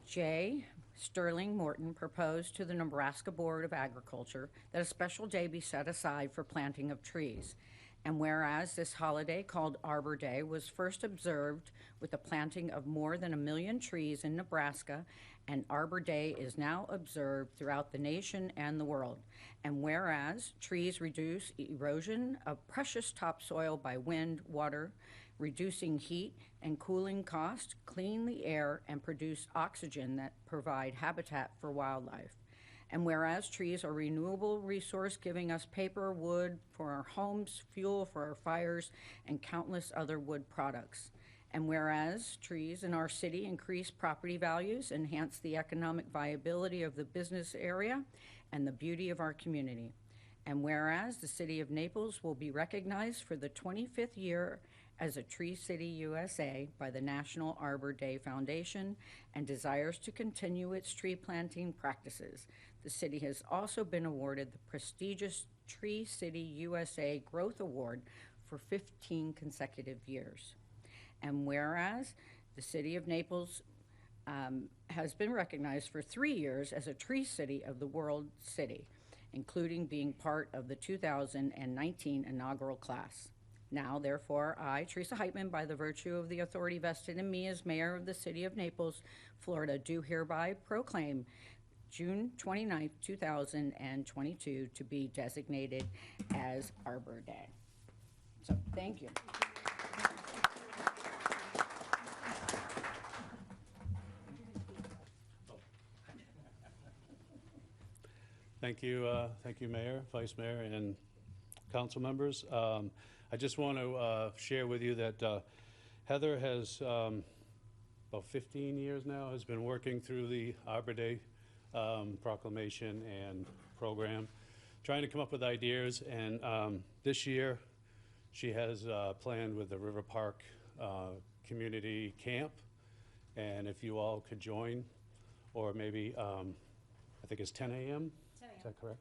J. Sterling Morton proposed to the Nebraska Board of Agriculture that a special day be set aside for planting of trees. And whereas this holiday called Arbor Day was first observed with the planting of more than 1 million trees in Nebraska, and Arbor Day is now observed throughout the nation and the world. And whereas trees reduce erosion of precious topsoil by wind, water, reducing heat and cooling cost, clean the air, and produce oxygen that provide habitat for wildlife. And whereas trees are a renewable resource giving us paper, wood for our homes, fuel for our fires, and countless other wood products. And whereas trees in our city increase property values, enhance the economic viability of the business area, and the beauty of our community. And whereas the city of Naples will be recognized for the 25th year as a Tree City USA by the National Arbor Day Foundation and desires to continue its tree planting practices. The city has also been awarded the prestigious Tree City USA Growth Award for 15 consecutive years. And whereas the city of Naples has been recognized for 3 years as a Tree City of the World City, including being part of the 2019 inaugural class. Now, therefore, I, Teresa Heitman, by the virtue of the authority vested in me as mayor of the city of Naples, Florida, do hereby proclaim June 29th, 2022 to be designated as Arbor Day. So, thank you. Thank you, Mayor, Vice Mayor, and council members. I just want to share with you that Heather has, about 15 years now, has been working through the Arbor Day proclamation and program, trying to come up with ideas. And this year, she has planned with the River Park Community Camp. And if you all could join, or maybe, I think it's 10 a.m.? 10 a.m. Is that correct?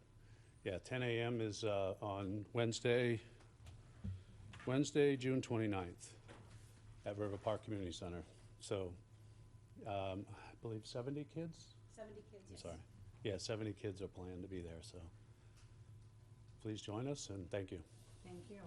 Yeah, 10 a.m. is on Wednesday, June 29th at River Park Community Center. So, I believe 70 kids? 70 kids, I'm sorry. Yeah, 70 kids are planned to be there, so please join us, and thank you. Thank you.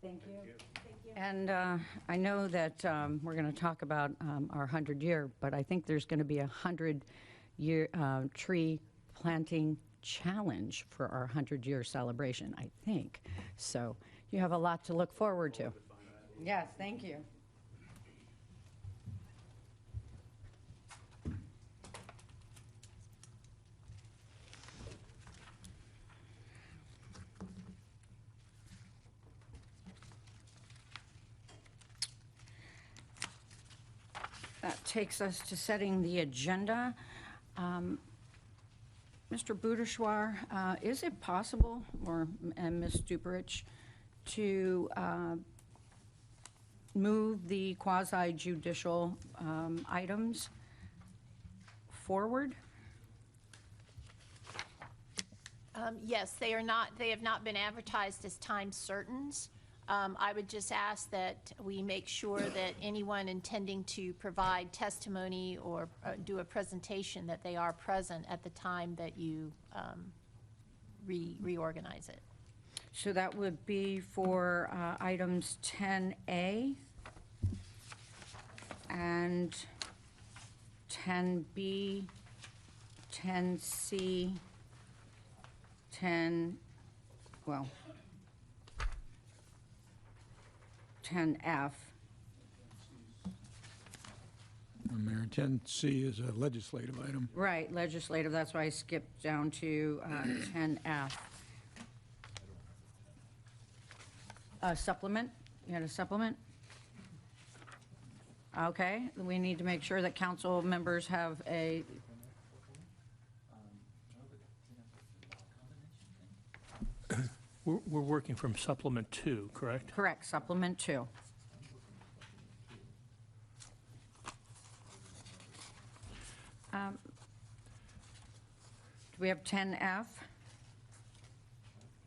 Thank you. And I know that we're going to talk about our 100-year, but I think there's going to be a 100-year tree planting challenge for our 100-year celebration, I think. So you have a lot to look forward to. Yes, thank you. That takes us to setting the agenda. Mr. Boudouchoir, is it possible, and Ms. Duperich, to move the quasi-judicial items forward? Yes, they have not been advertised as time certains. I would just ask that we make sure that anyone intending to provide testimony or do a presentation, that they are present at the time that you reorganize it. So that would be for items 10A and 10B, 10C, 10F. Mayor, 10C is a legislative item. Right, legislative, that's why I skipped down to 10F. Supplement, you had a supplement? Okay, we need to make sure that council members have a, We're working from supplement 2, correct? correct, supplement 2. Do we have 10F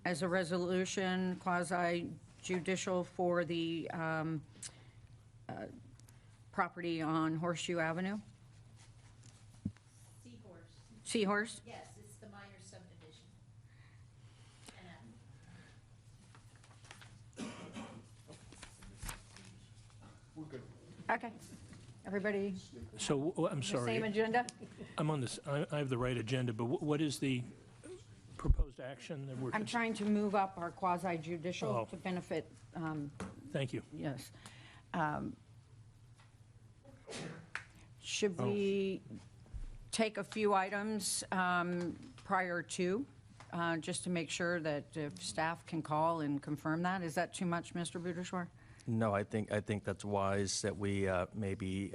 as a resolution quasi-judicial for the property on Horseshoe Avenue? Seahorse. Seahorse? Yes, it's the minor subdivision. We're good. Okay. Everybody, So, I'm sorry. same agenda? I'm on this, I have the right agenda, but what is the proposed action that we're? I'm trying to move up our quasi-judicial Oh. to benefit, Thank you. yes. Should we take a few items prior to, just to make sure that if staff can call and confirm that? Is that too much, Mr. Boudouchoir? No, I think that's wise that we maybe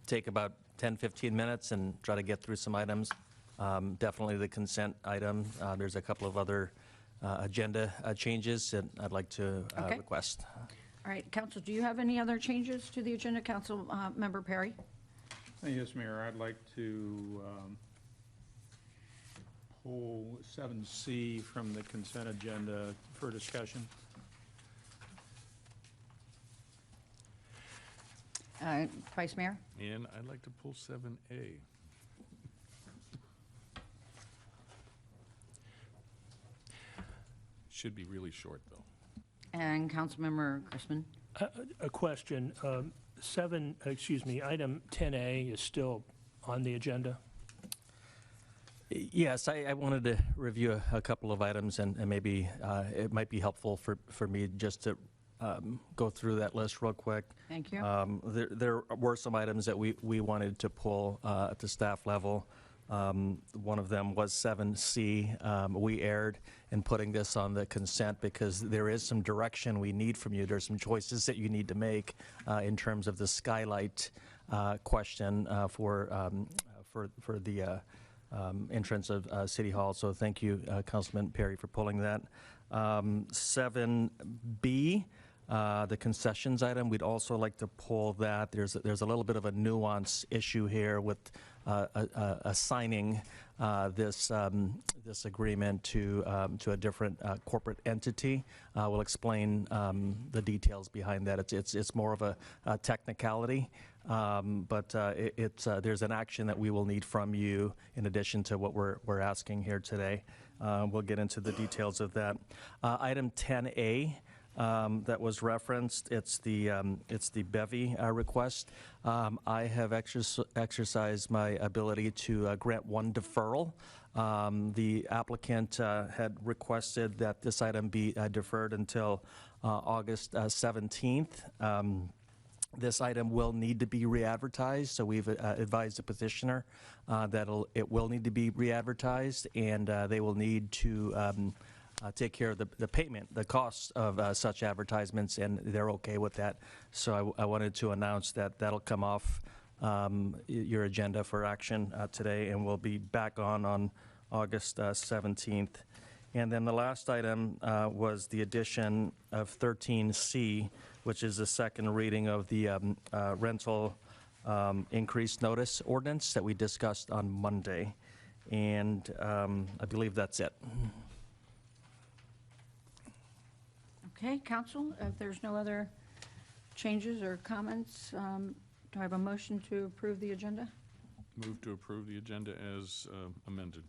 take about 10, 15 minutes and try to get through some items. Definitely the consent item. There's a couple of other agenda changes that I'd like to Okay. request. All right, council, do you have any other changes to the agenda? Council Member Perry? Yes, Mayor, I'd like to pull 7C from the consent agenda for discussion. Vice Mayor? And I'd like to pull 7A. Should be really short, though. And Councilmember Chrisman? A question. Item 10A is still on the agenda? Yes, I wanted to review a couple of items, and maybe it might be helpful for me just to go through that list real quick. Thank you. There were some items that we wanted to pull at the staff level. One of them was 7C. We erred in putting this on the consent because there is some direction we need from you. There's some choices that you need to make in terms of the skylight question for the entrance of City Hall. So thank you, Councilman Perry, for pulling that. 7B. The concessions item, we'd also like to pull that. There's a little bit of a nuance issue here with assigning this agreement to a different corporate entity. We'll explain the details behind that. It's more of a technicality, but there's an action that we will need from you in addition to what we're asking here today. We'll get into the details of that. Item 10A. That was referenced. It's the bevy request. I have exercised my ability to grant one deferral. The applicant had requested that this item be deferred until August 17th. This item will need to be re-advertised, so we've advised the petitioner that it will need to be re-advertised, and they will need to take care of the payment, the costs of such advertisements, and they're okay with that. So I wanted to announce that that'll come off your agenda for action today, and we'll be back on August 17th. And then the last item was the addition of 13C, which is the second reading of the rental increase notice ordinance that we discussed on Monday. And I believe that's it. Okay, council, if there's no other changes or comments, do I have a motion to approve the agenda? Move to approve the agenda as amended.